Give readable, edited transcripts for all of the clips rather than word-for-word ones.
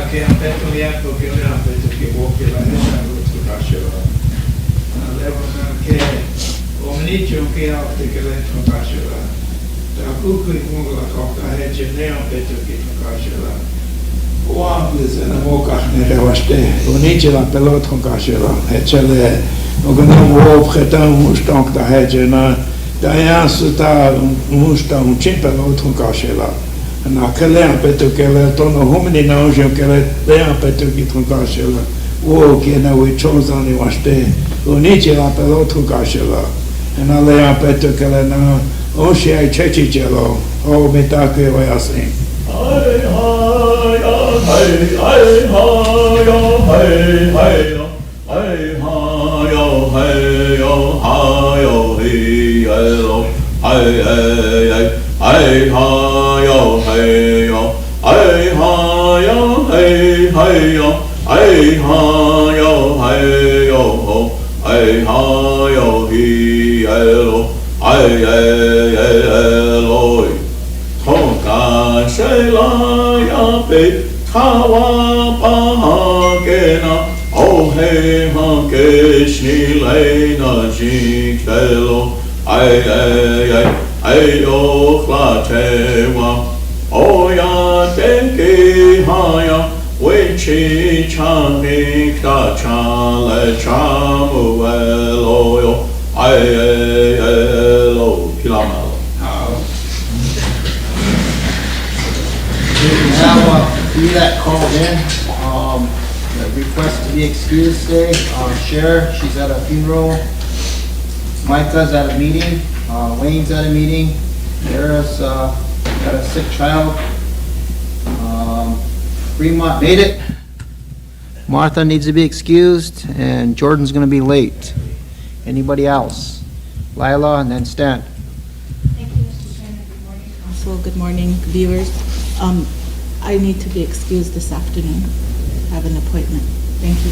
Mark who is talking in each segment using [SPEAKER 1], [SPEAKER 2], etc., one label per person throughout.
[SPEAKER 1] che appetto che le appetto che vuoi che la nessa non si faccia. Allora che omnicio che altri che le non faccia. Da cui comunque la cotta è ne appetto che non faccia. Qua se ne moca ne revaste. Omnicio la pelota non faccia. E c'è le ognuno pretan mustan da hedgena. Da sta mustan pelota non faccia. Na kelen petu kele tono humni na ojo kele lean petu ki trunkashela o ke na we chozani waste uniche la pelo trunkashela na lean petu kele na oshi ai chechi chelo o meta ke wa asin ai ha yo hey yo, ay ha yo hey yo, ay ha yo hey yo ho, ay ha yo hi elo, ay elo, tonka shela ya pe, kawa pa kena, oh hey ha ke shni na jikelo, ay Ayo flatewa, oya tenki haya, wichi chami kachale chamu eloyo, elo kilamalo.
[SPEAKER 2] Now, you that called in, request to be excused today, Cher, she's at a funeral, Micah's at a meeting, Wayne's at a meeting, Sarah's got a sick child, Fremont made it, Martha needs to be excused, and Jordan's gonna be late. Anybody else? Lila and then Stan.
[SPEAKER 3] Thank you, Mr. Chairman. Good morning, Council. Good morning, viewers. I need to be excused this afternoon. I have an appointment. Thank you.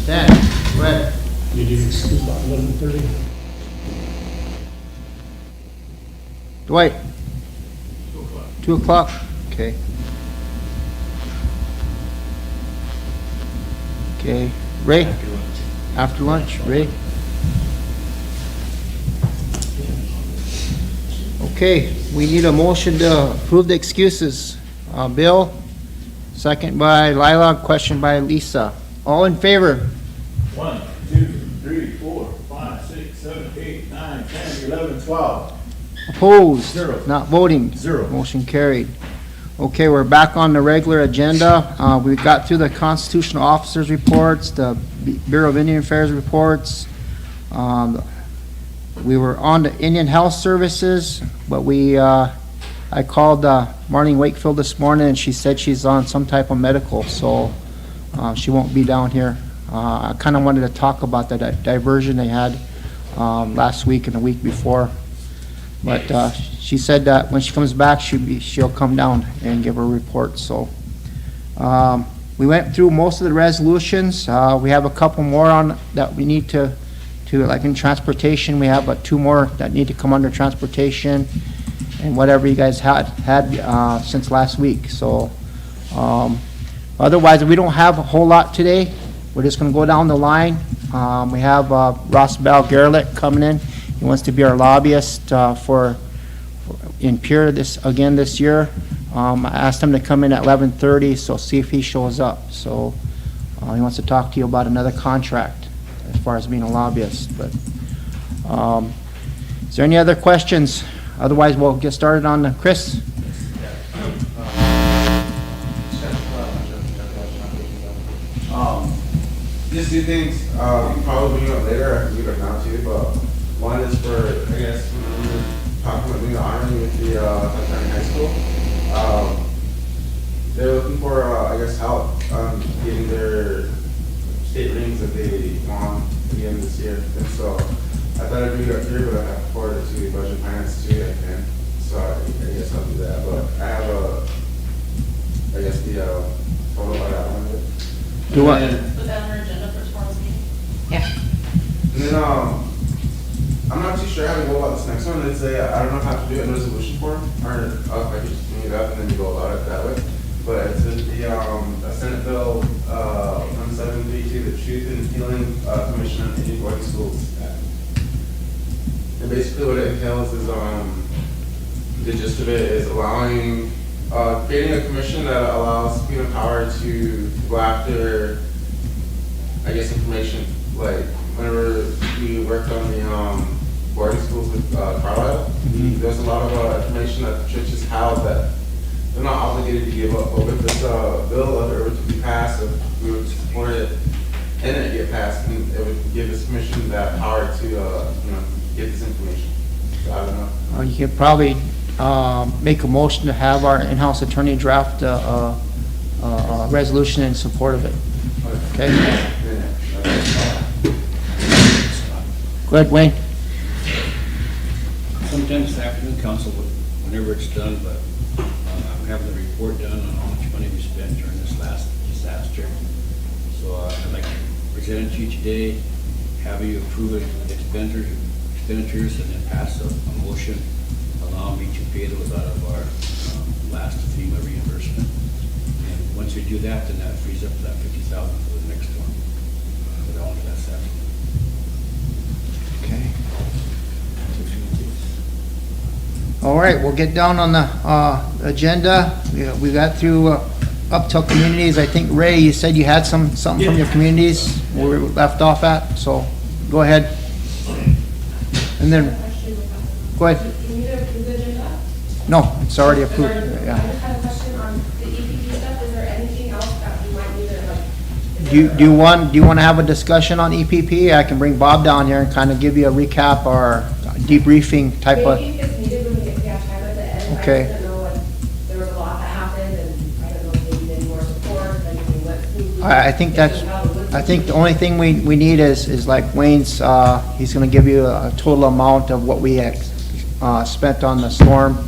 [SPEAKER 2] Stan, go ahead.
[SPEAKER 4] You do excuse about 11:30?
[SPEAKER 2] Dwight? 2 o'clock. Okay. Okay. Ray? After lunch. Ray? Okay, we need a motion to approve the excuses. Bill? Second by Lila, question by Lisa. All in favor?
[SPEAKER 5] 1, 2, 3, 4, 5, 6, 7, 8, 9, 10, 11, 12.
[SPEAKER 2] Opposed?
[SPEAKER 5] 0.
[SPEAKER 2] Not voting?
[SPEAKER 5] 0.
[SPEAKER 2] Motion carried. Okay, we're back on the regular agenda. We got through the constitutional officers' reports, the Bureau of Indian Affairs reports. We were on to Indian Health Services, but I called Marlene Wakefield this morning, and she said she's on some type of medical, so she won't be down here. I kind of wanted to talk about the diversion they had last week and the week before. But she said that when she comes back, she'll come down and give her a report. So we went through most of the resolutions. We have a couple more on that we need to like in transportation. We have 2 more that need to come under transportation and whatever you guys had since last week. So otherwise, we don't have a whole lot today. We're just going to go down the line. We have Rosebud Gerlich coming in. He wants to be our lobbyist for in Pierre this year. I asked him to come in at 11:30, so see if he shows up. So he wants to talk to you about another contract as far as being a lobbyist. But is there any other questions? Otherwise, we'll get started on Chris.
[SPEAKER 6] Just 2 things. You can probably bring it up later. I can leave it now too. But one is for, I guess, when we were talking about doing the honoring with the County High School. They're looking for, I guess, help getting their state rings that they want at the end of this year. And so I thought I'd bring it up here, but I have to forward it to the budget finance too. I can. So I guess I'll do that. But I have I guess the photo by that one.
[SPEAKER 2] Do what?
[SPEAKER 7] Put that on our agenda for tomorrow's meeting.
[SPEAKER 3] Yeah.
[SPEAKER 6] And then I'm not too sure how to go about this next one. It's I don't know how to do it in resolution form, or if I could just bring it up and then you go about it that way. but it's the Senate Bill 1732, the Truth in Healing Commission on Indian Boarding Schools Act. And basically what it entails is, the gist of it is allowing, creating a commission that allows subpoena power to go after, I guess, information. Like, whenever we worked on the boarding schools with Carlisle, there's a lot of information that the churches have that they're not obligated to give up. But with this bill, if it were to be passed, if we were to support it and it get passed, and it would give this commission that power to, get this information. So I don't know.
[SPEAKER 2] You could probably make a motion to have our in-house attorney draft a resolution in support of it. Okay? Go ahead, Wayne.
[SPEAKER 4] Sometimes the afternoon council, whenever it's done, but I'm having the report done on how much money we spent during this last disaster. So I'd like to present it to you today, have you approve it, expenditures, and then pass a motion allowing me to pay those out of our last FEMA reimbursement. And once we do that, then that frees up that $50,000 for the next one. But I'll do that Saturday.
[SPEAKER 2] Okay. All right, we'll get down on the agenda. We got through up till communities. I think, Ray, you said you had something from your communities where we left off at, so go ahead. And then, go ahead.
[SPEAKER 7] Do you need to approve the agenda?
[SPEAKER 2] No, it's already approved,
[SPEAKER 7] I
[SPEAKER 2] yeah.
[SPEAKER 7] just had a question on the EPP stuff. Is there anything else that we might need to, like?
[SPEAKER 2] Do you want to have a discussion on EPP? I can bring Bob down here and kind of give you a recap or debriefing type of.
[SPEAKER 7] Maybe it's needed when we get to have time at the end.
[SPEAKER 2] Okay.
[SPEAKER 7] I just didn't know, like, there was a lot that happened, and I don't know if maybe any more support, if anything went smoothly.
[SPEAKER 2] I think the only thing we need is like Wayne's, he's gonna give you a total amount of what we spent on the storm.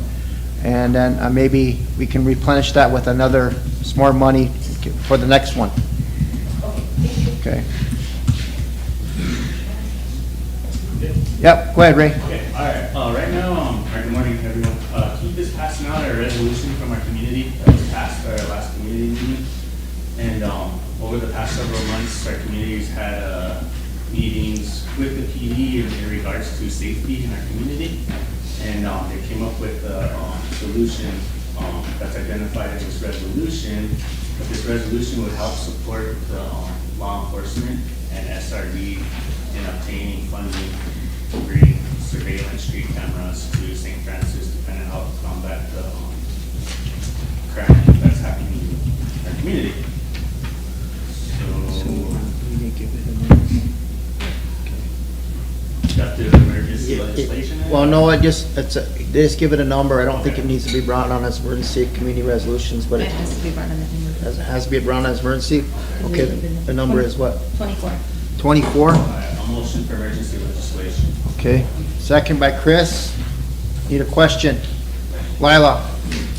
[SPEAKER 2] And then maybe we can replenish that with another, some more money for the next one. Okay. Yep, go ahead, Ray.
[SPEAKER 8] Okay, all right. Right now, good morning, everyone. Keith is passing out a resolution from our community that was passed at our last community meeting. And over the past several months, our community's had meetings with the PD in regards to safety in our community. And they came up with a solution that's identified in this resolution. But this resolution would help support the law enforcement and SRD in obtaining funding to bring surveillance street cameras to St. Francis to kind of help combat the crime that's happening in our community. Got the emergency legislation in?
[SPEAKER 2] Well, no, they just give it a number. I don't think it needs to be brought on as emergency community resolutions, but it
[SPEAKER 3] has to be brought on as
[SPEAKER 2] has to be brought on as emergency. Okay, the number is what?
[SPEAKER 3] 24.
[SPEAKER 2] 24?
[SPEAKER 8] A motion for emergency legislation.
[SPEAKER 2] Okay, second by Chris. Need a question? Lila,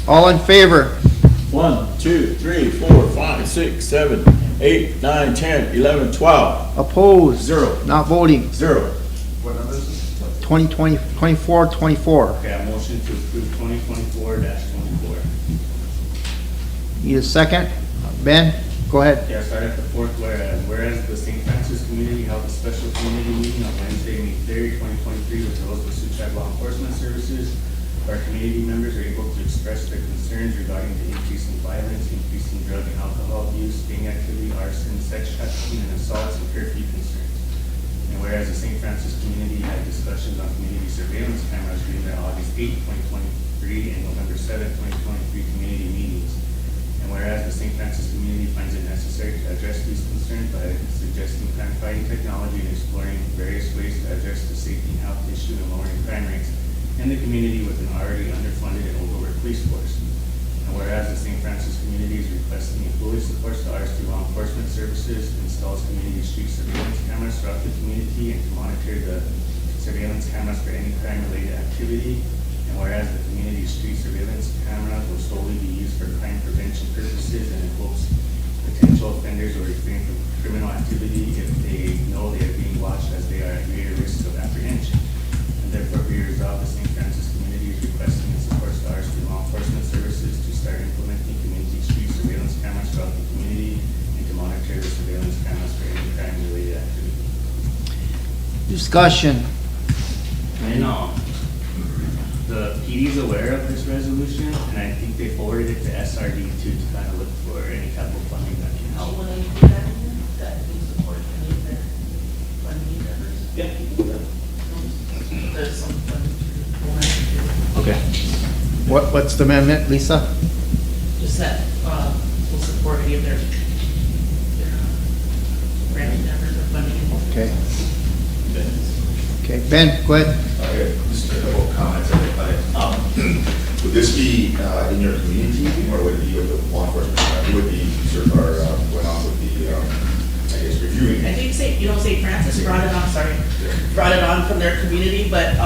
[SPEAKER 2] all in favor?
[SPEAKER 5] 1, 2, 3, 4, 5, 6, 7, 8, 9, 10, 11, 12.
[SPEAKER 2] Opposed?
[SPEAKER 5] Zero.
[SPEAKER 2] Not voting?
[SPEAKER 5] 0.
[SPEAKER 2] 2020, 24, 24.
[SPEAKER 8] Okay, a motion to approve 2024-24.
[SPEAKER 2] Need a second? Ben, go ahead.
[SPEAKER 8] Yeah, start at the fourth whereas the St. Francis community held a special community meeting on Wednesday, May 3rd, 2023 with the Rosebud Sioux Tribe Law Enforcement Services. Our community members are able to express their concerns regarding the increase in violence, increase in drug and alcohol abuse, gang activity, arson, sex trafficking, and assaults, and curfew concerns. And whereas the St. Francis community had discussions on community surveillance cameras during their August 8, 2023 and November 7, 2023 community meetings. And whereas the St. Francis community finds it necessary to address these concerns by suggesting crime-fighting technology and exploring various ways to address the safety and health issue and lowering crime rates in the community with an already underfunded and overworked police force. And whereas the St. Francis community is requesting and fully supports the RST Law Enforcement Services, installs community street surveillance cameras throughout the community and to monitor the surveillance cameras for any crime-related activity. And whereas the community street surveillance cameras will solely be used for crime prevention purposes and it hopes potential offenders will refrain from criminal activity if they know they are being watched as they are at greater risk of apprehension. And therefore, be resolved, the St. Francis community is requesting and supports the RST Law Enforcement Services to start implementing community street
[SPEAKER 2] Discussion.
[SPEAKER 8] And, the PD's aware of this resolution, and I think they forwarded it to SRD too, to kind of look for any type of funding that can help.
[SPEAKER 9] Want to include that in here? That we support any of their funding efforts?
[SPEAKER 8] Yeah.
[SPEAKER 9] There's some funding through Homeland Security.
[SPEAKER 8] Okay.
[SPEAKER 2] What's the amendment, Lisa?
[SPEAKER 9] Just that, we'll support any of their grant endeavors or funding.
[SPEAKER 2] Okay. Okay, Ben, go ahead.
[SPEAKER 10] Okay, just a couple of comments, I think, on it. Would this be in your community team, or would it be with the law enforcement? Who would be sort of going on with the, I guess, reviewing?
[SPEAKER 9] I think St. Francis brought it on, brought it on from their community, but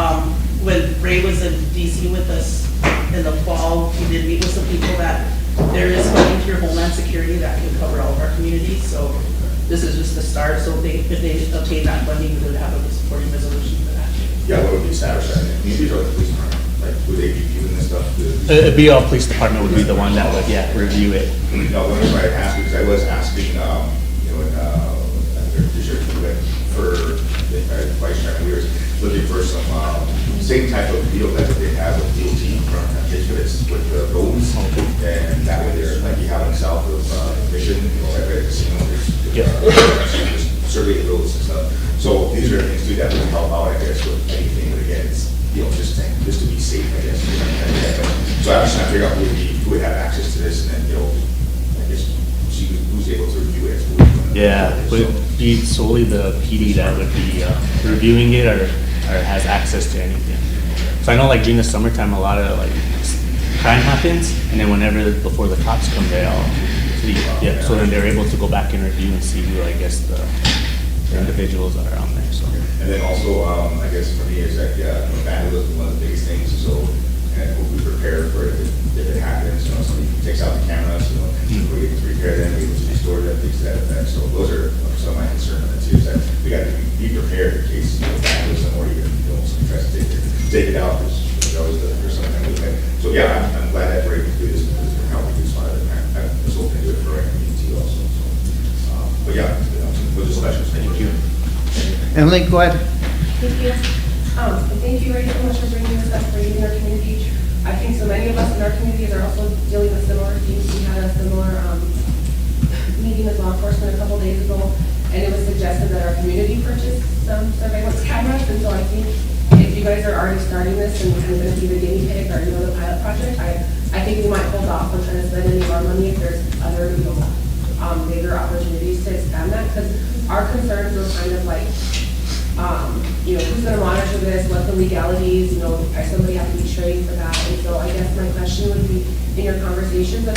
[SPEAKER 9] when Ray was in DC with us in the fall, he did meet with some people that there is funding through Homeland Security that can cover all of our communities, so this is just the start, so if they obtain that funding, we would have a supporting resolution for that.
[SPEAKER 10] Yeah, what would be established in the communities or the police department? Like, would they be viewing this stuff?
[SPEAKER 8] It'd be our police department would be the one that would, review it.
[SPEAKER 10] No, the reason why I asked, because I was asking, for the vice chairman, we were looking for some, same type of deal that they have with DOT from Patriots with the roads. And that way they're, like you have in south of, Mission, right at the casino, there's survey the roads and stuff. So these are things too that would help out, I guess, with anything, but again, it's, just to be safe, I guess. So I was trying to figure out who would have access to this, and then, I guess, who's able to review it.
[SPEAKER 8] Yeah, would it be solely the PD that would be reviewing it or has access to anything? So I know like during the summertime, a lot of like crime happens, and then before the cops come, they all leave. Yeah, so then they're able to go back and review and see who, I guess, the individuals that are on there, so.
[SPEAKER 10] And then also, I guess for me, is that, vandalism is one of the biggest things, so, and we'll be prepared for it if it happens, somebody takes out the cameras, we're able to repair them, we're able to restore them, things to that effect. So those are some of my concern on it too, is that we got to be prepared in case, vandalism or even, somebody tries to take it out, there's always something with that. So yeah, I'm glad that we're able to do this, because we're helping do smart, and I was hoping to do it for our community also, so. But yeah, with the specials, thank you.
[SPEAKER 2] Emily, go ahead.
[SPEAKER 7] Thank you. And thank you very much for bringing this up for you in our community. I think so many of us in our communities are also dealing with similar things. We had a similar meeting with law enforcement a couple days ago, and it was suggested that our community purchase some surveillance cameras. And so I think if you guys are already starting this and kind of going to be the guinea pig or, the pilot project, I think we might hold off on trying to spend any of our money if there's other, bigger opportunities to expand that, because our concerns were kind of like, who's going to monitor this, what the legalities, does somebody have to be trained for that? And so I guess my question would be, in your conversations, do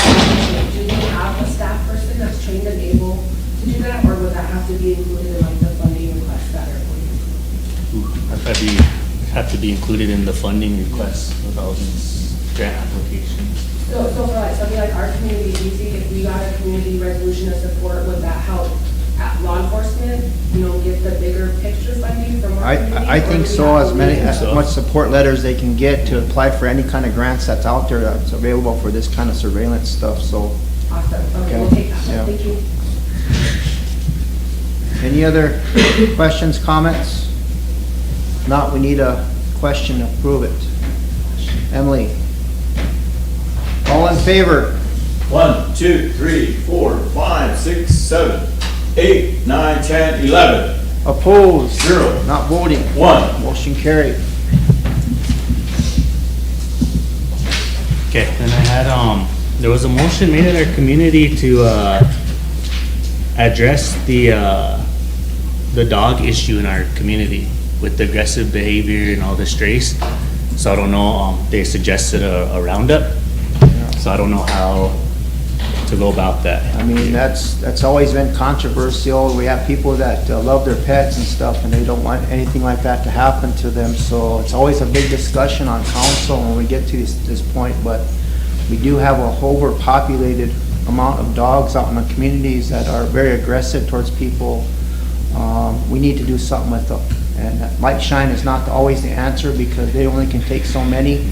[SPEAKER 7] you have a staff person that's trained and able to do that, or would that have to be included in like the funding request that are going
[SPEAKER 8] Have to be included in the funding request with all these grant applications.
[SPEAKER 7] So for like something like our community, do you think if we got a community resolution of support, would that help law enforcement, get the bigger picture funding from our community?
[SPEAKER 2] I think so, as much support letters they can get to apply for any kind of grants that's out there that's available for this kind of surveillance stuff, so.
[SPEAKER 7] Awesome, okay, we'll take that,
[SPEAKER 2] Yeah.
[SPEAKER 7] thank you.
[SPEAKER 2] Any other questions, comments? Not, we need a question to prove it. Emily? All in favor?
[SPEAKER 5] 1, 2, 3, 4, 5, 6, 7, 8, 9, 10, 11.
[SPEAKER 2] Opposed?
[SPEAKER 5] 0.
[SPEAKER 2] Not voting?
[SPEAKER 5] 1.
[SPEAKER 2] Motion carried.
[SPEAKER 8] Okay, then I had, there was a motion made in our community to, address the dog issue in our community with the aggressive behavior and all the strays. So I don't know, they suggested a roundup. So I don't know how to go about that.
[SPEAKER 2] I mean, that's always been controversial. We have people that love their pets and stuff, and they don't want anything like that to happen to them. So it's always a big discussion on council when we get to this point. But we do have a overpopulated amount of dogs out in the communities that are very aggressive towards people. We need to do something with them. And light shine is not always the answer, because they only can take so many.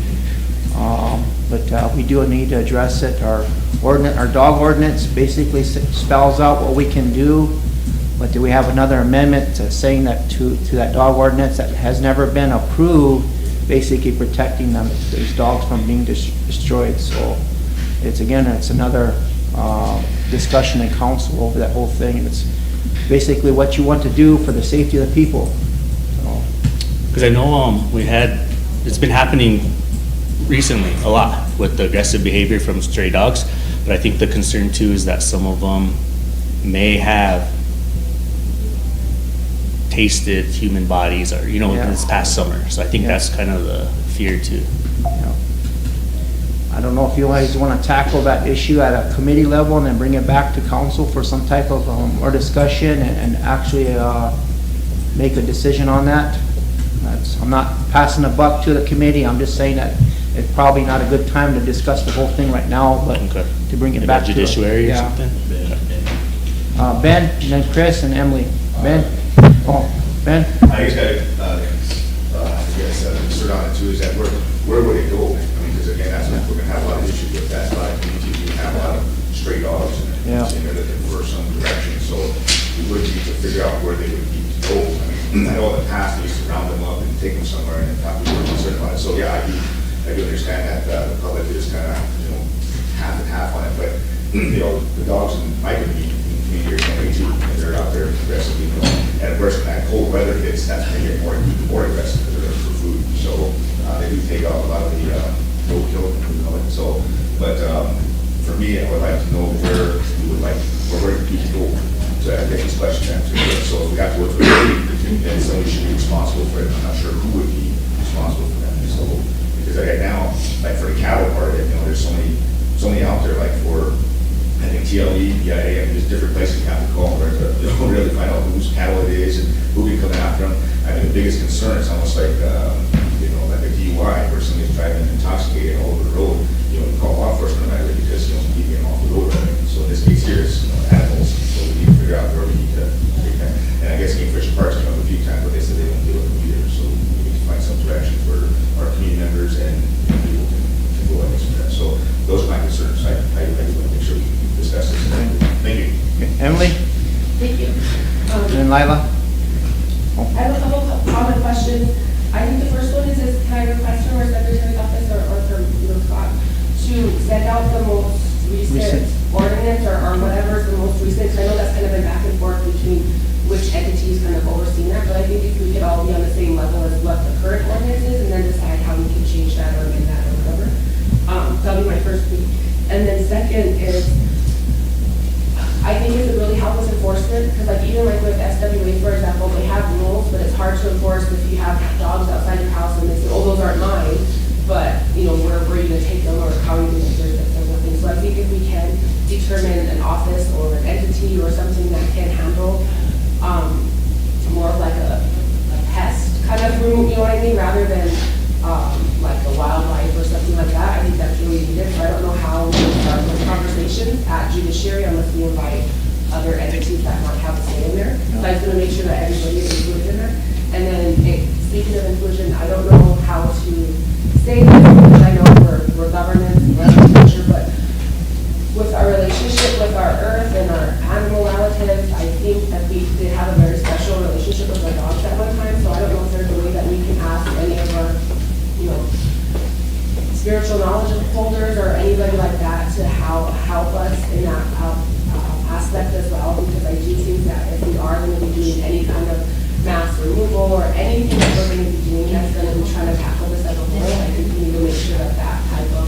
[SPEAKER 2] But we do need to address it. Our dog ordinance basically spells out what we can do, But do we have another amendment to saying that to that dog ordinance that has never been approved, basically protecting them, these dogs from being destroyed? So it's another discussion in council over that whole thing, and it's basically what you want to do for the safety of the people.
[SPEAKER 8] Because I know it's been happening recently a lot with the aggressive behavior from stray dogs, but I think the concern too is that some of them may have tasted human bodies, or this past summer. So I think that's kind of the fear too.
[SPEAKER 2] I don't know if you guys want to tackle that issue at a committee level and then bring it back to council for some type of more discussion and actually make a decision on that. I'm not passing the buck to the committee. I'm just saying that it's probably not a good time to discuss the whole thing right now, but to bring it
[SPEAKER 8] Maybe
[SPEAKER 2] back to
[SPEAKER 8] judiciary or something.
[SPEAKER 2] Ben, and then Chris and Emily. Ben? Oh, Ben?
[SPEAKER 10] I just got concern on it too, is that where would it go? I mean, because again, that's what we're gonna have a lot of issues with that. A lot of communities, we have a lot of stray dogs and they're looking for some direction. So we would need to figure out where they would need to go. I mean, I know in the past they used to round them up and take them somewhere, and not be really concerned about it. So yeah, I do understand that the public is kind of half and half on it, but the dogs in my community are way too, and they're out there aggressively. And of course, when that cold weather hits, that's when they get more aggressive because they're looking for food. So they do take off a lot of the roadkill, So, but for me, I would like to know where we can go to get these questions answered. So if we have to work with a committee, then somebody should be responsible for it. I'm not sure who would be responsible for that. So because right now, like for the cattle part of it, there's so many out there, like for I think TLE, EIA, and there's different places you have to call where to really find out whose cattle it is and who can come after them. I mean, the biggest concern is almost like, like a DUI where somebody's driving intoxicated all over the road. You call law enforcement right away because you keep getting off the road. Right? So in this case here is animals. So we need to figure out where we need to take that. And I guess Kingfisher Park's come up a few times, but they said they don't deal with them either. So we need to find some direction where our community members and people can go at this for that. So those are my concerns. I do want to make sure we discuss this. Thank you.
[SPEAKER 2] Emily?
[SPEAKER 7] Thank you.
[SPEAKER 2] And then Lila?
[SPEAKER 7] I have a couple of common questions. I think the first one is can I request from our secretary's office or from Scott to send out the most recent ordinance or whatever is the most recent? I know that's kind of been back and forth between which entities kind of overseeing that, but I think if we could all be on the same level as what the current ordinance is and then decide how we can change that or amend that or whatever. That'll be my first week. And then second is, I think it would really help with enforcement, because like even like with SWA, for example, they have rules, but it's hard to enforce if you have dogs outside your house and they say, oh, those aren't mine, but where are you going to take them or how are you going to do this or nothing. So I think if we can determine an office or an entity or something that can handle more of like a pest kind of room, you know what I mean, rather than like the wildlife or something like that. I think that's really needed. So I don't know how we start with conversations at judiciary unless we invite other entities that might have a say in there. So I just want to make sure that everybody is included in there. And then speaking of inclusion, I don't know how to say this because I know we're governance and legislature, but with our relationship with our earth and our animal relatives, I think that we did have a very special relationship with our dogs at one time. So I don't know if there's a way that we can ask any of our spiritual knowledge holders or anybody like that to help us in that aspect as well, because I do think that if we are going to be doing any kind of mass removal or anything that we're going to be doing that's going to be trying to tackle this as a whole, I think we need to make sure that that type of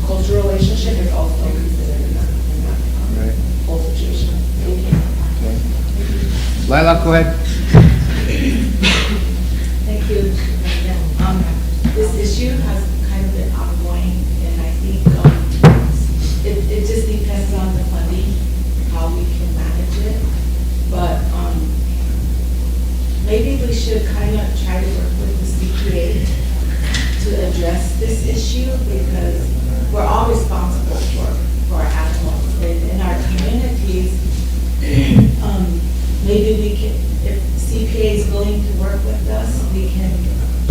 [SPEAKER 7] cultural relationship is also considered in that whole situation. Thank you.
[SPEAKER 2] Okay. Lila, go ahead.
[SPEAKER 3] Thank you. This issue has kind of been ongoing, and I think it just depends on the funding, how we can manage it. But maybe we should kind of try to work with the CPA to address this issue, because we're all responsible for our animals in our communities. Maybe we can, if CPA is willing to work with us, we can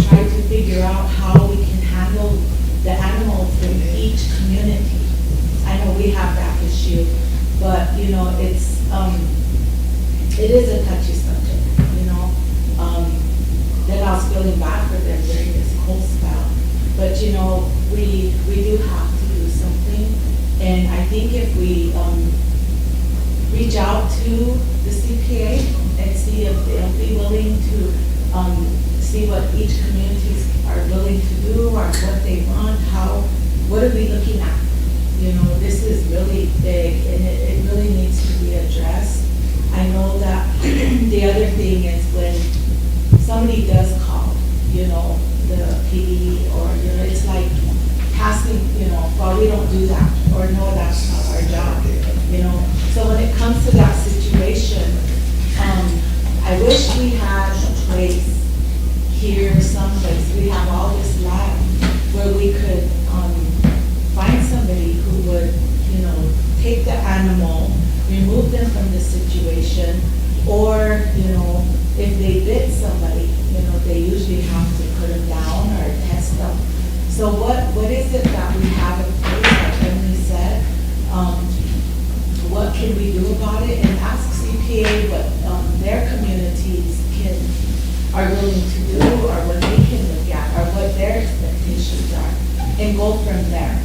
[SPEAKER 3] try to figure out how we can handle the animals in each community. I know we have that issue, but it's it is a touchy subject, you know? Then I was feeling bad for them during this cold spell. But, you know, we do have to do something. And I think if we reach out to the CPA and see if they'll be willing to see what each communities are willing to do or what they want, what are we looking at? You know, this is really big and it really needs to be addressed. I know that the other thing is when somebody does call, you know, the PD or, you know, it's like passing, you know, well, we don't do that, or no, that's not our job, you know. So when it comes to that situation, I wish we had a place here someplace. We have all this land where we could find somebody who would, you know, take the animal, remove them from the situation, or, you know, if they bit somebody, you know, they usually have to put them down or test them. So what is it that we have in place, like Emily said? What can we do about it? And ask CPA what their communities are willing to do, or what they can look at, or what their expectations are, and go from there.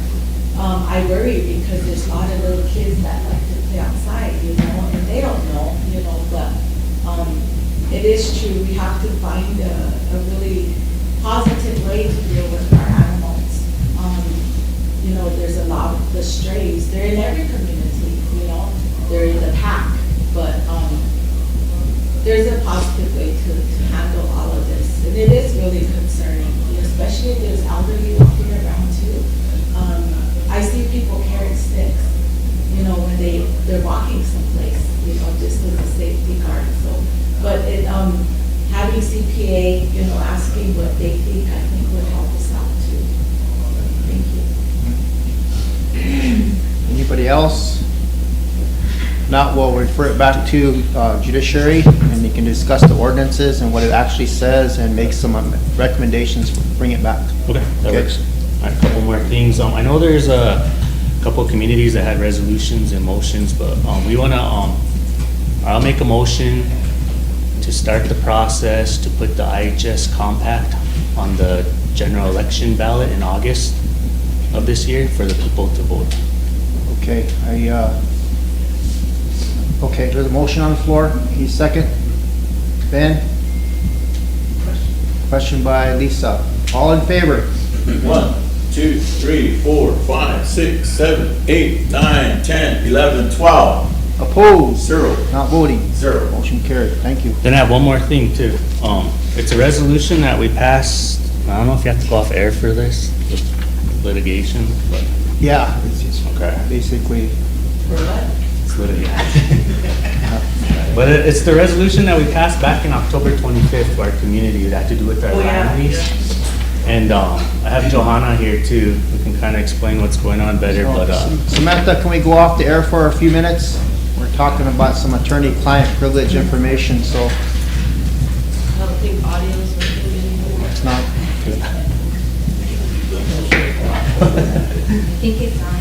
[SPEAKER 3] I worry because there's a lot of little kids that like to play outside, you know, and they don't know, you know, but it is true, we have to find a really positive way to deal with our animals. You know, there's a lot of the strays, they're in every community, you know, they're in the pack, but there's a positive way to handle all of this. And it is really concerning, especially if there's elderly walking around too. I see people carrying sticks, you know, when they're walking someplace, you know, just as a safety guard. So, but having CPA, you know, asking what they think, I think would help us out too. Thank you.
[SPEAKER 2] Anybody else? Not, we'll refer it back to judiciary, and you can discuss the ordinances and what it actually says and make some recommendations, bring it back.
[SPEAKER 8] Okay, that works. All right, a couple more things. I know there's a couple of communities that had resolutions and motions, but we wanna, I'll make a motion to start the process to put the IHS compact on the general election ballot in August of this year for the people to vote.
[SPEAKER 2] Okay, okay, there's a motion on the floor. Any second? Ben? Question by Lisa. All in favor?
[SPEAKER 5] 1, 2, 3, 4, 5, 6, 7, 8, 9, 10, 11, 12.
[SPEAKER 2] Opposed?
[SPEAKER 5] 0.
[SPEAKER 2] Not voting?
[SPEAKER 5] 0.
[SPEAKER 2] Motion carried. Thank you.
[SPEAKER 8] Then I have one more thing too. It's a resolution that we passed. I don't know if you have to go off air for this with litigation, but
[SPEAKER 2] Yeah, it's
[SPEAKER 8] okay.
[SPEAKER 2] basically,
[SPEAKER 3] For what?
[SPEAKER 8] It's litigation. But it's the resolution that we passed back in October 25th to our community. It had to do with our
[SPEAKER 9] Oh, yeah.
[SPEAKER 8] land lease. And I have Johanna here too, who can kind of explain what's going on better, but
[SPEAKER 2] Samantha, can we go off the air for a few minutes? We're talking about some attorney-client privilege information, so
[SPEAKER 3] I don't think audio is working anymore.
[SPEAKER 2] it's not.
[SPEAKER 11] I think it's on.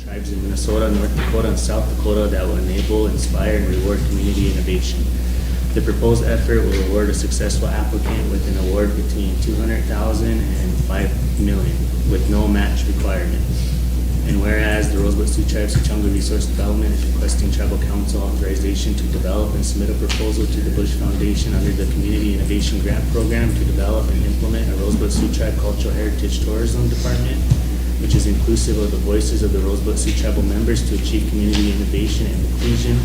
[SPEAKER 8] tribes in Minnesota, North Dakota, and South Dakota that will enable, inspire, and reward community innovation. The proposed effort will award a successful applicant with an award between $200,000 and $5 million with no match requirement. And whereas the Rosebud Sioux Tribe Sichanga Resource Development is requesting tribal council authorization to develop and submit a proposal to the Bush Foundation under the Community Innovation Grant Program to develop and implement a Rosebud Sioux Tribe Cultural Heritage Tourism Department, which is inclusive of the voices of the Rosebud Sioux tribal members to achieve community innovation and inclusion,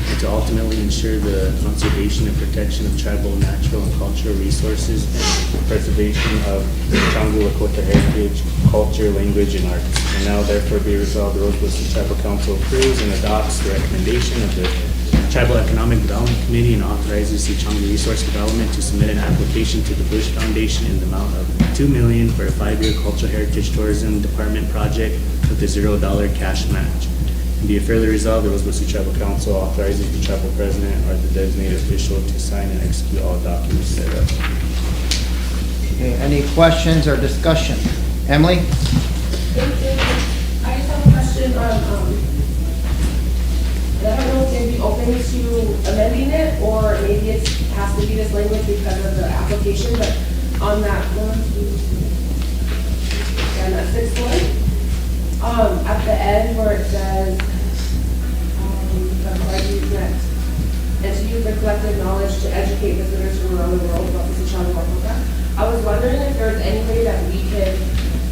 [SPEAKER 8] and to ultimately ensure the conservation and protection of tribal natural and cultural resources and preservation of Sichanga Lakota heritage, culture, language, and arts. And now therefore be resolved, the Rosebud Sioux Tribal Council approves and adopts the recommendation of the Tribal Economic Development Committee and authorizes Sichanga Resource Development to submit an application to the Bush Foundation in the amount of $2 million for a 5-year cultural heritage tourism department project with a $0 cash match. And be it further resolved, the Rosebud Sioux Tribal Council authorizes the tribal president or the designated official to sign and execute all documents thereof.
[SPEAKER 2] Okay, any questions or discussion? Emily?
[SPEAKER 7] Thank you. I just have a question on, I don't know if they'd be open to amending it, or maybe it has to be this language because of the application, but on that one, and that sixth one, at the end where it says, and to use the collective knowledge to educate visitors from around the world about the Sichanga Lakota. I was wondering if there's any way that we could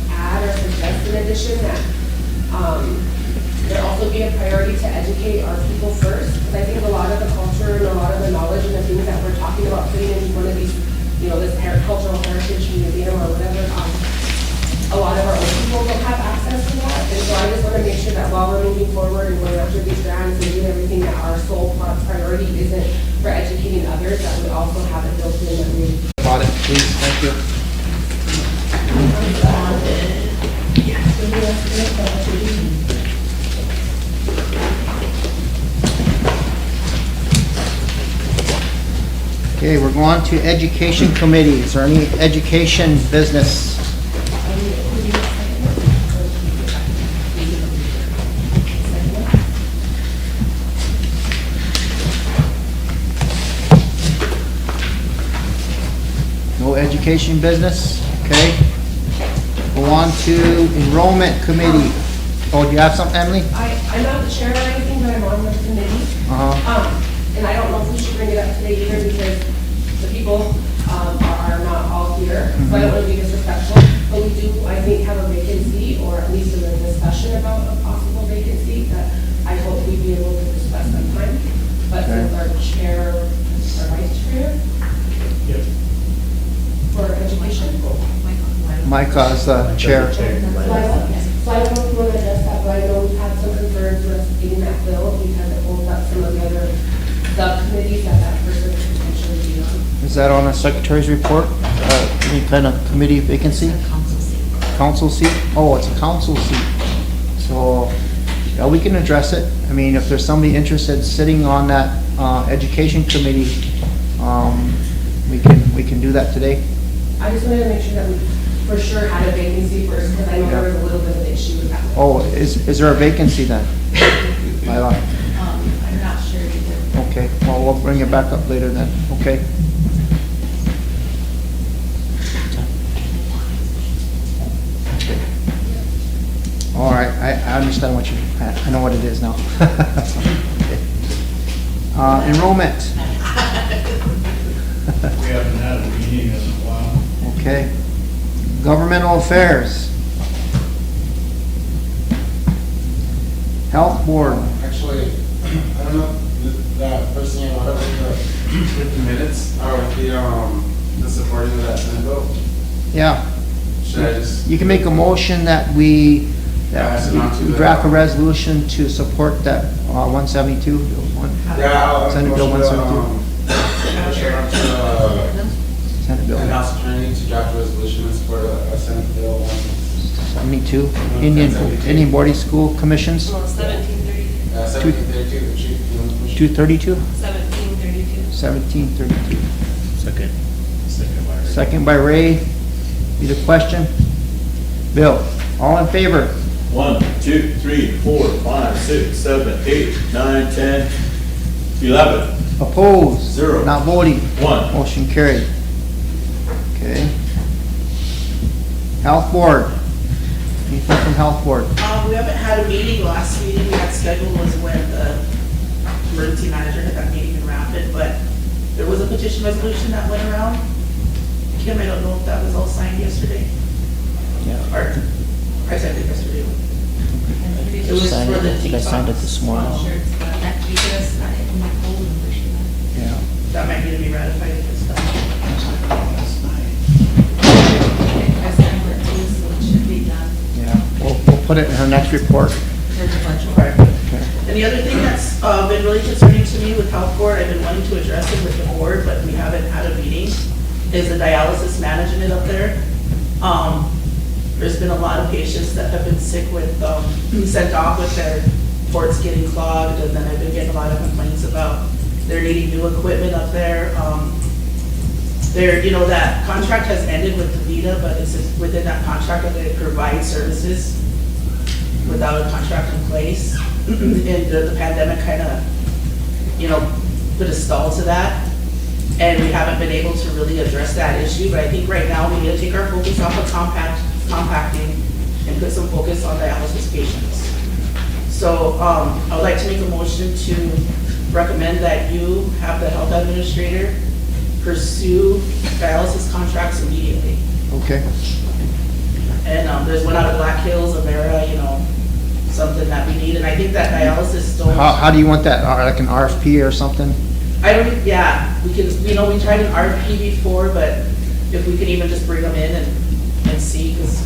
[SPEAKER 7] add or suggest in addition that there also be a priority to educate our people first, because I think a lot of the culture and a lot of the knowledge and the things that we're talking about putting in one of these, this cultural heritage museum or whatever, a lot of our own people don't have access to that, and so I just want to make sure that while we're moving forward and going after these grants and doing everything, that our sole priority isn't for educating others, that we also have it built in that we.
[SPEAKER 2] About it, please, thank you. Okay, we're going to Education Committee. Is there any education business? No education business? Okay. Go on to Enrollment Committee. Oh, do you have something, Emily?
[SPEAKER 7] I'm not the chair or anything, but I'm on the committee. And I don't know if we should bring it up today either, because the people are not all here, so I don't want to be disrespectful. But we do, I think, have a vacancy, or at least a discussion about a possible vacancy that I hope we'd be able to discuss sometime. But since our chair, our vice chair for education.
[SPEAKER 2] Micah is the chair.
[SPEAKER 7] So I don't know if you want to address that, but I know we've had some concerns with getting that bill because it holds up some of the other subcommittees that person could potentially be on.
[SPEAKER 2] Is that on a secretary's report? Any kind of committee vacancy?
[SPEAKER 11] Council seat.
[SPEAKER 2] Council seat? Oh, it's a council seat. So, yeah, we can address it. I mean, if there's somebody interested in sitting on that education committee, we can do that today.
[SPEAKER 7] I just wanted to make sure that we for sure had a vacancy first, because I know there was a little bit of an issue with that.
[SPEAKER 2] Oh, is there a vacancy then? Lila?
[SPEAKER 11] I'm not sure either.
[SPEAKER 2] Okay, well, we'll bring it back up later then, okay? All right, I understand what I know what it is now. Okay. Enrollment.
[SPEAKER 1] We haven't had a meeting in a while.
[SPEAKER 2] Okay. Governmental affairs. Health board.
[SPEAKER 6] Actually, I don't know, that first thing I wanted was the 50 minutes, or the supporting of that Senate bill.
[SPEAKER 2] Yeah.
[SPEAKER 6] Should I just?
[SPEAKER 2] You can make a motion that we
[SPEAKER 6] Pass it on to the-
[SPEAKER 2] draft a resolution to support that 172.
[SPEAKER 6] Yeah, I'll.
[SPEAKER 2] Senate Bill
[SPEAKER 6] motion to,
[SPEAKER 2] 172.
[SPEAKER 6] push it on to,
[SPEAKER 2] Senate Bill
[SPEAKER 6] in-house attorney to draft a resolution in support of a Senate bill
[SPEAKER 2] 72. Indian Boarding School Commissions,
[SPEAKER 7] 1732.
[SPEAKER 6] 1732, the chief.
[SPEAKER 2] 232?
[SPEAKER 7] 1732.
[SPEAKER 2] 1732.
[SPEAKER 8] Second.
[SPEAKER 2] Second by Ray. Need a question? Bill, all in favor?
[SPEAKER 5] 1, 2, 3, 4, 5, 6, 7, 8, 9, 10, 11.
[SPEAKER 2] Opposed?
[SPEAKER 5] 0.
[SPEAKER 2] Not voting?
[SPEAKER 5] 1.
[SPEAKER 2] Motion carried. Okay. Health Board. Anything from Health Board?
[SPEAKER 9] We haven't had a meeting. The last meeting we had scheduled was when the emergency manager had that meeting in Rapid, but there was a petition resolution that went around. Kim, I don't know if that was all signed yesterday.
[SPEAKER 2] Yeah.
[SPEAKER 9] Or, I signed it yesterday. It was
[SPEAKER 2] Signed
[SPEAKER 9] for
[SPEAKER 2] it.
[SPEAKER 9] the
[SPEAKER 2] I think I signed it this morning.
[SPEAKER 11] Sure, it's got that because I in my folder version.
[SPEAKER 2] Yeah.
[SPEAKER 9] That might need to be ratified if it's done.
[SPEAKER 11] I signed it too, so it should be done.
[SPEAKER 2] Yeah. We'll put it in her next report.
[SPEAKER 11] There's a bunch of.
[SPEAKER 9] Okay. And the other thing that's been really concerning to me with Health Board, I've been wanting to address it with the board, but we haven't had a meeting, is the dialysis management up there. There's been a lot of patients that have been sick with, being sent off with their ports getting clogged, and then I've been getting a lot of complaints about they're needing new equipment up there. That contract has ended with DaVita, but it's within that contract that they provide services without a contract in place. And the pandemic kind of, put a stall to that. And we haven't been able to really address that issue, but I think right now we need to take our focus off of compacting and put some focus on dialysis patients. So I would like to make a motion to recommend that you have the health administrator pursue dialysis contracts immediately.
[SPEAKER 2] Okay.
[SPEAKER 9] And there's one out of Black Hills, Avera, something that we need, and I think that dialysis don't.
[SPEAKER 2] How do you want that? Like an RFP or something?
[SPEAKER 9] I don't, we can, we tried an RFP before, but if we could even just bring them in and see, because,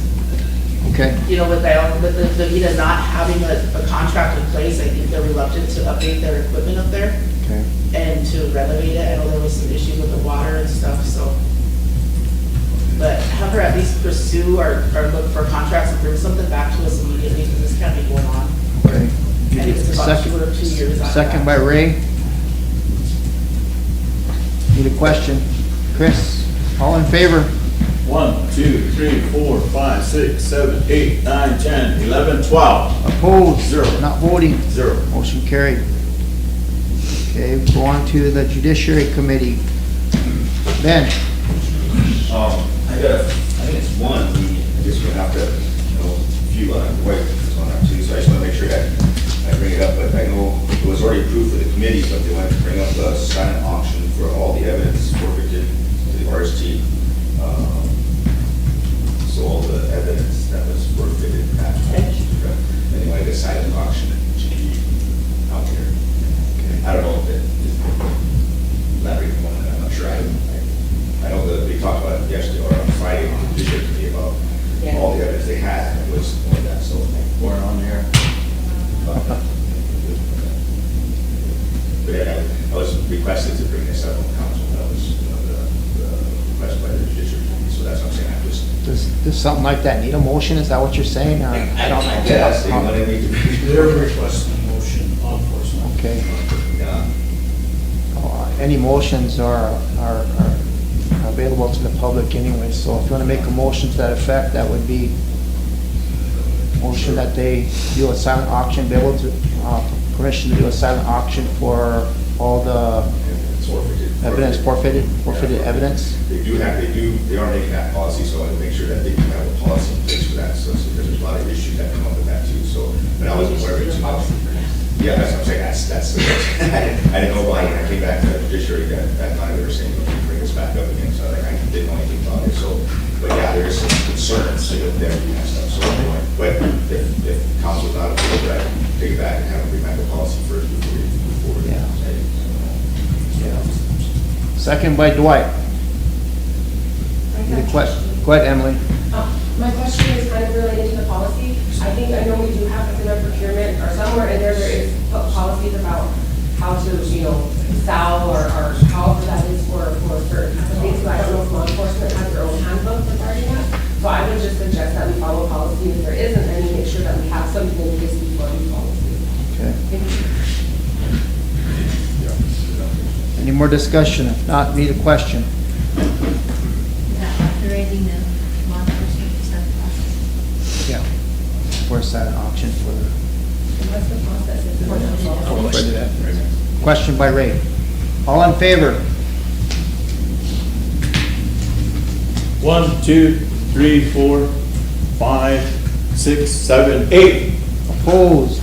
[SPEAKER 2] Okay.
[SPEAKER 9] with the DaVita not having a contract in place, I think they're reluctant to update their equipment up there
[SPEAKER 2] Okay.
[SPEAKER 9] and to renovate it. I know there was some issues with the water and stuff, so. But have her at least pursue or look for contracts and bring something back to us immediately, because this can't be going on.
[SPEAKER 2] Okay.
[SPEAKER 9] And it's about 2 or 2 years on
[SPEAKER 2] Second by
[SPEAKER 9] that.
[SPEAKER 2] Ray. Need a question? Chris, all in favor?
[SPEAKER 5] 1, 2, 3, 4, 5, 6, 7, 8, 9, 10, 11, 12.
[SPEAKER 2] Opposed?
[SPEAKER 5] 0.
[SPEAKER 2] Not voting?
[SPEAKER 5] 0.
[SPEAKER 2] Motion carried. Okay, go on to the Judiciary Committee. Ben?
[SPEAKER 10] I think it's one, I guess we're gonna have to, a few, wait, on that too, so I just wanna make sure that I bring it up, but I know it was already approved for the committee, but they wanted to bring up the silent auction for all the evidence forfeited to the RST. So all the evidence that was forfeited, and they wanted a silent auction to be out there. I don't know if it is elaborate one, I'm not sure, I know that they talked about it yesterday or on Friday on the Judiciary Committee about all the evidence they had, and it was like that, so.
[SPEAKER 5] We're on there.
[SPEAKER 10] But yeah, I was requested to bring this up on council, that was, the request by the Judiciary Committee, so that's what I'm saying, I'm just.
[SPEAKER 2] Does something like that need a motion? Is that what you're saying? Or-
[SPEAKER 10] I don't know. Yes, they wanted me to be.
[SPEAKER 4] They're requesting a motion, law enforcement.
[SPEAKER 2] Okay.
[SPEAKER 10] Yeah.
[SPEAKER 2] Any motions are available to the public anyway, so if you want to make a motion to that effect, that would be motion that they do a silent auction, be able to, permission to do a silent auction for all the
[SPEAKER 10] It's forfeited.
[SPEAKER 2] evidence forfeited evidence.
[SPEAKER 10] They are making that policy, so I want to make sure that they do have a policy in place for that, so there's a lot of issues that come up with that too, so, but I wasn't aware of it too much. Yeah, that's what I'm saying, that's, I didn't know about it when I came back to the judiciary that night, they were saying, we can bring this back up again, so I didn't know anything about it, so, but yeah, there's some concerns with them and stuff, so anyway, but if council's not approved, I can take it back and have them bring back the policy first before we move forward.
[SPEAKER 2] Yeah. Second by Dwight. Any question? Go ahead, Emily.
[SPEAKER 7] My question is kind of related to the policy. I know we do have in our procurement, or somewhere in there is policies about how to, sell or however that is for certain things. So I don't know if law enforcement has their own handbook regarding that. So I would just suggest that we follow policy. If there isn't, then we make sure that we have something in place before we follow suit.
[SPEAKER 2] Okay.
[SPEAKER 7] Thank you.
[SPEAKER 2] Any more discussion? If not, need a question?
[SPEAKER 11] Authorizing the law enforcement to start the process.
[SPEAKER 2] Yeah. For a silent question for
[SPEAKER 7] What's the process?
[SPEAKER 2] Question by Ray. All in favor?
[SPEAKER 5] 1, 2, 3, 4, 5, 6, 7, 8.
[SPEAKER 2] Opposed?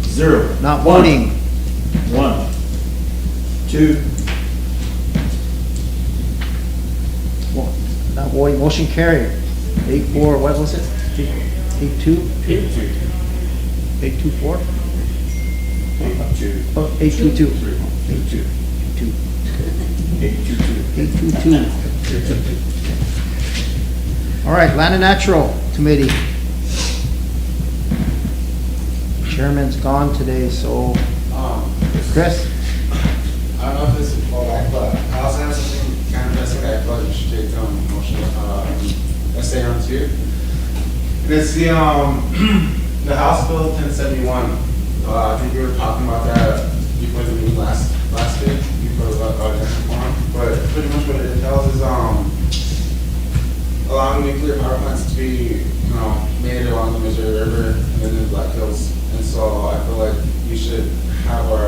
[SPEAKER 5] 0.
[SPEAKER 2] Not
[SPEAKER 5] One.
[SPEAKER 2] voting?
[SPEAKER 5] 1, 2,
[SPEAKER 2] Not voting, motion carried. 8-4, what was it? 8-2? 8-2-4?
[SPEAKER 5] 8, 2,
[SPEAKER 2] Oh, 8-2-2.
[SPEAKER 5] 3, 2, 8, 2, 2.
[SPEAKER 2] 8-2-2. All right, Land and Natural Committee. Chairman's gone today, so Chris?
[SPEAKER 6] I don't know if this will fall back, but I also have something kind of pressing that I thought you should take motion. Let's say on 2. And it's the the House Bill 1071. I think we were talking about that before the meeting last day, before the general forum. But pretty much what it entails is allowing nuclear power plants to be, made along the Missouri River and then the Black Hills. And so I feel like we should have our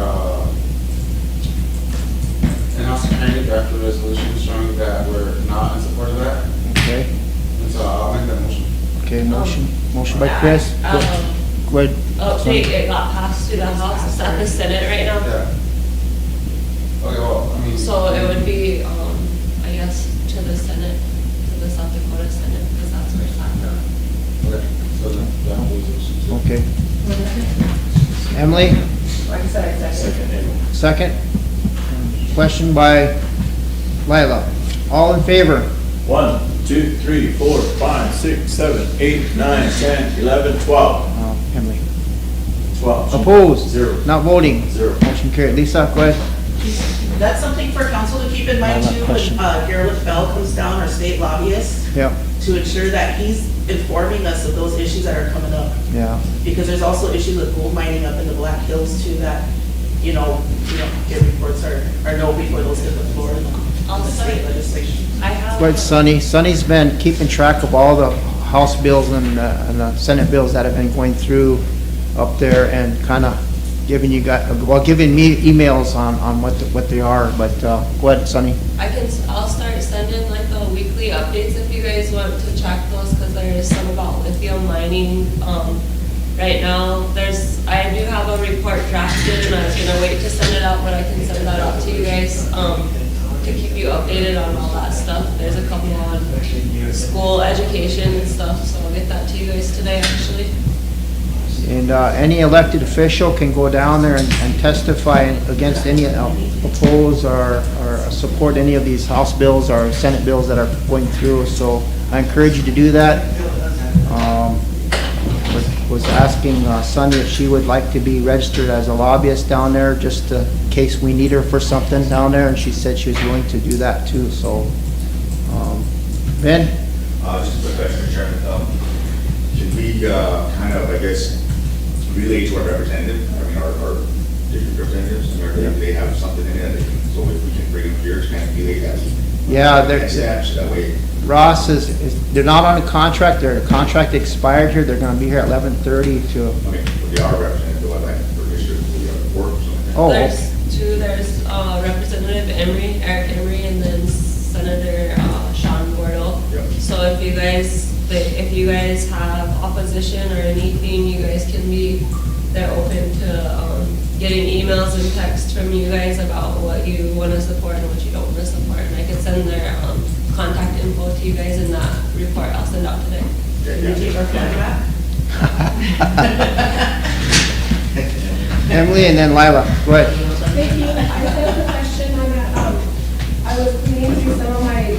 [SPEAKER 6] in-house attorney draft a resolution showing that we're not in support of that.
[SPEAKER 2] Okay,
[SPEAKER 6] And so I'll make that motion.
[SPEAKER 2] okay, motion by Chris. Go ahead.
[SPEAKER 12] Update, it got passed to the House, it's at the Senate right now.
[SPEAKER 6] Yeah. Okay, well, I mean.
[SPEAKER 12] So it would be, I guess, to the Senate, to the South Dakota Senate, because that's where it's at now.
[SPEAKER 6] Okay, so then that resolution.
[SPEAKER 2] Okay. Emily,
[SPEAKER 7] Like I said, I second.
[SPEAKER 2] second. Question by Lila. All in favor?
[SPEAKER 5] 1, 2, 3, 4, 5, 6, 7, 8, 9, 10, 11, 12.
[SPEAKER 2] Emily.
[SPEAKER 5] 12.
[SPEAKER 2] Opposed?
[SPEAKER 5] 0.
[SPEAKER 2] Not voting?
[SPEAKER 5] 0.
[SPEAKER 2] Motion carried. Lisa, go ahead.
[SPEAKER 9] That's something for council to keep in mind too, when Garrett Bell comes down, our state lobbyist,
[SPEAKER 2] Yeah,
[SPEAKER 9] to ensure that he's informing us of those issues that are coming up.
[SPEAKER 2] yeah.
[SPEAKER 9] Because there's also issues with gold mining up in the Black Hills too that, we don't get reports or know before those hit the floor in the state legislation.
[SPEAKER 12] I have.
[SPEAKER 2] Go ahead, Sonny. Sonny's been keeping track of all the House bills and the Senate bills that have been going through up there and kind of giving you guys, giving me emails on what they are, but go ahead, Sonny.
[SPEAKER 12] I'll start sending like the weekly updates if you guys want to check those, because there is some about lithium mining. Right now, I do have a report drafted, and I was gonna wait to send it out, but I can send that out to you guys, to keep you updated on all that stuff. There's a couple on school education and stuff, so I'll get that to you guys today, actually.
[SPEAKER 2] And any elected official can go down there and testify against any, oppose or support any of these House bills or Senate bills that are going through. So I encourage you to do that. Was asking Sonny if she would like to be registered as a lobbyist down there, just in case we need her for something down there, and she said she was willing to do that too. So, Ben?
[SPEAKER 10] Just a quick question, Mr. Chairman. Should we kind of, I guess, relay to our representative, our district representatives, or do they have something in there that can, so if we can bring them here, to kind of relay that?
[SPEAKER 2] Yeah,
[SPEAKER 10] So that way.
[SPEAKER 2] Ross they're not on a contract, their contract expired here, they're gonna be here at 11:30 to,
[SPEAKER 10] Okay, well, they are representative, I'd like for district, we work or something.
[SPEAKER 2] oh,
[SPEAKER 12] There's Representative Eric Emery, and then Senator Sean Bordeaux.
[SPEAKER 10] Yep.
[SPEAKER 12] So if you guys have opposition or anything, you guys can they're open to getting emails and texts from you guys about what you want to support and what you don't want to support. And I can send their contact info to you guys in that report I'll send out today.
[SPEAKER 9] Can you take our flag back?
[SPEAKER 2] Emily and then Lila, go ahead.
[SPEAKER 7] Thank you. I just have a question on that. I was cleaning through some of my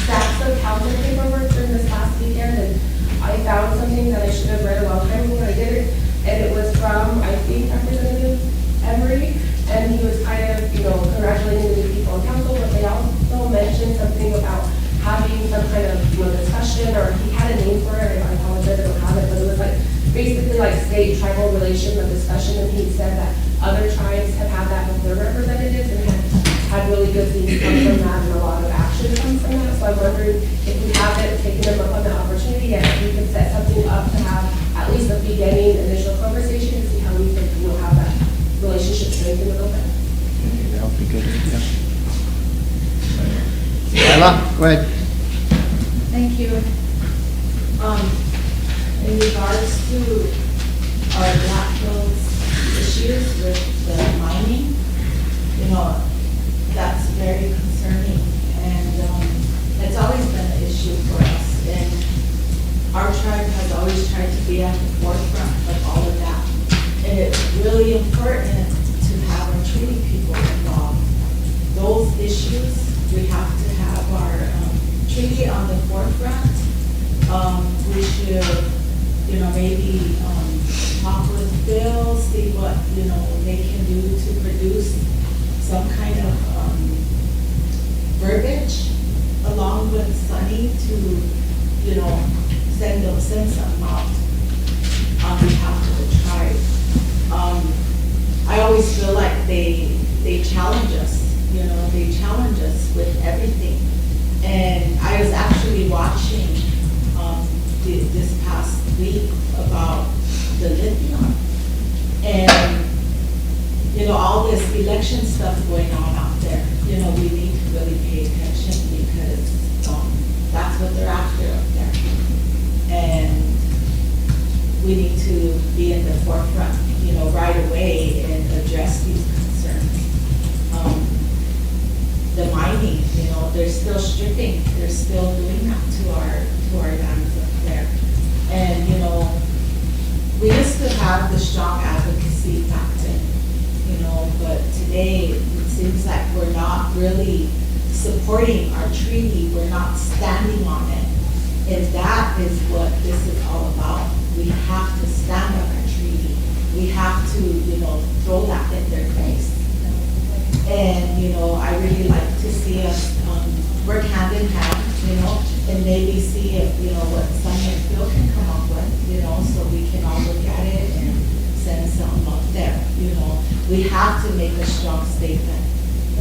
[SPEAKER 7] stacks of calendar paperwork during this last weekend, and I found something that I should have read a long time ago when I did it, and it was from, I think, Representative Emery, and he was kind of, congratulating the people on council, but they also mentioned something about having some kind of, discussion, or he had a name for it, I apologize, I don't have it, but it was like, basically like state-tribal relation of discussion, and he said that other tribes have had that with their representatives and had really good things come from that, and a lot of action comes from that. So I'm wondering if we haven't taken them up on the opportunity yet, if we could set something up to have
[SPEAKER 2] Ella, go ahead.
[SPEAKER 3] Thank you. In regards to our landfills issues with the mining, you know, that's very concerning, and it's always been an issue for us, and our tribe has always tried to be at the forefront of all of that, and it's really important to have our treaty people involved. Those issues, we have to have our treaty on the forefront. We should, you know, maybe talk with Bill, see what, you know, they can do to produce some kind of verbiage along with Sunny to, you know, send some out on behalf of the tribe. I always feel like they challenge us, you know, they challenge us with everything. And I was actually watching this past week about the lithium. And, you know, all this election stuff going on out there, you know, we need to really pay attention because that's what they're after up there. And we need to be in the forefront, you know, right away and address these concerns. The mining, you know, they're still stripping, they're still doing that to our lands up there. And, you know, we used to have the strong advocacy factor, you know, but today it seems like we're not really supporting our treaty, we're not standing on it. And that is what this is all about. We have to stand on our treaty. We have to, you know, throw that in their face. And, you know, I really like to see us work hand in hand, you know, and maybe see if, you know, what Sunny and Phil can come up with, you know, so we can all look at it and send something up there, you know. We have to make a strong statement.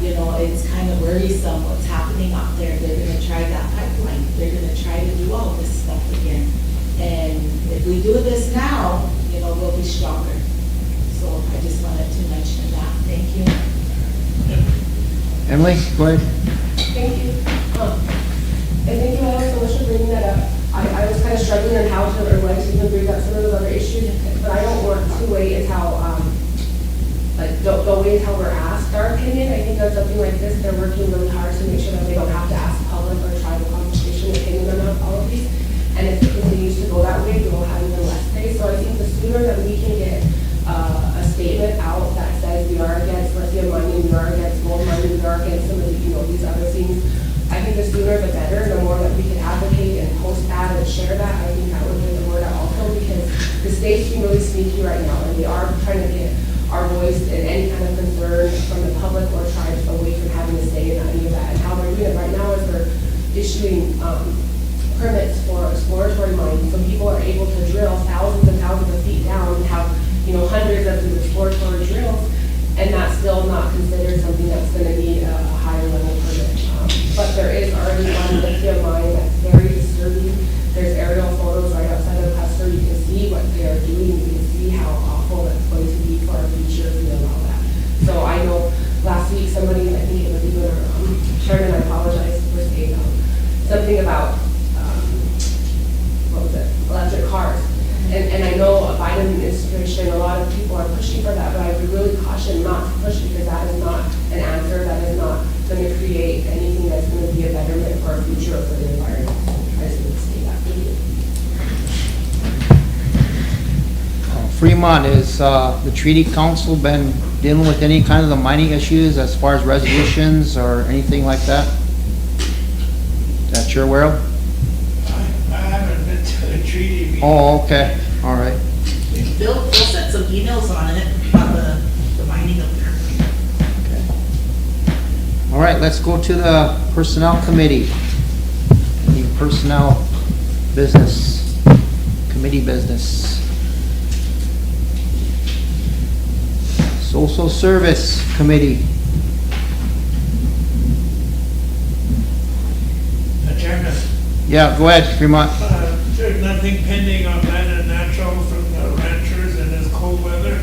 [SPEAKER 3] You know, it's kind of worrisome what's happening out there. They're going to try that pipeline. They're going to try to do all this stuff again. And if we do this now, you know, we'll be stronger. So I just wanted to mention that. Thank you.
[SPEAKER 2] Emily, go ahead.
[SPEAKER 7] Thank you. And thank you, Alex, so much for bringing that up. I was kind of struggling on how to, or when to even bring up some of those other issues, but I don't want to wait until, don't wait until we're asked our opinion. I think that's something like this, they're working really hard to make sure that they don't have to ask the public or tribal consultation opinion on all of these. And if it continues to go that way, we will have even less say. So I think the sooner that we can get a statement out that says we are against lithium mining, we are against gold mining, we are against some of the, you know, these other things, I think the sooner the better. The more that we can advocate and post that and share that, I think that would get the word out also, because the state's being really sneaky right now, and they are trying to get our voice and any kind of concern from the public or tribes away from having a say in any of that. And how they're doing it right now is they're issuing permits for exploratory mining, so people are able to drill thousands and thousands of feet down and have, you know, hundreds of these exploratory drills, and that's still not considered something that's going to need a higher level permit. But there is already one lithium mine that's very disturbing. There's aerial photos right outside of Custer. You can see what they are doing. You can see how awful that's going to be for our future if we allow that. So I know last week somebody, I think it was even Chairman, I apologize for saying something about what was it, electric cars. And I know a Biden administration, a lot of people are pushing for that, but I would really caution not to push, because that is not an answer. That is not going to create anything that's going to be a betterment for our future or for the environment. I just want to say that. Thank you.
[SPEAKER 2] Fremont, is the Treaty Council been dealing with any kind of the mining issues as far as resolutions or anything like that? That you're aware of?
[SPEAKER 1] I haven't been to the treaty meeting.
[SPEAKER 2] Oh, okay, all right.
[SPEAKER 9] Bill sent some emails on it, on the mining up there.
[SPEAKER 2] All right, let's go to the Personnel Committee. Any personnel business, committee business. Social Service Committee.
[SPEAKER 1] Chairman,
[SPEAKER 2] Yeah, go ahead, Fremont.
[SPEAKER 1] there's nothing pending on Land and Natural from the ranchers in this cold weather.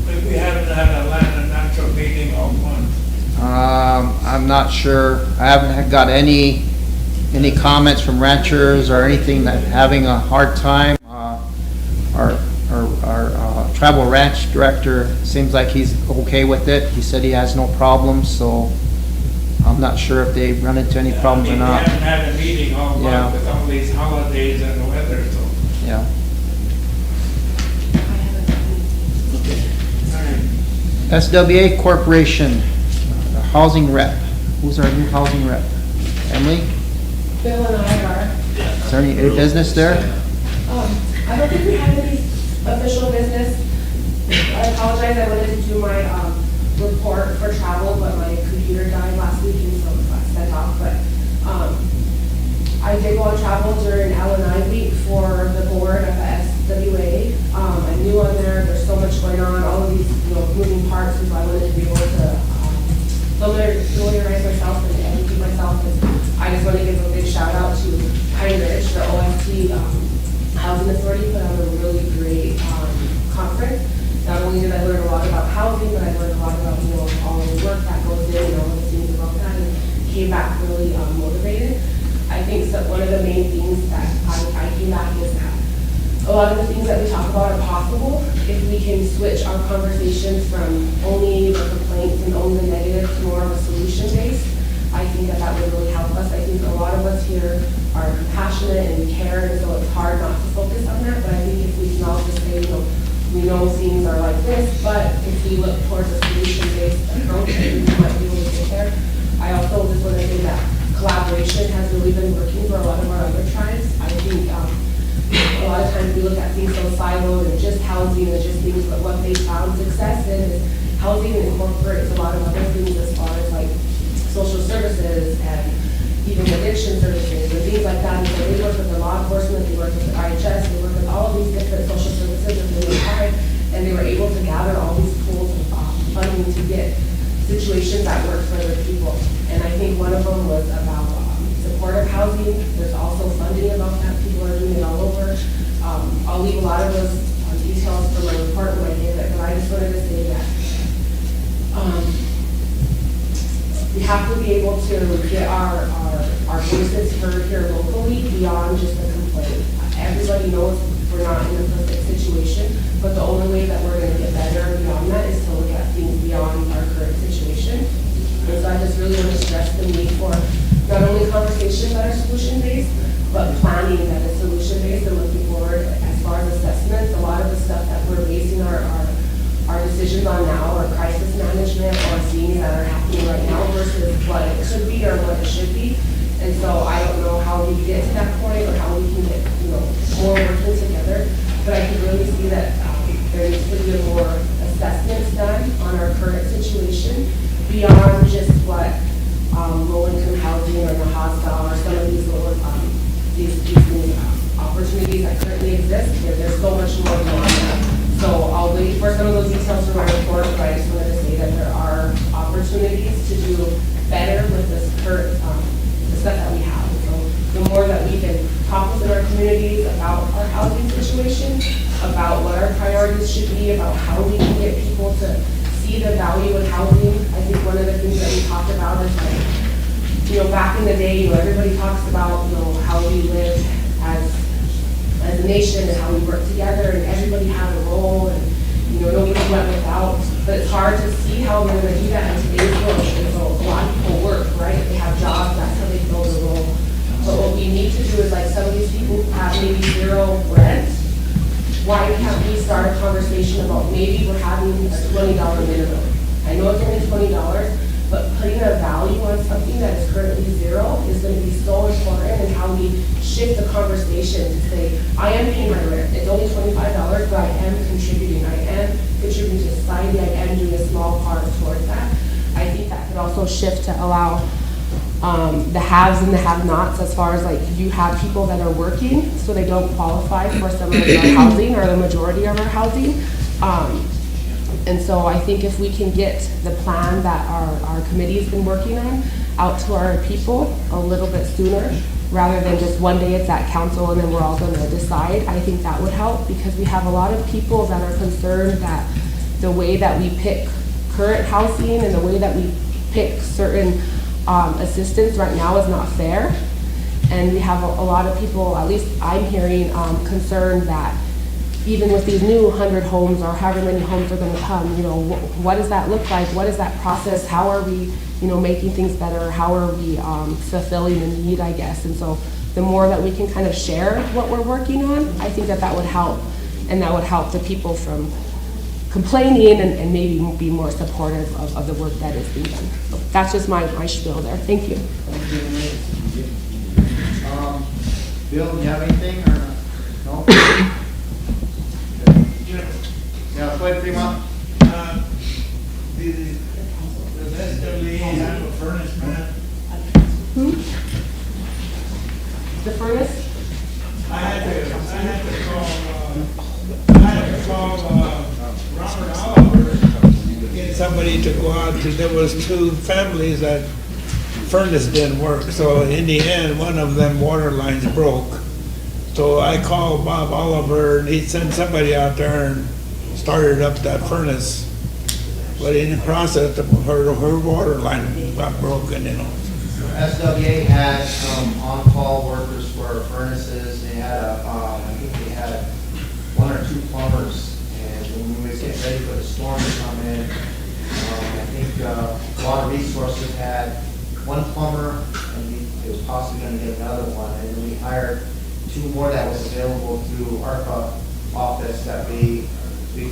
[SPEAKER 1] We haven't had a Land and Natural meeting all month.
[SPEAKER 2] I'm not sure, I haven't got any comments from ranchers or anything that having a hard time. Our tribal ranch director seems like he's okay with it. He said he has no problems, so I'm not sure if they run into any problems or not.
[SPEAKER 1] We haven't had a meeting all
[SPEAKER 2] Yeah.
[SPEAKER 1] month with all these holidays and the weather, so.
[SPEAKER 2] Yeah. SWA Corporation, the housing rep. Who's our new housing rep? Emily?
[SPEAKER 7] Bill and I are.
[SPEAKER 2] Is there any business there?
[SPEAKER 7] I don't think we have any official business. I apologize, I wanted to do my report for travel, but my computer died last week and so it got sent off. But I did go on travel during L&I week for the board of the SWA. I knew on there's so much going on, all of these moving parts, and so I wanted to be able to familiarize myself and educate myself. And I just want to give a big shout out to Heinrich, the OFT Housing Authority, put on a really great conference. Not only did I learn a lot about housing, but I learned a lot about all the work that goes in and all the things about that, and came back really motivated. I think that one of the main things that I came back is that a lot of the things that we talk about are possible if we can switch our conversations from only the complaints and only the negative to more of a solution based. I think that would really help us. I think a lot of us here are compassionate and we care, and so it's hard not to focus on that. But I think if we can all just say, we know things are like this, but if we look towards a solution-based approach, we might be able to get there. I also just want to say that collaboration has really been working for a lot of our other tribes. I think a lot of times we look at things so siloed and just housing and just things, but what they found success in is housing incorporates a lot of other things as far as like social services and even addiction services and things like that. And so they work with the law enforcement, they work with the IHS, they work with all of these different social services within the tribe, and they were able to gather all these pools of funding to get situations that work for their people. And I think one of them was about supportive housing. There's also funding about that. People are doing it all over. I'll leave a lot of those details for my report when I give it, but I just wanted to say that we have to be able to get our voices heard here locally beyond just the complaint. Everybody knows we're not in a perfect situation, but the only way that we're going to get better beyond that is to look at things beyond our current situation. And so I just really want to stress the need for not only conversations that are solution-based, but planning that is solution-based and looking forward as far as assessments. A lot of the stuff that we're basing our decisions on now are crisis management or things that are happening right now versus what it could be or what it should be. And so I don't know how we get to that point or how we can get more working together, but I can really see that there needs to be more assessments done on our current situation beyond just what low-income housing or the hostile or some of these little these opportunities that currently exist. There's so much more going on. So I'll wait for some of those details for my report, but I just wanted to say that there are opportunities to do better with this current the stuff that we have. So the more that we can talk within our communities about our housing situation, about what our priorities should be, about how we can get people to see the value in housing. I think one of the things that we talked about is like, back in the day, everybody talks about, how we live as a nation and how we work together and everybody had a role and, nobody went without. But it's hard to see how we're going to do that in today's world. And so a lot of people work, right? They have jobs, that's how they fill the role. But what we need to do is like some of these people who have maybe zero rent, why can't we start a conversation about maybe we're having a $20 minimum? I know it's only $20, but putting a value on something that is currently zero is going to be so important in how we shift the conversation to say, I am paying my rent. It's only $25, but I am contributing. I am contributing to society. I am doing a small part towards that. I think that could also shift to allow the haves and the have-nots as far as like you have people that are working so they don't qualify for some of our housing or the majority of our housing. And so I think if we can get the plan that our committee's been working on out to our people a little bit sooner, rather than just one day it's at council and then we're all going to decide, I think that would help because we have a lot of people that are concerned that the way that we pick current housing and the way that we pick certain assistants right now is not fair. And we have a lot of people, at least I'm hearing, concerned that even with these new 100 homes or however many homes are going to come, you know, what does that look like? What is that process? How are we, you know, making things better? How are we fulfilling the need, I guess? And so the more that we can kind of share what we're working on, I think that would help. And that would help the people from complaining and maybe be more supportive of the work that is being done. So that's just my spiel there. Thank you.
[SPEAKER 2] Bill, do you have anything or no? Yeah, go ahead, Fremont.
[SPEAKER 1] Does SWA have a furnace, man?
[SPEAKER 7] The furnace?
[SPEAKER 1] I had to call Robert Oliver to get somebody to go out, because there was 2 families that furnace didn't work, so in the end, one of them water lines broke. So I called Bob Oliver, and he sent somebody out there and started up that furnace. But in the process, her water line got broken, you know.
[SPEAKER 2] SWA had some on-call workers for furnaces. They had, I think they had 1 or 2 plumbers. And when we was getting ready for the storm to come in, I think Water Resources had 1 plumber, and it was possibly going to get another one. And then we hired 2 more that was available through ARPA office that we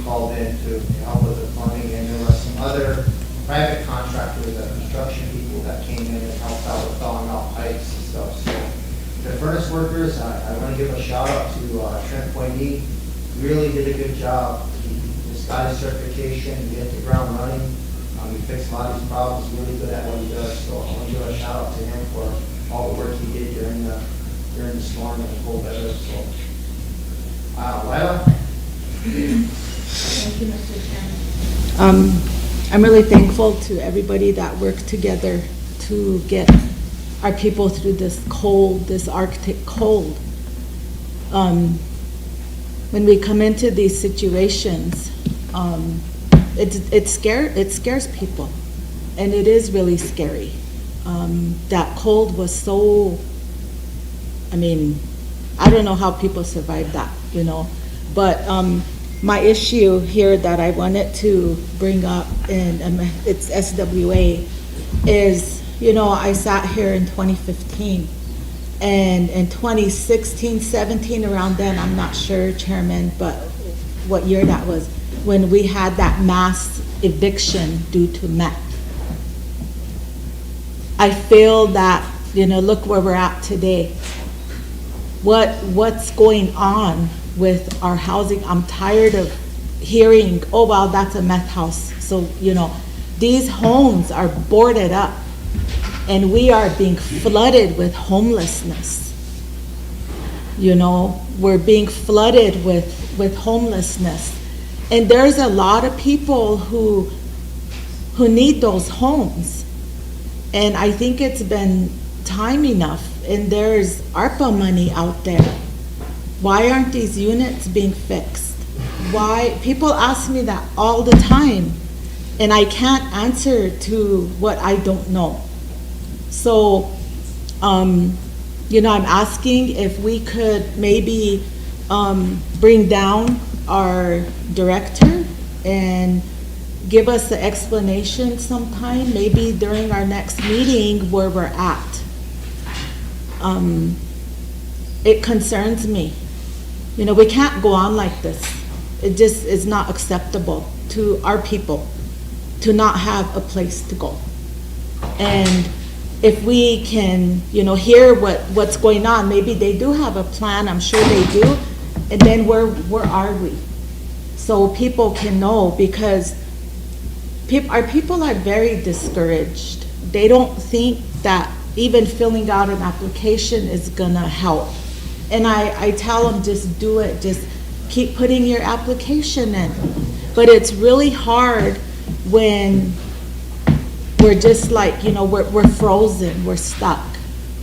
[SPEAKER 2] called in to help with the plumbing. And there were some other private contractors, construction people that came in and helped out with thawing out pipes and stuff. So the furnace workers, I want to give a shout out to Trent Pointy. Really did a good job. He just got his certification, he hit the ground running. He fixed a lot of these problems, really good at what he does. So I want to give a shout out to him for all the work he did during the storm and the cold weather. So, Lila?
[SPEAKER 11] Thank you, Mr. Chairman. I'm really thankful to everybody that worked together to get our people through this cold, this Arctic cold. When we come into these situations, it scares people, and it is really scary. That cold was so, I mean, I don't know how people survived that, you know, but my issue here that I wanted to bring up, and it's SWA, is, you know, I sat here in 2015, and in 2016, 17, around then, I'm not sure, Chairman, but what year that was, when we had that mass eviction due to meth. I feel that, you know, look where we're at today. What's going on with our housing? I'm tired of hearing, oh, well, that's a meth house. So, you know, these homes are boarded up, and we are being flooded with homelessness. You know, we're being flooded with homelessness. And there's a lot of people who need those homes. And I think it's been time enough, and there's ARPA money out there. Why aren't these units being fixed? Why? People ask me that all the time, and I can't answer to what I don't know. So, you know, I'm asking if we could maybe bring down our director and give us the explanation sometime, maybe during our next meeting, where we're at. It concerns me. You know, we can't go on like this. It just is not acceptable to our people to not have a place to go. And if we can, you know, hear what's going on, maybe they do have a plan, I'm sure they do, and then where are we? So people can know, because our people are very discouraged. They don't think that even filling out an application is gonna help. And I tell them, just do it, just keep putting your application in. But it's really hard when we're just like, you know, we're frozen, we're stuck.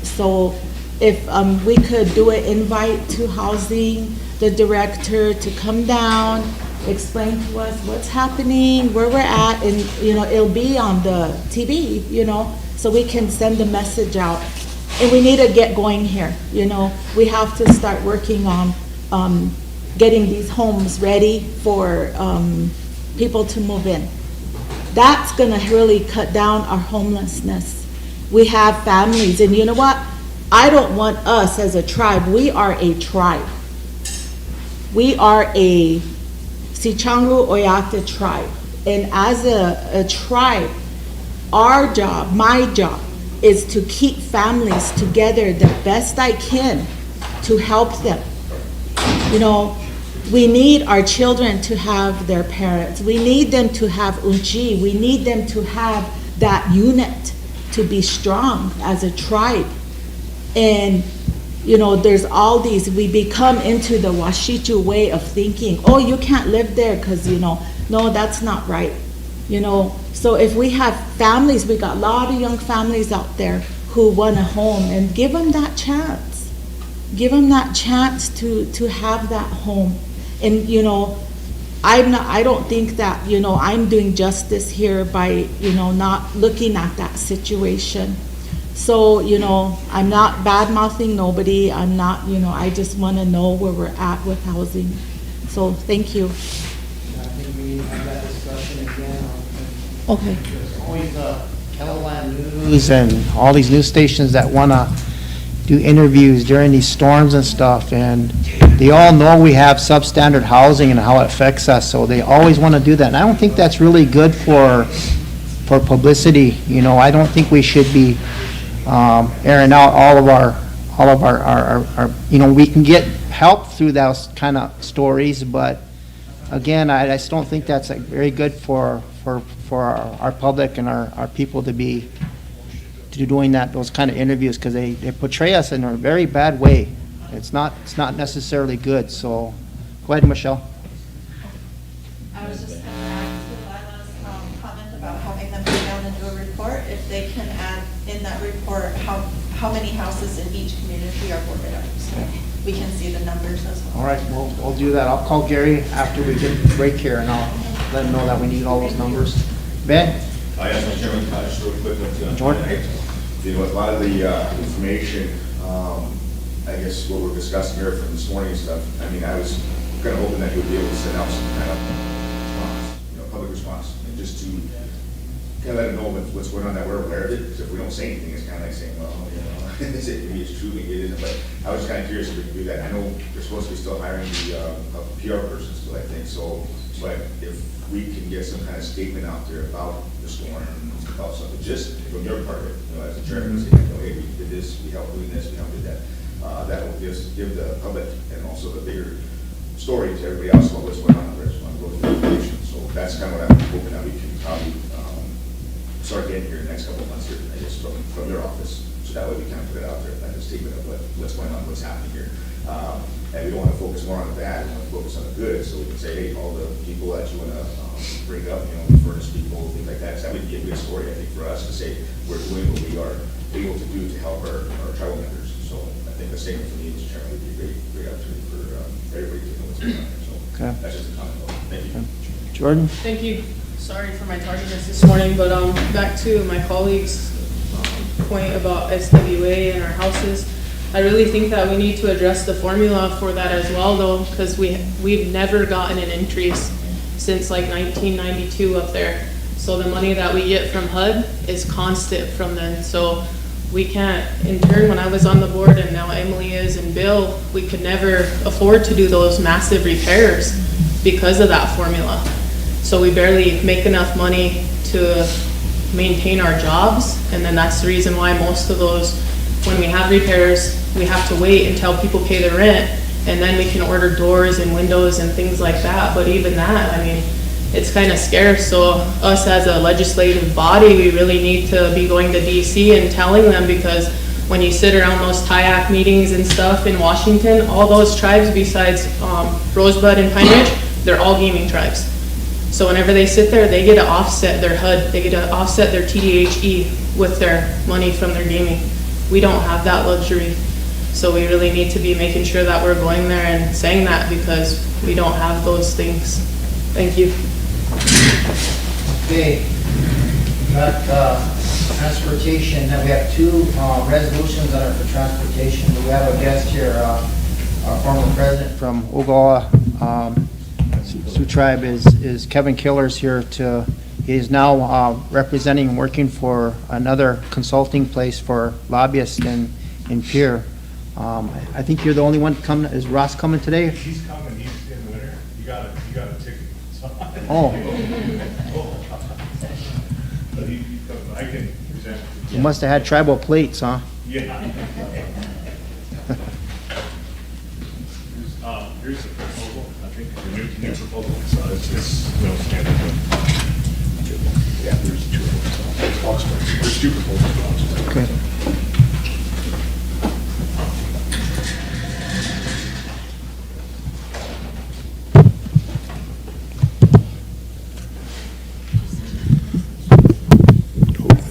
[SPEAKER 11] So if we could do an invite to housing, the director to come down explain to us what's happening, where we're at, and, it'll be on the TV, so we can send the message out. And we need to get going here, we have to start working on, getting these homes ready for, people to move in. That's gonna really cut down our homelessness. We have families, and you know what? I don't want us as a tribe, we are a tribe. We are a Sicangu Oyate tribe. And as a tribe, our job, my job, is to keep families together the best I can to help them. We need our children to have their parents. We need them to have unchi. We need them to have that unit to be strong as a tribe. And, there's all these, we become into the Washichu way of thinking, oh, you can't live there because, no, that's not right. So if we have families, we got a lot of young families out there who want a home, and give them that chance. Give them that chance to have that home. And, I don't think that, I'm doing justice here by, not looking at that situation. So, I'm not bad-mouthing nobody. I'm not, I just want to know where we're at with housing. So, thank you.
[SPEAKER 2] I think we need to have that discussion again.
[SPEAKER 11] Okay.
[SPEAKER 2] There's always Keloland News and all these news stations that want to do interviews during these storms and stuff, and they all know we have substandard housing and how it affects us, so they always want to do that. And I don't think that's really good for publicity. I don't think we should be airing out all of our we can get help through those kind of stories, but again, I just don't think that's very good for our public and our people to be doing those kind of interviews, because they portray us in a very bad way. It's not necessarily good. So go ahead, Michelle.
[SPEAKER 13] I was just going to add to Lila's comment about having them go down and do a report. If they can add in that report how many houses in each community are boarded up, so we can see the numbers as well.
[SPEAKER 2] All right, we'll do that. I'll call Gary after we get the break here, and I'll let him know that we need all those numbers. Ben?
[SPEAKER 10] Yes, Mr. Chairman, just real quick.
[SPEAKER 2] Jordan?
[SPEAKER 10] A lot of the information, I guess what we're discussing here from this morning and stuff, I was kind of hoping that you would be able to send out some kind of response, public response, and just to kind of let them know what's going on, that we're aware of it, because if we don't say anything, it's kind of like saying, well, maybe it's true, maybe it isn't, but I was just kind of curious if we could do that. I know they're supposed to be still hiring the PR person still, I think, so, but if we can get some kind of statement out there about the storm, about something, just from your part of it, as a chairman, saying, hey, we did this, we helped doing this, we helped do that. That will give the public and also the bigger story to everybody else about what's going on, where it's going to go through the information. So that's kind of what I'm hoping that we can probably start getting here in the next couple of months here, I guess, from your office. So that way we kind of put it out there, like a statement of what's going on, what's happening here. And we don't want to focus more on the bad, we want to focus on the good, so we can say, hey, all the people that you want to bring up, the furnace people, things like that. So that would be a good story, I think, for us to say we're doing what we are able to do to help our tribal members. So I think the statement from you, Mr. Chairman, would be a great opportunity for everybody to know what's going on there. So that's just a comment. Thank you.
[SPEAKER 2] Jordan?
[SPEAKER 14] Thank you. Sorry for my tardiness this morning, but back to my colleague's point about SWA and our houses. I really think that we need to address the formula for that as well, though, because we've never gotten an increase since like 1992 up there. So the money that we get from HUD is constant from then. So we can't, in turn, when I was on the board and now Emily is and Bill, we could never afford to do those massive repairs because of that formula. So we barely make enough money to maintain our jobs, and then that's the reason why most of those, when we have repairs, we have to wait until people pay the rent, and then we can order doors and windows and things like that. But even that, it's kind of scarce. So us as a legislative body, we really need to be going to DC and telling them, because when you sit around those TIAC meetings and stuff in Washington, all those tribes besides Rosebud and Pine Ridge, they're all gaming tribes. So whenever they sit there, they get to offset their HUD, they get to offset their TDHE with their money from their gaming. We don't have that luxury. So we really need to be making sure that we're going there and saying that, because we don't have those things. Thank you.
[SPEAKER 2] Okay, got transportation, and we have two resolutions that are for transportation. We have a guest here, our former president from Ogawa Sioux Tribe is Kevin Killers here he's now representing and working for another consulting place for lobbyists in Pierre. I think you're the only one coming. Is Ross coming today?
[SPEAKER 15] He's coming, he's in winter. You got a ticket. So.
[SPEAKER 2] Oh.
[SPEAKER 15] But I can present.
[SPEAKER 2] You must have had tribal plates, huh?
[SPEAKER 15] Yeah. Here's the proposal, I think, the new proposal. So it's standard. Yeah, there's two of them. There's two proposals.
[SPEAKER 2] Okay.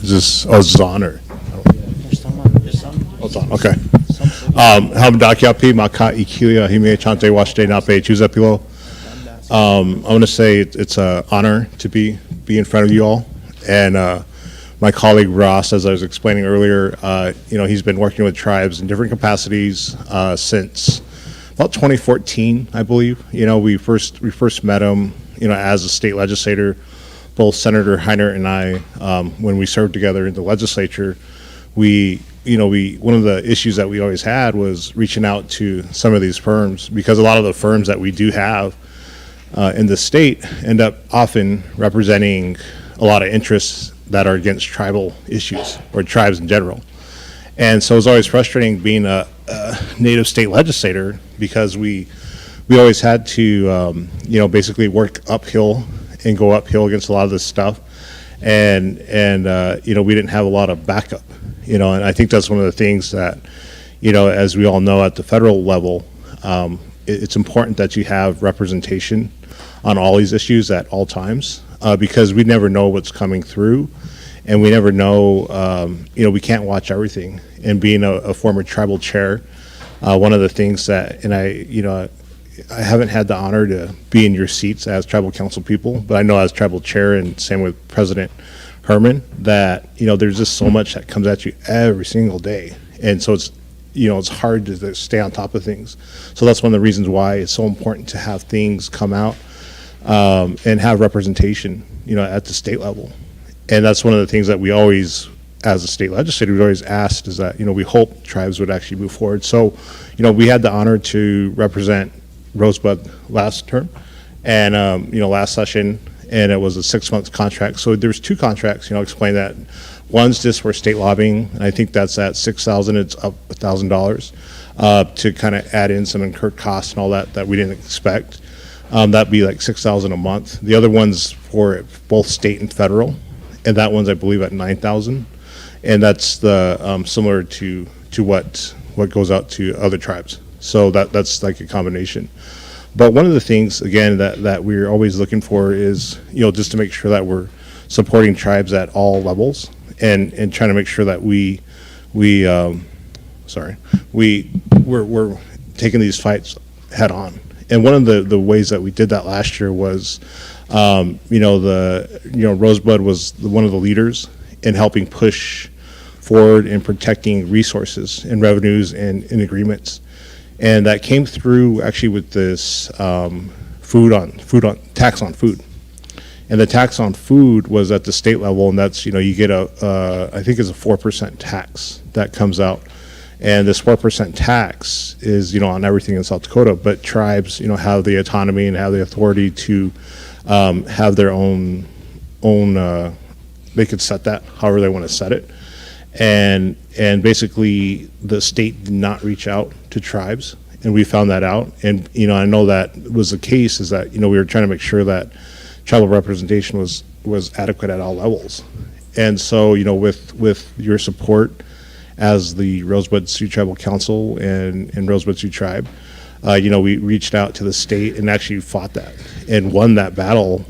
[SPEAKER 15] Is this on or? Oh, it's on, okay. Hamdakiapi, Maka Ikilia, Hime Chante Washte Nape Chuzapilo. I want to say it's an honor to be in front of you all. And my colleague Ross, as I was explaining earlier, he's been working with tribes in different capacities since about 2014, I believe. We first met him, as a state legislator. Both Senator Heiner and I, when we served together in the legislature, one of the issues that we always had was reaching out to some of these firms, because a lot of the firms that we do have in the state end up often representing a lot of interests that are against tribal issues or tribes in general. And so it's always frustrating being a native state legislator, because we always had to basically work uphill and go uphill against a lot of this stuff, and we didn't have a lot of backup, and I think that's one of the things that, as we all know, at the federal level, it's important that you have representation on all these issues at all times, because we never know what's coming through, and we never know, we can't watch everything. And being a former tribal chair, one of the things that, and I haven't had the honor to be in your seats as tribal council people, but I know as tribal chair, and same with President Herman, that, there's just so much that comes at you every single day. And so it's hard to stay on top of things. So that's one of the reasons why it's so important to have things come out and have representation, at the state level. And that's one of the things that we always, as a state legislator, we always asked, is that, we hope tribes would actually move forward. So, we had the honor to represent Rosebud last term, and last session, and it was a 6-month contract. So there's two contracts. Explain that. One's just for state lobbying, and I think that's at $6,000. It's up $1,000 to kind of add in some incurred costs and all that we didn't expect. That'd be like $6,000 a month. The other one's for both state and federal, and that one's, I believe, at $9,000, and that's the similar to what goes out to other tribes. So that's like a combination. But one of the things, again, that we're always looking for is, just to make sure that we're supporting tribes at all levels, and trying to make sure that we're taking these fights head on. And one of the ways that we did that last year was, Rosebud was one of the leaders in helping push forward in protecting resources and revenues and agreements. And that came through actually with this tax on food. And the tax on food was at the state level, and that's, you get I think it's a 4% tax that comes out. And this 4% tax is, on everything in South Dakota, but tribes, have the autonomy and have the authority to have their own, they could set that however they want to set it. And basically the state did not reach out to tribes, and we found that out. And I know that was the case, is that we were trying to make sure that tribal representation was adequate at all levels. And so with your support as the Rosebud Sioux Tribal Council and Rosebud Sioux Tribe, we reached out to the state and actually fought that and won that battle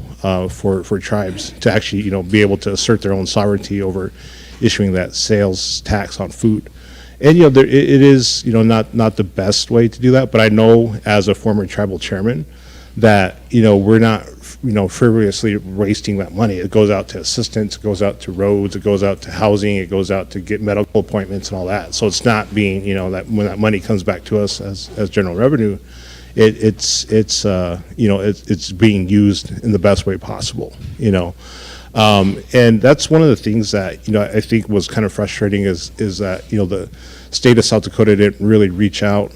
[SPEAKER 15] for tribes to actually be able to assert their own sovereignty over issuing that sales tax on food. And it is not the best way to do that, but I know as a former tribal chairman that we're not frivolously wasting that money. It goes out to assistance, it goes out to roads, it goes out to housing, it goes out to get medical appointments and all that. So it's not being, that when that money comes back to us as general revenue, it's being used in the best way possible, and that's one of the things that, I think was kind of frustrating is that, the state of South Dakota didn't really reach out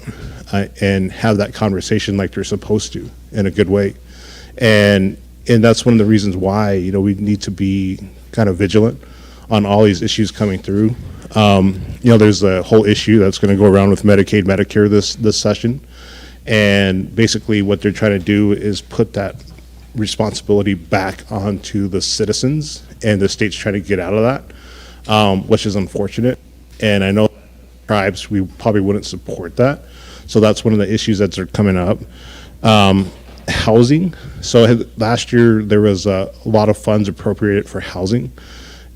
[SPEAKER 15] and have that conversation like they're supposed to in a good way. And that's one of the reasons why, we need to be kind of vigilant on all these issues coming through. There's a whole issue that's going to go around with Medicaid, Medicare this session. And basically what they're trying to do is put that responsibility back onto the citizens, and the state's trying to get out of that, which is unfortunate. And I know tribes, we probably wouldn't support that. So that's one of the issues that are coming up. Housing. So last year there was a lot of funds appropriated for housing.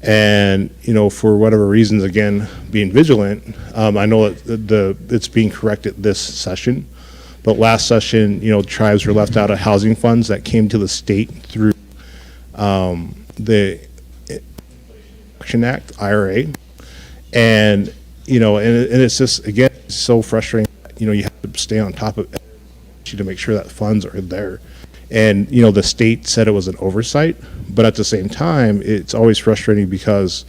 [SPEAKER 15] And, for whatever reasons, again, being vigilant, I know that it's being corrected this session. But last session, tribes were left out of housing funds that came to the state through the Action Act, IRA. And, and it's just, again, it's so frustrating. You have to stay on top of it to make sure that funds are there. And, the state said it was an oversight, but at the same time, it's always frustrating because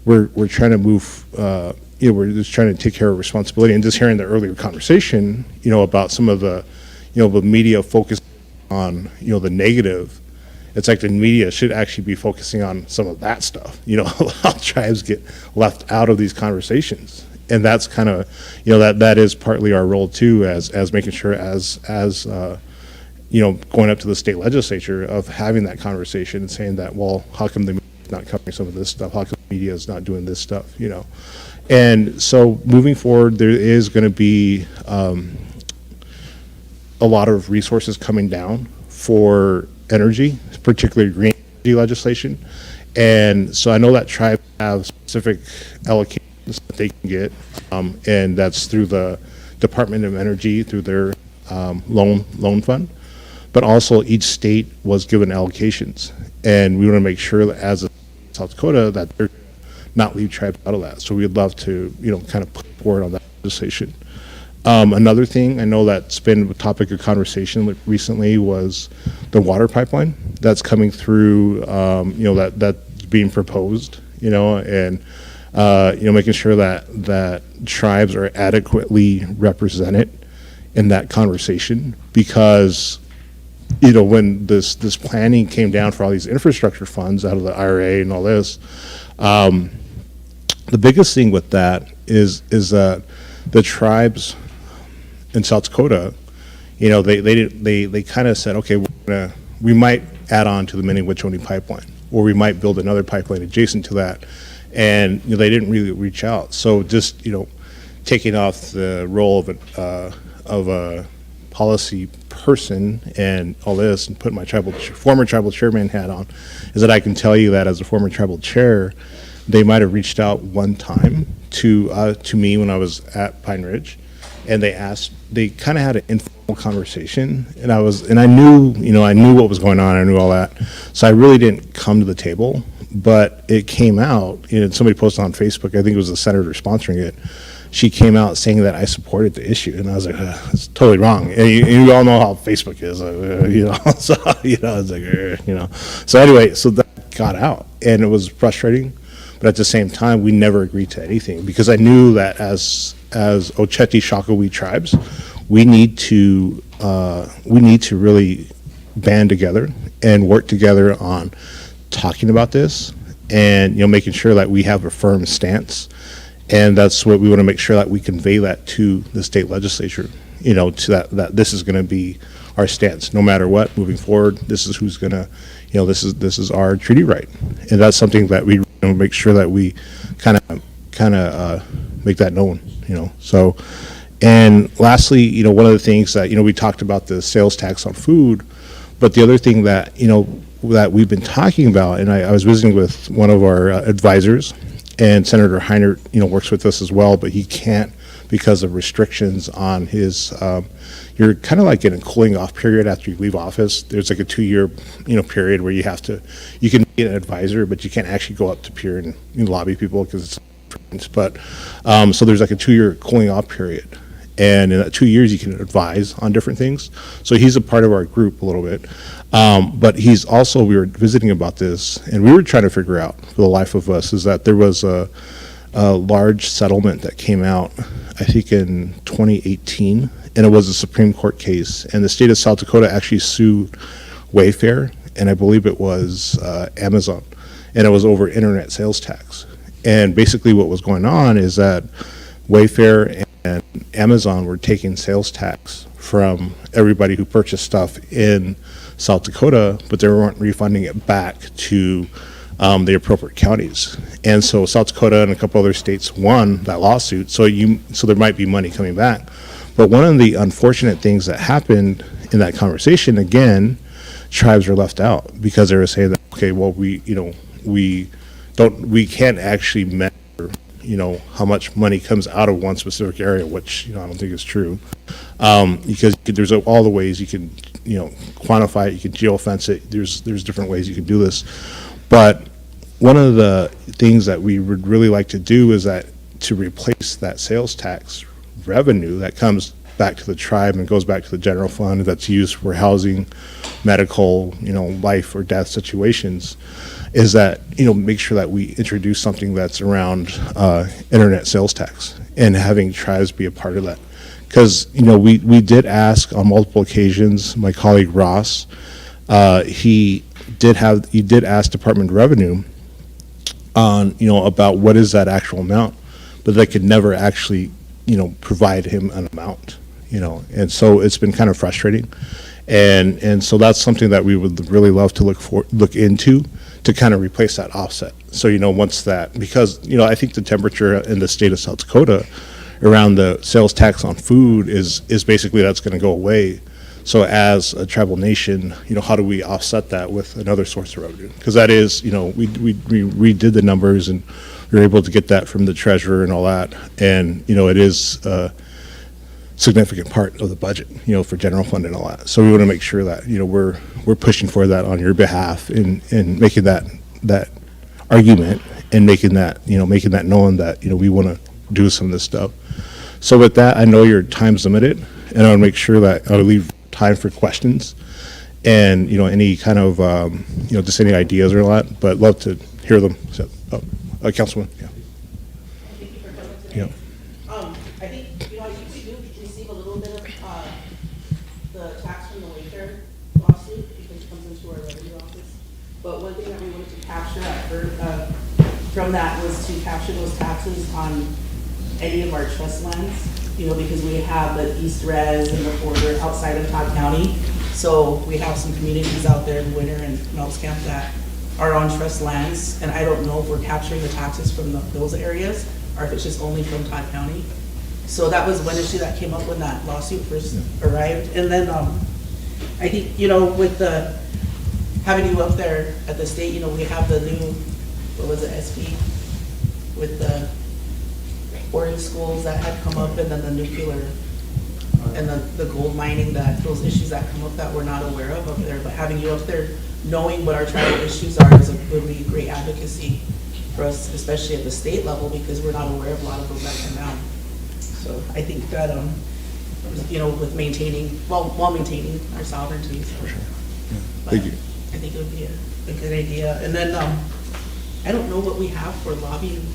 [SPEAKER 15] we're trying to move, we're just trying to take care of responsibility. And just hearing the earlier conversation, about some of the, the media focus on, the negative. It's like the media should actually be focusing on some of that stuff. How tribes get left out of these conversations. And that's kind of, that is partly our role too, as making sure as going up to the state legislature of having that conversation and saying that, well, how come the media is not covering some of this stuff? How come the media is not doing this stuff, And so moving forward, there is going to be a lot of resources coming down for energy, particularly green energy legislation. And so I know that tribes have specific allocations that they can get, and that's through the Department of Energy, through their loan fund. But also each state was given allocations. And we want to make sure that as a South Dakota that they're not leave tribes out of that. So we'd love to, kind of put forward on that legislation. Another thing I know that's been a topic of conversation recently was the water pipeline that's coming through, that's being proposed, and, making sure that tribes are adequately represented in that conversation, because, when this planning came down for all these infrastructure funds out of the IRA and all this, the biggest thing with that is that the tribes in South Dakota, they kind of said, okay, we might add on to the Mini-Wachoni pipeline, or we might build another pipeline adjacent to that, and they didn't really reach out. So just taking off the role of a policy person and all this, and putting my former tribal chairman hat on, is that I can tell you that as a former tribal chair, they might have reached out one time to me when I was at Pine Ridge, and they kind of had an informal conversation, and I knew what was going on, I knew all that, so I really didn't come to the table, but it came out, somebody posted on Facebook, I think it was the senator sponsoring it, she came out saying that I supported the issue, and I was like, it's totally wrong. And you all know how Facebook is, so, it's like, so anyway, so that got out, and it was frustrating, but at the same time, we never agreed to anything, because I knew that as Oceti Shakopee tribes, we need to really band together and work together on talking about this, and making sure that we have a firm stance. And that's what we want to make sure that we convey that to the state legislature, to that this is going to be our stance, no matter what, moving forward. This is who's going to, this is our treaty right, and that's something that we make sure that we kind of make that known, So, and lastly, one of the things that we talked about the sales tax on food, but the other thing that that we've been talking about, and I was visiting with one of our advisors. And Senator Heinert, works with us as well, but he can't because of restrictions on his, you're kind of like in a cooling off period after you leave office. There's like a 2-year, period where you can be an advisor, but you can't actually go up to peer and lobby people because it's different. But, so there's like a 2-year cooling off period. And in that 2 years, you can advise on different things. So he's a part of our group a little bit. But he's also, we were visiting about this, and we were trying to figure out, for the life of us, is that there was a large settlement that came out, I think in 2018, and it was a Supreme Court case. And the state of South Dakota actually sued Wayfair, and I believe it was Amazon, and it was over internet sales tax. And basically what was going on is that Wayfair and Amazon were taking sales tax from everybody who purchased stuff in South Dakota, but they weren't refunding it back to the appropriate counties. And so South Dakota and a couple other states won that lawsuit, so there might be money coming back. But one of the unfortunate things that happened in that conversation, again, tribes were left out because they were saying that, okay, well, we can't actually measure how much money comes out of one specific area, which, I don't think is true. Because there's all the ways you can, quantify it, you can geofence it, there's different ways you can do this. But one of the things that we would really like to do is that to replace that sales tax revenue that comes back to the tribe and goes back to the general fund that's used for housing, medical, life or death situations, is that, make sure that we introduce something that's around internet sales tax and having tribes be a part of that. Because, we did ask on multiple occasions, my colleague Ross, he did ask Department of Revenue on, about what is that actual amount, but they could never actually, provide him an amount, and so it's been kind of frustrating. And so that's something that we would really love to look into to kind of replace that offset. So, once that, because, I think the temperature in the state of South Dakota around the sales tax on food is basically that's going to go away. So as a tribal nation, how do we offset that with another source of revenue? Because that is, we redid the numbers and we were able to get that from the treasurer and all that. And, it is significant part of the budget, for general fund and all that. So we want to make sure that, we're pushing for that on your behalf and making that argument and making that known that, we want to do some of this stuff. So with that, I know your time's limited, and I want to make sure that I'll leave time for questions and, any kind of, just any ideas or a lot, but love to hear them. So, Councilman, yeah.
[SPEAKER 9] Thank you for coming today.
[SPEAKER 15] Yeah.
[SPEAKER 9] I think, I think we do receive a little bit of the tax from the Wayfair lawsuit because it comes into our revenue office. But one thing that we wanted to capture from that was to capture those taxes on any of our trust lands, because we have the East Res and the border outside of Todd County. So we have some communities out there in Winter and Melts Camp that are on trust lands, and I don't know if we're capturing the taxes from those areas or if it's just only from Todd County. So that was one issue that came up when that lawsuit first arrived. And then I think, with the having you up there at the state, we have the new, SP with the boarding schools that had come up, and then the nuclear and the gold mining, those issues that come up that we're not aware of up there. But having you up there, knowing what our tribal issues are, would be great advocacy for us, especially at the state level, because we're not aware of a lot of those that come down. So I think that, with maintaining, while maintaining our sovereignty. So.
[SPEAKER 15] For sure. Yeah.
[SPEAKER 9] But
[SPEAKER 15] Thank you.
[SPEAKER 9] I think it would be a good idea. And then I don't know what we have for lobbying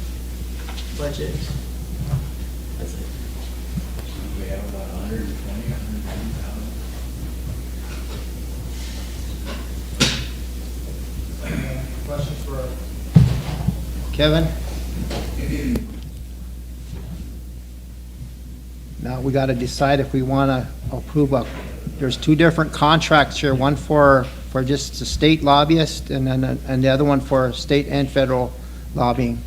[SPEAKER 9] budget. That's it.
[SPEAKER 4] We have about 120, 110,000.
[SPEAKER 2] Questions for Kevin? Now we got to decide if we want to approve there's two different contracts here, one for just the state lobbyist and the other one for state and federal lobbying.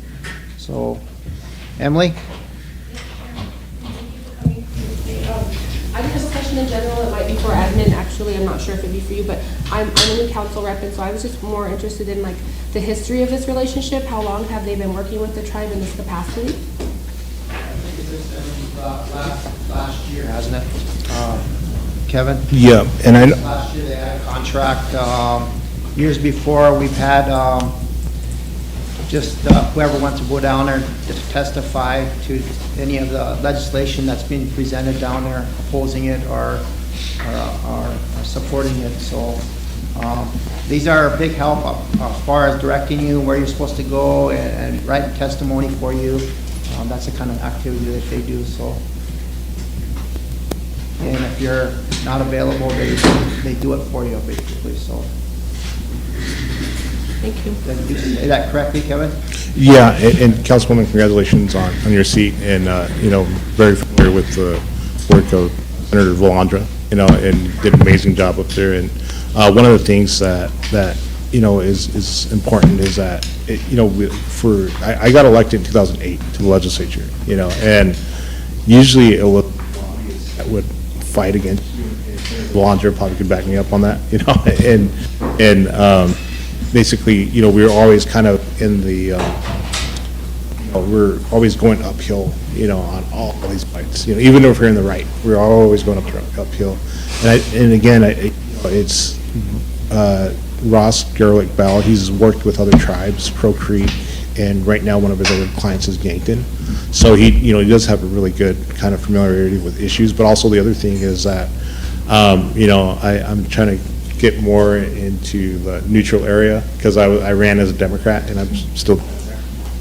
[SPEAKER 2] So, Emily?
[SPEAKER 7] I just have a question in general. It might be for admin, actually. I'm not sure if it'd be for you, but I'm a new council rep, and so I was just more interested in the history of this relationship. How long have they been working with the tribe in this capacity?
[SPEAKER 1] I think it's been
[SPEAKER 2] last year, hasn't it? Kevin?
[SPEAKER 15] Yeah, and I,
[SPEAKER 2] Last year they had a contract. Years before, we've had just whoever wants to go down there to testify to any of the legislation that's being presented down there, opposing it or supporting it. So these are a big help as far as directing you where you're supposed to go and writing testimony for you. That's the kind of activity that they do. So, and if you're not available, they do it for you basically. So.
[SPEAKER 9] Thank you.
[SPEAKER 2] Did you say that correctly, Kevin?
[SPEAKER 15] yeah, and Councilwoman, congratulations on your seat, and, very familiar with the work of Senator Volandra, and did an amazing job up there. And one of the things that is important is that, I got elected in 2008 to the legislature, and usually it would fight against you. Volandra probably could back me up on that, and basically, we were always kind of in the, we're always going uphill, on all these fights. Even if we're in the right, we're always going uphill. And again, it's Ross Gerlich Bell. He's worked with other tribes, Pro Creek, and right now one of his other clients is Yankton. So he does have a really good kind of familiarity with issues. But also the other thing is that, I'm trying to get more into the neutral area because I ran as a Democrat and I'm still,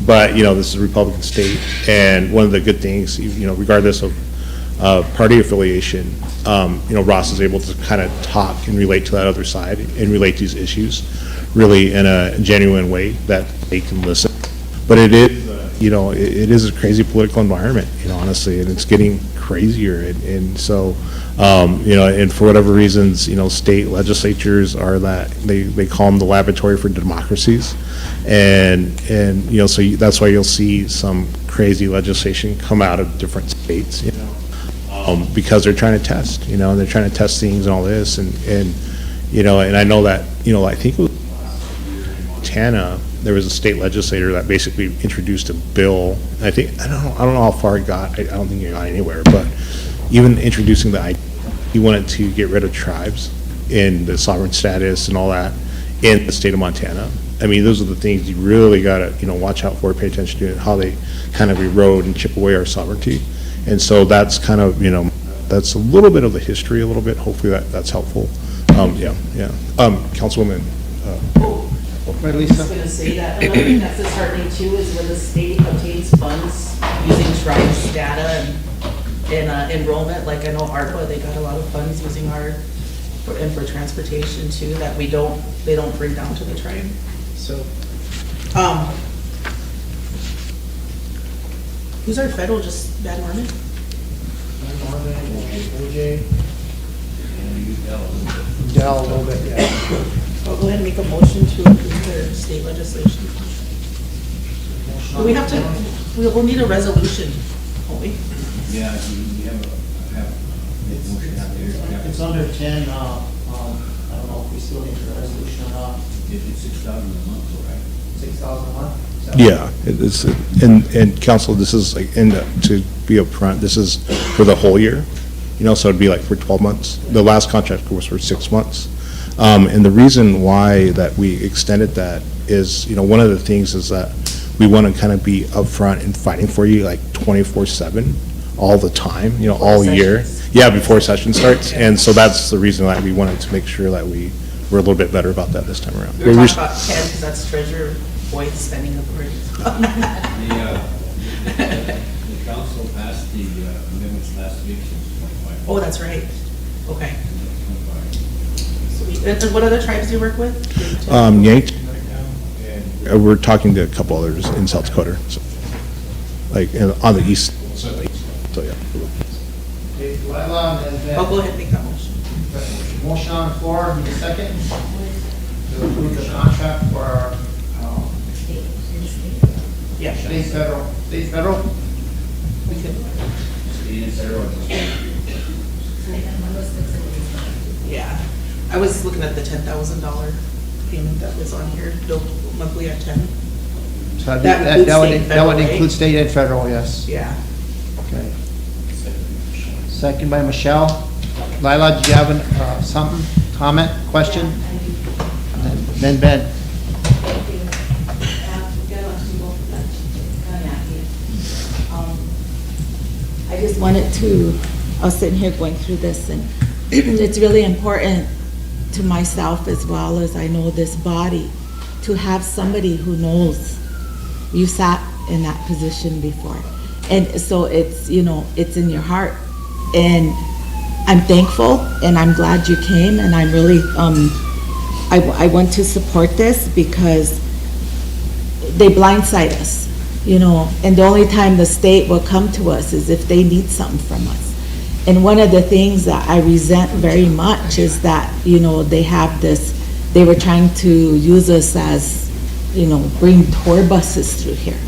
[SPEAKER 15] but this is a Republican state, and one of the good things, regardless of party affiliation, Ross is able to kind of talk and relate to that other side and relate these issues really in a genuine way that they can listen. But it is, it is a crazy political environment, honestly, and it's getting crazier, and so. And for whatever reasons, state legislatures are that they call them the laboratory for democracies, and so that's why you'll see some crazy legislation come out of different states, because they're trying to test, and they're trying to test things and all this, and I know that, I think it was in Montana, there was a state legislator that basically introduced a bill. I don't know how far it got. I don't think it got anywhere, but. Even introducing the idea, he wanted to get rid of tribes and the sovereign status and all that in the state of Montana. I mean, those are the things you really got to, watch out for, pay attention to, how they kind of erode and chip away our sovereignty. And so that's kind of, that's a little bit of the history, a little bit. Hopefully that's helpful. Councilwoman.
[SPEAKER 2] Right,
[SPEAKER 9] I was
[SPEAKER 2] Lisa?
[SPEAKER 9] going to say that another thing that's disheartening too is when the state obtains funds using tribes data and enrollment, like I know ARPA, they got a lot of funds using and for transportation too, that they don't bring down to the tribe. So, who's our federal, just Van Norman?
[SPEAKER 2] Dell a little bit, yeah.
[SPEAKER 9] I'll go ahead and make a motion to approve their state legislation. Do we have to, we'll need a resolution, won't we?
[SPEAKER 4] Yeah, we have motion out there.
[SPEAKER 2] It's under 10, I don't know if we still need a resolution or not.
[SPEAKER 4] It's 6,000 a month, right?
[SPEAKER 2] 6,000 a month?
[SPEAKER 15] Yeah, it's, and council, this is like, to be upfront, this is for the whole year, so it'd be like for 12 months. The last contract was for 6 months. And the reason why that we extended that is, one of the things is that we want to kind of be upfront and fighting for you like 24/7 all the time, all year. Yeah, before session starts. And so that's the reason why we wanted to make sure that we were a little bit better about that this time around.
[SPEAKER 9] We were talking about 10 because that's Treasurer Boyd's spending authority.
[SPEAKER 4] The council passed the amendments last week since 25.
[SPEAKER 9] Oh, that's right. Okay. Sweet. And what other tribes do you work with?
[SPEAKER 15] Yankton, and we're talking to a couple others in South Dakota, so, like on the east. So yeah.
[SPEAKER 2] Okay, do I allow them to-
[SPEAKER 9] I'll go ahead and make that motion.
[SPEAKER 2] Motion on the floor, need a second? To approve the contract for,
[SPEAKER 9] Yeah.
[SPEAKER 2] state federal. State federal?
[SPEAKER 9] We could. Yeah. I was looking at the $10,000 payment that was on here, billed monthly at 10.
[SPEAKER 2] So
[SPEAKER 9] That includes state and
[SPEAKER 2] that would
[SPEAKER 9] federal,
[SPEAKER 2] include
[SPEAKER 9] right?
[SPEAKER 2] state and federal, yes.
[SPEAKER 9] Yeah.
[SPEAKER 2] Okay. second by Michelle. Lila, did you have something, comment, question? And then Ben.
[SPEAKER 11] I just wanted to, I was sitting here going through this, and it's really important to myself as well as I know this body to have somebody who knows you sat in that position before. And so it's, you know, it's in your heart. And I'm thankful and I'm glad you came, and I'm really, I want to support this because they blindside us, you know, and the only time the state will come to us is if they need something from us. And one of the things that I resent very much is that, you know, they have this, they were trying to use us as, you know, bring tour buses through here.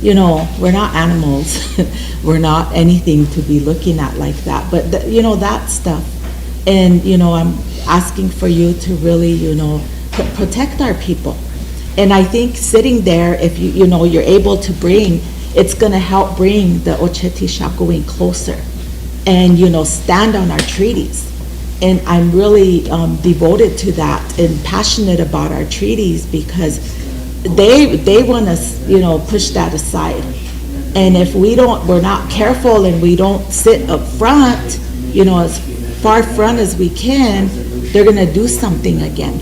[SPEAKER 11] You know, we're not animals. We're not anything to be looking at like that. But, you know, that stuff. And, you know, I'm asking for you to really, you know, protect our people. And I think sitting there, if you know, you're able to bring, it's going to help bring the Ocheti Shakowin closer and, you know, stand on our treaties. And I'm really devoted to that and passionate about our treaties because they want us, you know, push that aside. And if we're not careful and we don't sit up front, you know, as far front as we can, they're going to do something again,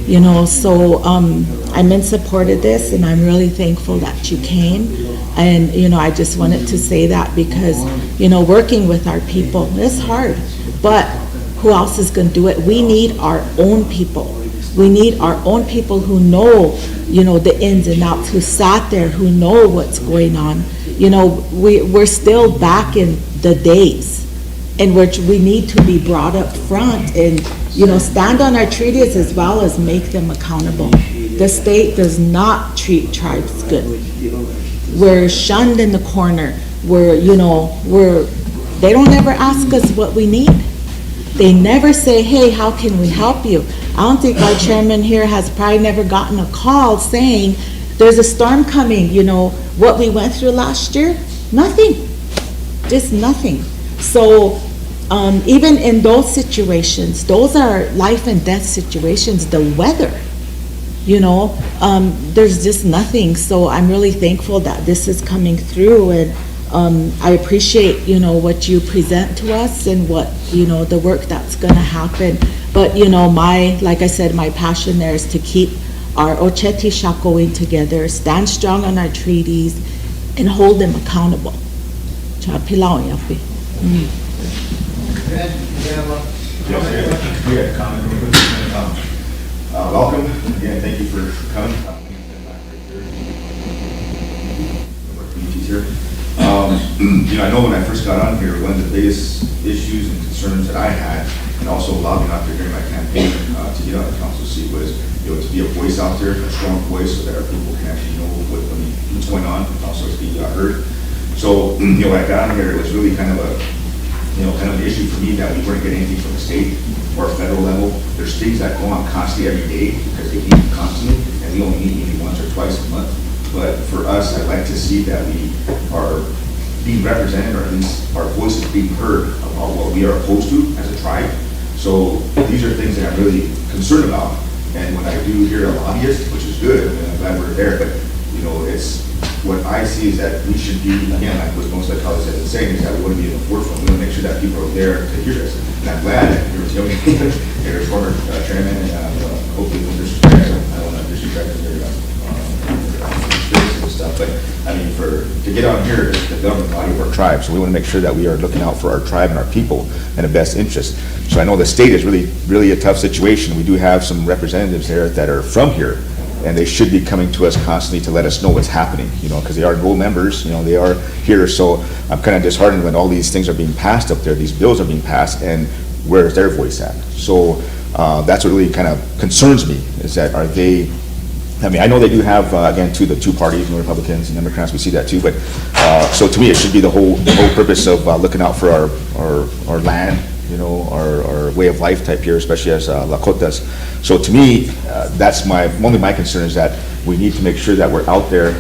[SPEAKER 11] you know. So I'm in support of this, and I'm really thankful that you came. And, you know, I just wanted to say that because, you know, working with our people is hard, but who else is going to do it? We need our own people. We need our own people who know, you know, the ins and outs, who sat there, who know what's going on. You know, we're still back in the days in which we need to be brought up front and, you know, stand on our treaties as well as make them accountable. The state does not treat tribes good. We're shunned in the corner. You know, they don't ever ask us what we need. They never say, hey, how can we help you? I don't think our chairman here has probably never gotten a call saying, there's a storm coming, you know, what we went through last year? Nothing, just nothing. So even in those situations, those are life and death situations, the weather, you know, there's just nothing. So I'm really thankful that this is coming through, and I appreciate, you know, what you present to us and what, you know, the work that's going to happen. But, you know, like I said, my passion there is to keep our Ocheti Shakowin together, stand strong on our treaties, and hold them accountable.
[SPEAKER 10] We had a comment real quick. Welcome again. Thank you for coming. Here. You know, I know when I first got on here, one of the biggest issues and concerns that I had, and also lobbying out there during my campaign to get on the council seat, was, you know, to be a voice out there, a strong voice, so that our people can actually know what's going on, and also to be heard. So, you know, when I got on here, it was really kind of an issue for me that we weren't getting anything from the state or federal level. There's things that go on constantly every day because they meet constantly, and we only meet maybe once or twice a month. But for us, I'd like to see that we are being represented, or at least our voices being heard about what we are opposed to as a tribe. So these are things that I'm really concerned about. And when I do hear a lobbyist, which is good, I mean, I'm glad we're there, but, you know, it's what I see is that we should be, again, like what most of the colleagues have been saying, is that we want to be in the forefront. We want to make sure that people are there to hear us. And I'm glad that there was your former chairman, and hopefully no disrespect. I don't want to disrespect their experiences and stuff, but I mean, to get on here is the governing body of our tribe, so we want to make sure that we are looking out for our tribe and our people and the best interest. So I know the state is really a tough situation. We do have some representatives there that are from here, and they should be coming to us constantly to let us know what's happening, you know, because they are gold members, you know, they are here. So I'm kind of disheartened when all these things are being passed up there, these bills are being passed, and where's their voice at? So that's what really kind of concerns me, is that are they, I mean, I know they do have, again, the two parties, you know, Republicans and Democrats, we see that too, but so to me, it should be the whole purpose of looking out for our land, you know, our way of life type here, especially as Lakotas. So to me, that's only my concern, is that we need to make sure that we're out there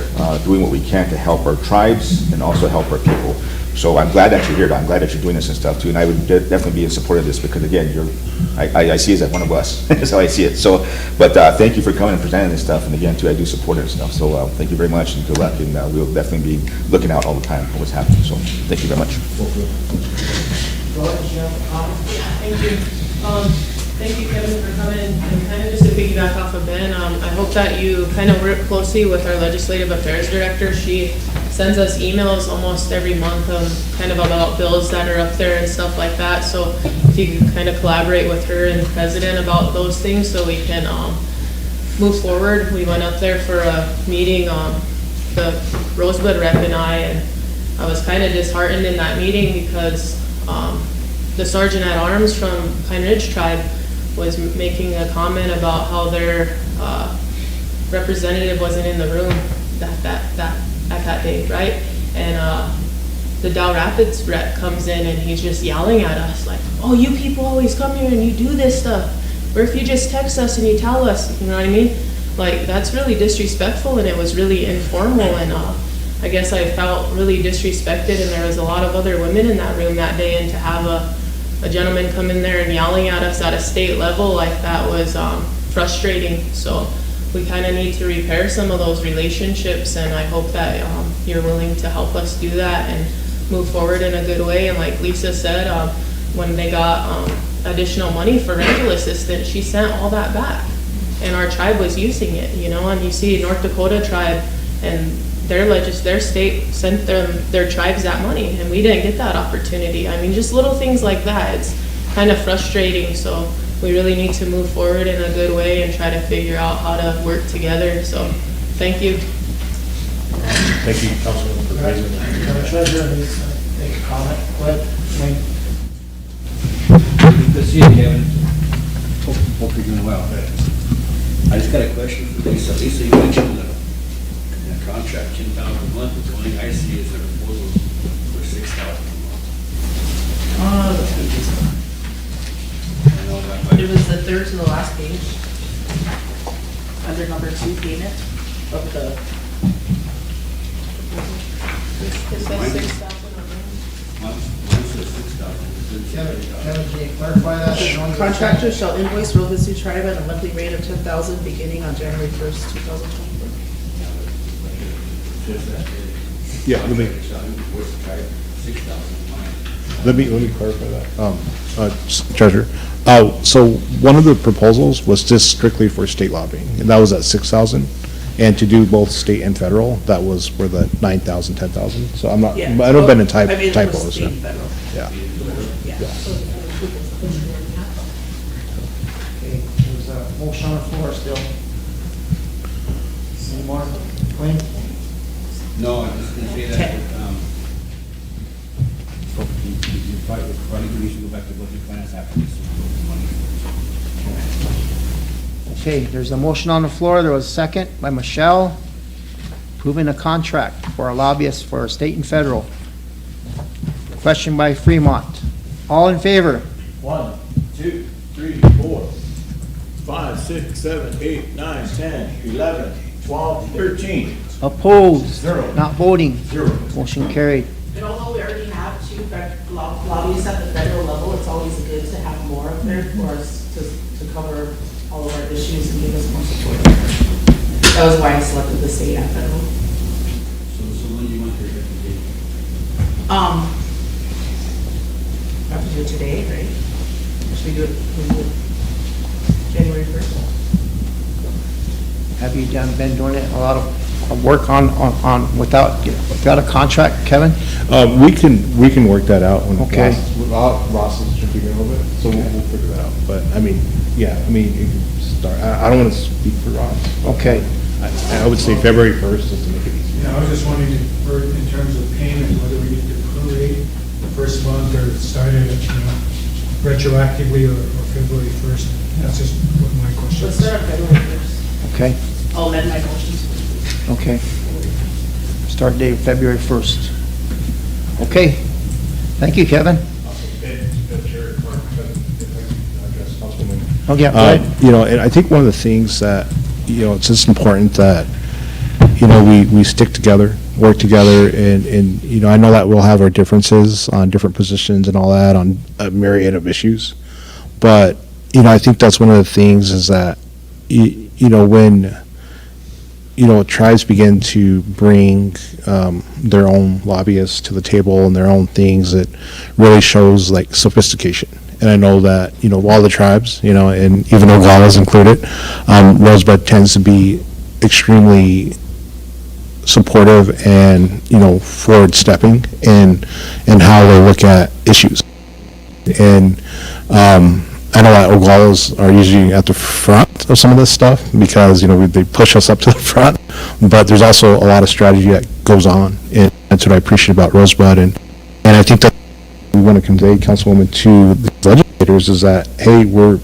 [SPEAKER 10] doing what we can to help our tribes and also help our people. So I'm glad that you're here, I'm glad that you're doing this and stuff too, and I would definitely be in support of this, because again, I see it as one of us, that's how I see it. So, but thank you for coming and presenting this stuff, and again, too, I do support it and stuff, so thank you very much, and good luck, and we'll definitely be looking out all the time for what's happening, so thank you very much.
[SPEAKER 14] Thank you. Thank you, Kevin, for coming, and kind of just to piggyback off of Ben, I hope that you kind of work closely with our legislative affairs director. She sends us emails almost every month, kind of about bills that are up there and stuff like that. So if you can kind of collaborate with her and the president about those things so we can move forward. We went up there for a meeting, the Rosebud rep and I was kind of disheartened in that meeting because the sergeant at arms from Pine Ridge Tribe was making a comment about how their representative wasn't in the room at that day, right? And the Dow Rapids rep comes in and he's just yelling at us like, oh, you people always come here and you do this stuff. Or if you just text us and you tell us, you know what I mean? Like, that's really disrespectful, and it was really informal, and I guess I felt really disrespected, and there was a lot of other women in that room that day, and to have a gentleman come in there and yelling at us at a state level like that was frustrating. So we kind of need to repair some of those relationships, and I hope that you're willing to help us do that and move forward in a good way. And like Lisa said, when they got additional money for rental assistance, she sent all that back, and our tribe was using it, you know. And you see North Dakota tribe and their state sent their tribes that money, and we didn't get that opportunity. I mean, just little things like that. It's kind of frustrating. So we really need to move forward in a good way and try to figure out how to work together. So thank you.
[SPEAKER 15] Thank you, Councilman, for raising that.
[SPEAKER 1] Treasurer needs to make a comment. Go ahead, Wayne.
[SPEAKER 4] Good to see you, Kevin. Hope you're doing well. I just got a question for Lisa. Lisa, you mentioned the contract, $10,000 a month. The only thing I see is a proposal for $6,000 a month.
[SPEAKER 9] It was the third to the last page, under number 2 payment of the.
[SPEAKER 14] It says 6,000.
[SPEAKER 4] Mine says $6,000.
[SPEAKER 1] Kevin, can you clarify that?
[SPEAKER 9] Contractors shall invoice Rosebud Sioux Tribe at a monthly rate of $10,000 beginning on January 1st, 2024.
[SPEAKER 15] Yeah, let me clarify that. Treasurer, so one of the proposals was just strictly for state lobbying, and that was at 6,000. And to do both state and federal, that was for the 9,000, 10,000. So I'm not, I don't have been in typos.
[SPEAKER 9] State and federal.
[SPEAKER 15] Yeah.
[SPEAKER 1] Okay, there's a motion on the floor still. Any more? Wayne?
[SPEAKER 4] No, I'm just gonna say that, you probably should go back to budget finance after this.
[SPEAKER 2] Okay, there's a motion on the floor. There was a second by Michelle, approving a contract for a lobbyist for state and federal. Question by Fremont. All in favor?
[SPEAKER 5] 1, 2, 3, 4, 5, 6, 7, 8, 9, 10, 11, 12, 13.
[SPEAKER 2] Opposed?
[SPEAKER 5] Zero.
[SPEAKER 2] Not voting?
[SPEAKER 5] 0.
[SPEAKER 2] Motion carried.
[SPEAKER 9] And although we already have 2 lobbyists at the federal level, it's always good to have more up there for us to cover all of our issues and give us more support. That was why I selected the state and federal.
[SPEAKER 4] So when do you want your recommendation?
[SPEAKER 9] I have to do it today, right? Should we do it January 1st?
[SPEAKER 2] Have you been doing it, a lot of work on without a contract, Kevin?
[SPEAKER 15] We can work that out when
[SPEAKER 2] Okay.
[SPEAKER 15] Ross is tripping a little bit, so we'll figure that out. But I mean, yeah, I mean, you can start. I don't want to speak for Ross.
[SPEAKER 2] Okay.
[SPEAKER 15] I would say February 1st, just to make it easy.
[SPEAKER 16] Yeah, I was just wondering, in terms of payment, whether we need to prorate the first month or start it, retroactively or February 1st. That's just what my question
[SPEAKER 9] Let's
[SPEAKER 16] is.
[SPEAKER 9] start February 1st.
[SPEAKER 2] Okay,
[SPEAKER 9] I'll amend my motions.
[SPEAKER 2] okay. Start date February 1st. Okay. Thank you, Kevin. Oh, yeah, go ahead.
[SPEAKER 15] You know, and I think one of the things that, you know, it's just important that, you know, we stick together, work together, and, you know, I know that we'll have our differences on different positions and all that on a myriad of issues. But, you know, I think that's one of the things is that, you know, when, you know, tribes begin to bring their own lobbyists to the table and their own things, it really shows like sophistication. And I know that, you know, all the tribes, you know, and even Oglala's included, Rosebud tends to be extremely supportive and, you know, forward-stepping in how they look at issues. And I know that Oglala's are usually at the front of some of this stuff because, you know, they push us up to the front, but there's also a lot of strategy that goes on, and that's what I appreciate about Rosebud. And I think that we want to convey, Councilwoman, to the legislators is that, hey, we're,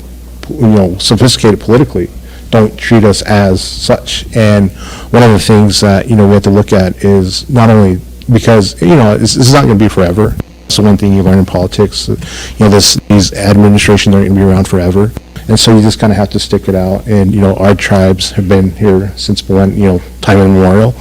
[SPEAKER 15] you know, sophisticated politically. Don't treat us as such. And one of the things that, you know, we have to look at is not only because, you know, this is not going to be forever. So one thing you learn in politics, you know, these administrations aren't going to be around forever. And so you just kind of have to stick it out. And, you know, our tribes have been here since, you know, time immemorial.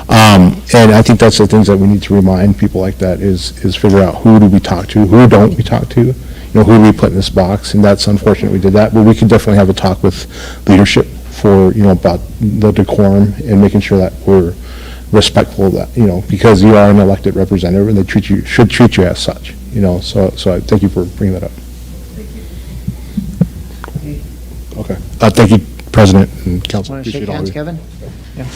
[SPEAKER 15] And I think that's the things that we need to remind people like that is figure out who do we talk to, who don't we talk to, you know, who do we put in this box. And that's unfortunate we did that. But we could definitely have a talk with leadership for, you know, about the decorum and making sure that we're respectful of that, you know, because you are an elected representative and they should treat you as such, you know, so I thank you for bringing that up. Okay. Thank you, President and Council.
[SPEAKER 2] Want to shake hands, Kevin? Yeah.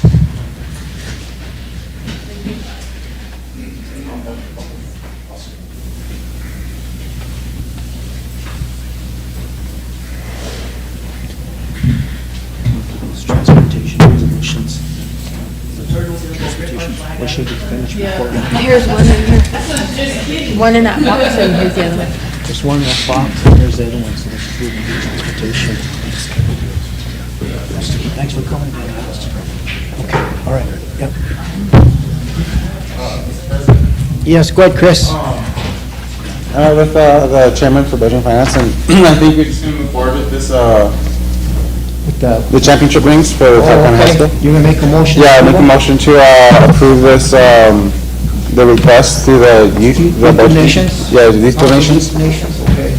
[SPEAKER 17] Transportation resolutions. We should be finished before.
[SPEAKER 11] Here's one in here. One in that box, and here's the other one.
[SPEAKER 17] Just one in that box, and there's the other one, so let's do the transportation. Thanks for coming. Okay, all right, yep.
[SPEAKER 2] Yes, go ahead, Chris.
[SPEAKER 6] With the chairman for Budget and Finance, and I think we're just going to move forward with this, the championship rings for Taekwondo High School.
[SPEAKER 2] You're going to make a motion?
[SPEAKER 6] Yeah, I make a motion to approve this, the request through the youth. The
[SPEAKER 2] donations?
[SPEAKER 6] Yeah, the youth donations.
[SPEAKER 2] Donations, okay.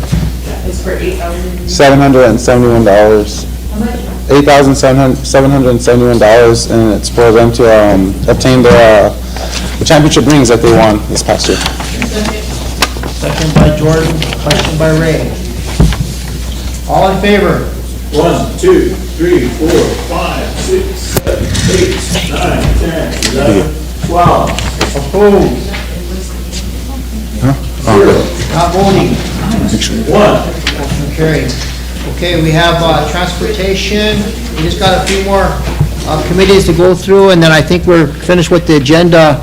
[SPEAKER 9] It's for $8,000.
[SPEAKER 6] $771. $8,771, and it's for them to obtain the championship rings that they won this past year.
[SPEAKER 2] Second by Jordan, question by Ray. All in favor?
[SPEAKER 5] 1, 2, 3, 4, 5, 6, 7, 8, 9, 10, 11, 12.
[SPEAKER 2] Opposed? Not voting?
[SPEAKER 5] 1.
[SPEAKER 2] Motion carried. Okay, we have transportation. We just got a few more committees to go through, and then I think we're finished with the agenda.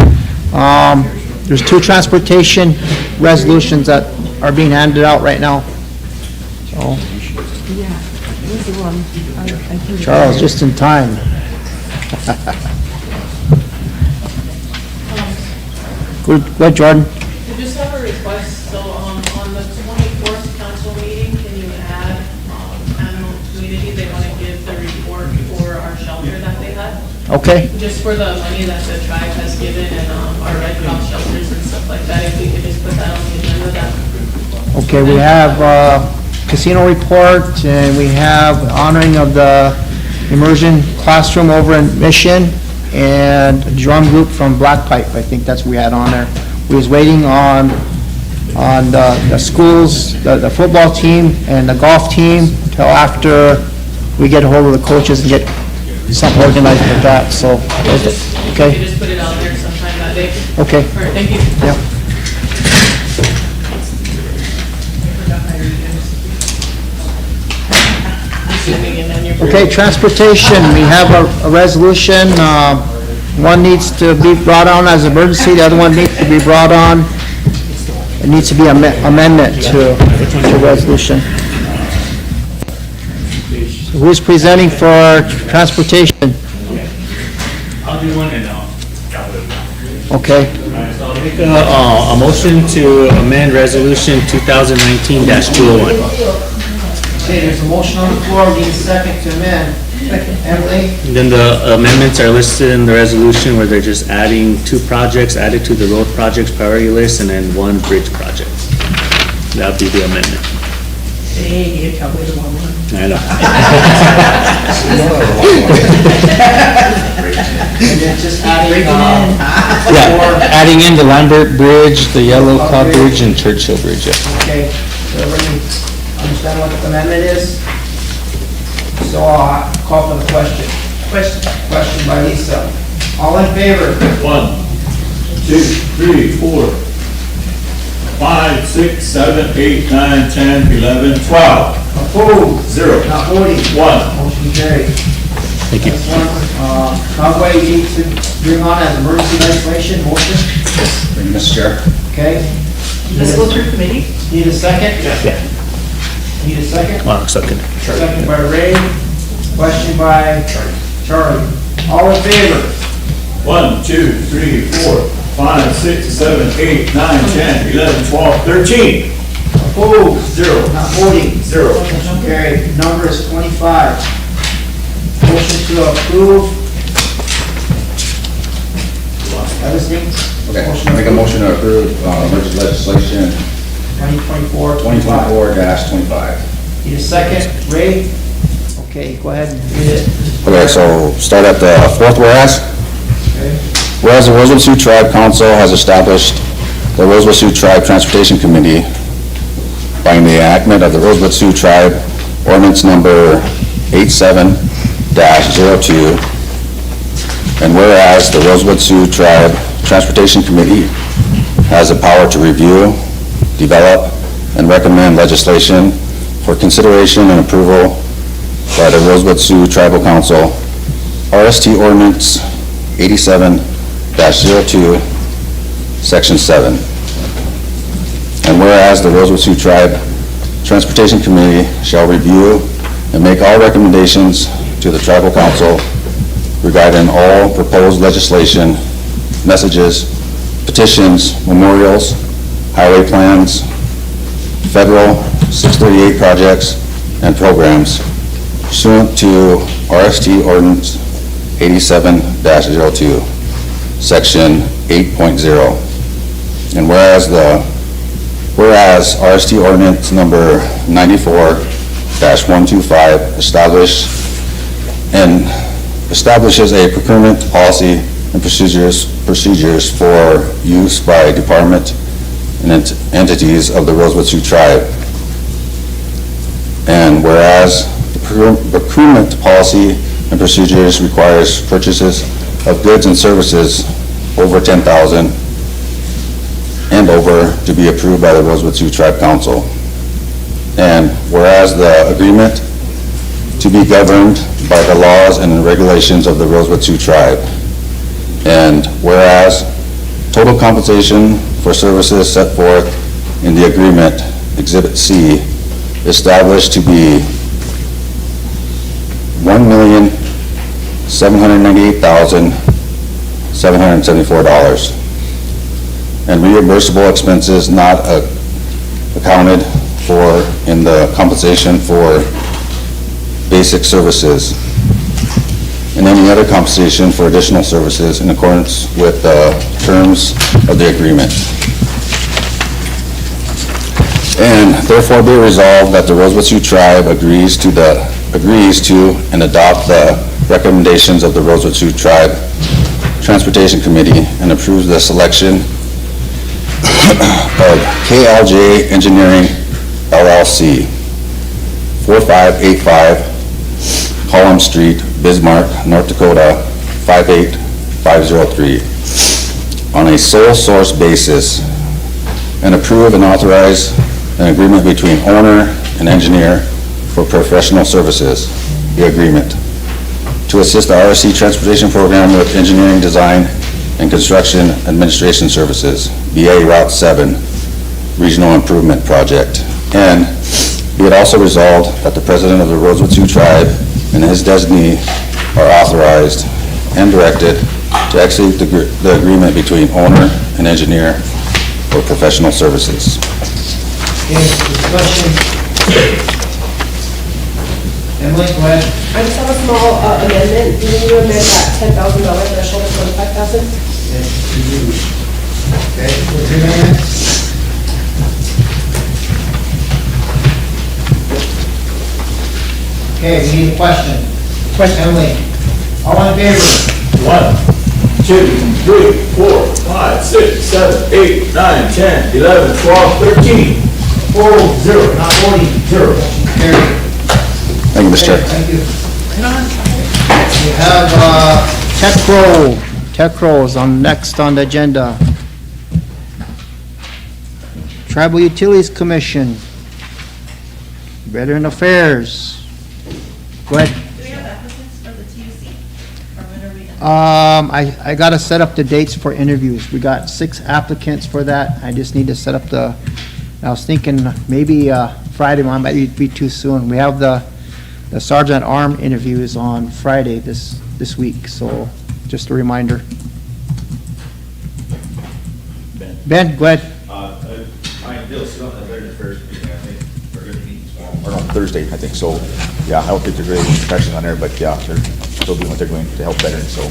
[SPEAKER 2] There's 2 transportation resolutions that are being handed out right now. So, Charles, just in time. Go ahead, Jordan.
[SPEAKER 14] I just have a request, so on the 24th council meeting, can you add animal community? They want to give the report for our shelter that they had.
[SPEAKER 2] Okay.
[SPEAKER 14] Just for the money that the tribe has given and our Red Cross shelters and stuff like that, if we could just put that on the agenda, that.
[SPEAKER 2] Okay, we have casino report, and we have honoring of the immersion classroom over in Mission, and a drum group from Black Pipe. I think that's what we had on there. We was waiting on the schools, the football team and the golf team till after we get a hold of the coaches and get something organized with that, so, okay?
[SPEAKER 14] You just put it out there sometime that day.
[SPEAKER 2] Okay.
[SPEAKER 14] All right, thank you.
[SPEAKER 2] Yeah. Okay, transportation, we have a resolution. One needs to be brought on as emergency, the other one needs to be brought on. It needs to be amendment to resolution. So who's presenting for transportation?
[SPEAKER 8] I'll do one and
[SPEAKER 2] Okay.
[SPEAKER 8] I'll make a motion to amend resolution 2019-201.
[SPEAKER 2] Okay, there's a motion on the floor, we need a second to amend.
[SPEAKER 1] Emily?
[SPEAKER 8] And then the amendments are listed in the resolution where they're just adding 2 projects added to the road projects priority list and then 1 bridge project. That'd be the amendment.
[SPEAKER 1] Hey, you tell me the one.
[SPEAKER 8] I know.
[SPEAKER 2] And then just adding,
[SPEAKER 17] Yeah, adding in the Lambert Bridge, the Yellow Cloud Bridge, and Churchill Bridge, yeah.
[SPEAKER 1] Okay, so everybody understand what the amendment is? So I'll call for the question. Question by Lisa. All in favor?
[SPEAKER 5] 1, 2, 3, 4, 5, 6, 7, 8, 9, 10, 11, 12.
[SPEAKER 1] Opposed?
[SPEAKER 5] 0.
[SPEAKER 1] Not voting?
[SPEAKER 5] 1.
[SPEAKER 1] Motion carried.
[SPEAKER 17] Thank you.
[SPEAKER 1] This one, Conway, you need to bring on as emergency legislation, motion,
[SPEAKER 10] Thank you, Mr. Chair.
[SPEAKER 1] okay?
[SPEAKER 9] This go through committee?
[SPEAKER 1] Need a second?
[SPEAKER 17] Yeah.
[SPEAKER 1] Need a second?
[SPEAKER 17] Well, second.
[SPEAKER 1] Second by Ray, question by Charlie. All in favor?
[SPEAKER 5] 1, 2, 3, 4, 5, 6, 7, 8, 9, 10, 11, 12, 13.
[SPEAKER 1] Opposed?
[SPEAKER 5] 0.
[SPEAKER 1] Not voting?
[SPEAKER 5] 0.
[SPEAKER 1] Motion carried. Number is 25. Motion to approve. Everything?
[SPEAKER 10] Okay, make a motion to approve emergency legislation
[SPEAKER 1] 2024-25.
[SPEAKER 10] 2024-25.
[SPEAKER 1] Need a second? Ray? Okay, go ahead and read it.
[SPEAKER 10] Okay, so start at the 4th whereas.
[SPEAKER 1] Okay.
[SPEAKER 10] Whereas the Rosebud Sioux Tribe Council has established the Rosebud Sioux Tribe Transportation Committee by the enactment of the Rosebud Sioux Tribe Ordinance Number 87-02, and whereas the Rosebud Sioux Tribe Transportation Committee has the power to review, develop, and recommend legislation for consideration and approval by the Rosebud Sioux Tribal Council, RST Ordinance 87-02, Section 7. And whereas the Rosebud Sioux Tribe Transportation Committee shall review and make all recommendations to the Tribal Council regarding all proposed legislation, messages, petitions, memorials, highway plans, federal 638 projects, and programs pursuant to RST Ordinance 87-02, Section 8.0. And whereas RST Ordinance Number 94-125 establishes a procurement policy and procedures for use by department and entities of the Rosebud Sioux Tribe. And whereas the procurement policy and procedures requires purchases of goods and services over $10,000 and over to be approved by the Rosebud Sioux Tribe Council. And whereas the agreement to be governed by the laws and regulations of the Rosebud Sioux Tribe. And whereas total compensation for services set forth in the agreement, Exhibit C, established to be $1,798,774, and reimbursable expenses not accounted for in the compensation for basic services, and any other compensation for additional services in accordance with the terms of the agreement. And therefore be resolved that the Rosebud Sioux Tribe agrees to and adopt the recommendations of the Rosebud Sioux Tribe Transportation Committee and approves the selection of KLJ Engineering LLC, 4585 Column Street, Bismarck, North Dakota, 58503, on a sole source basis, and approve and authorize an agreement between owner and engineer for professional services, the agreement, to assist the RST Transportation Program with engineering, design, and construction administration services, BA Route 7, Regional Improvement Project. And be it also resolved that the President of the Rosebud Sioux Tribe and his designee are authorized and directed to execute the agreement between owner and engineer for professional services.
[SPEAKER 1] Okay, discussion.
[SPEAKER 2] Emily, go ahead.
[SPEAKER 7] I just have a small amendment. Do you amend that $10,000 threshold to $25,000?
[SPEAKER 2] Okay, what's your amendment? Okay, we need a question. Emily, all in favor?
[SPEAKER 5] 1, 2, 3, 4, 5, 6, 7, 8, 9, 10, 11, 12, 13.
[SPEAKER 2] 4-0, not voting, 0. Carried.
[SPEAKER 10] Thank you, Mr. Chair.
[SPEAKER 2] Thank you. We have TechRo is next on the agenda. Tribal Utilities Commission, Veteran Affairs. Go ahead.
[SPEAKER 13] Do we have applicants for the TUC? Or when are we?
[SPEAKER 2] I gotta set up the dates for interviews. We got 6 applicants for that. I just need to set up I was thinking maybe Friday, might be too soon. We have the Sergeant at Arm interviews on Friday this week, so just a reminder. Ben, go ahead.
[SPEAKER 10] My deal is on the very first meeting, I think, we're going to meet tomorrow. Or on Thursday, I think, so, yeah, I don't think there's really any questions on there, but yeah, they're still doing what they're doing to help veterans, so.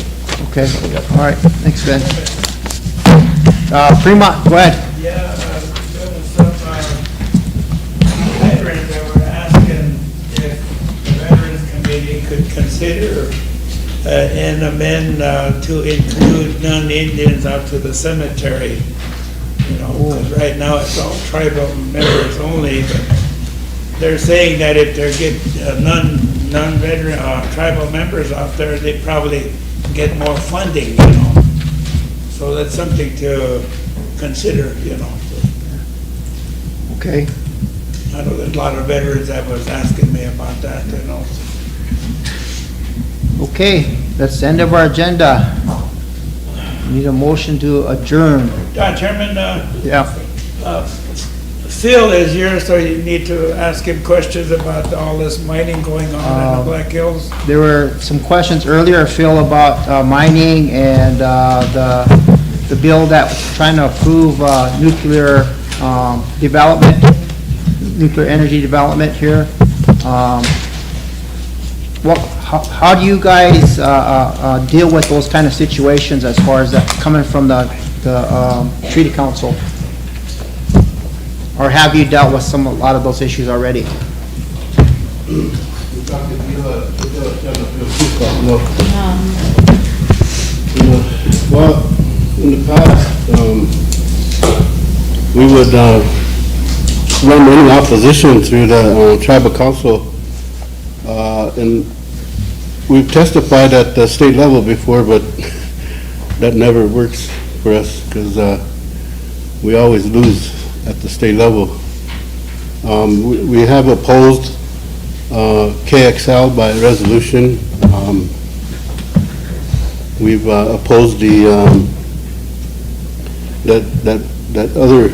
[SPEAKER 2] Okay, all right, thanks, Ben. Fremont, go ahead.
[SPEAKER 1] Yeah, there was some veterans that were asking if the Veterans Committee could consider and amend to include non-Indians out to the cemetery. You know, 'cause right now it's all tribal members only, but they're saying that if they get non-veteran tribal members out there, they probably get more funding, you know. So that's something to consider, you know.
[SPEAKER 2] Okay.
[SPEAKER 1] I know there's a lot of veterans that was asking me about that, you know.
[SPEAKER 2] Okay, that's the end of our agenda. Need a motion to adjourn.
[SPEAKER 1] Chairman,
[SPEAKER 2] Yeah.
[SPEAKER 1] Phil is here, so you need to ask him questions about all this mining going on in the Black Hills.
[SPEAKER 2] There were some questions earlier, Phil, about mining and the bill that was trying to approve nuclear development, nuclear energy development here. How do you guys deal with those kind of situations as far as that coming from the Treaty Council? Or have you dealt with a lot of those issues already?
[SPEAKER 18] Well, in the past, we would run any opposition through the tribal council, and we've testified at the state level before, but that never works for us because we always lose at the state level. We have opposed KXL by resolution. We've opposed that other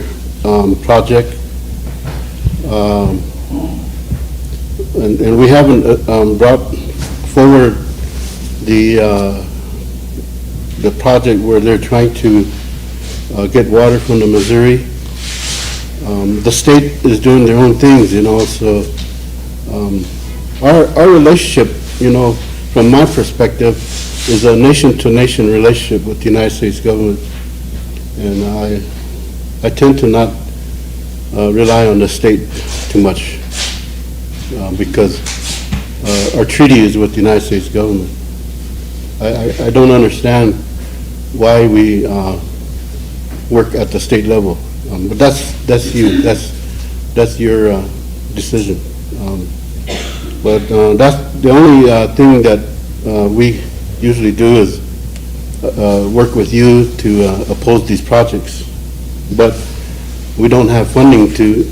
[SPEAKER 18] project, and we haven't brought forward the project where they're trying to get water from the Missouri. The state is doing their own things, you know, so our relationship, you know, from my perspective, is a nation-to-nation relationship with the United States government. And I tend to not rely on the state too much because our treaty is with the United States government. I don't understand why we work at the state level, but that's you. That's your decision. But that's the only thing that we usually do is work with you to oppose these projects. But we don't have funding to,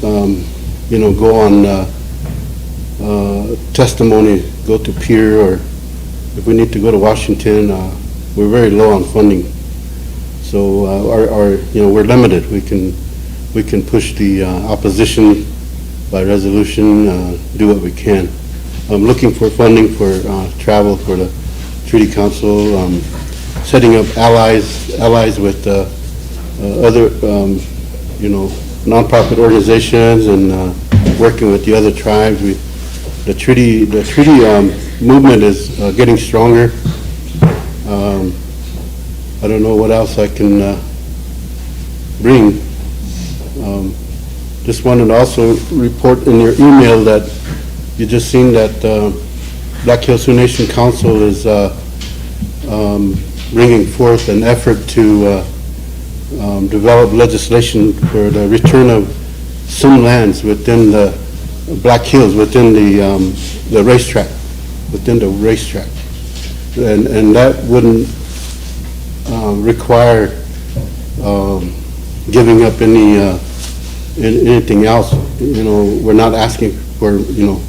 [SPEAKER 18] you know, go on testimony, go to peer, or if we need to go to Washington, we're very low on funding. So you know, we're limited. We can push the opposition by resolution, do what we can. I'm looking for funding for travel for the Treaty Council, setting up allies with other, you know, nonprofit organizations, and working with the other tribes. the treaty movement is getting stronger. I don't know what else I can bring. Just wanted to also report in your email that you just seen that Black Hills Sioux Nation Council is bringing forth an effort to develop legislation for the return of some lands within the Black Hills, within the racetrack, and that wouldn't require giving up anything else. You know, we're not asking for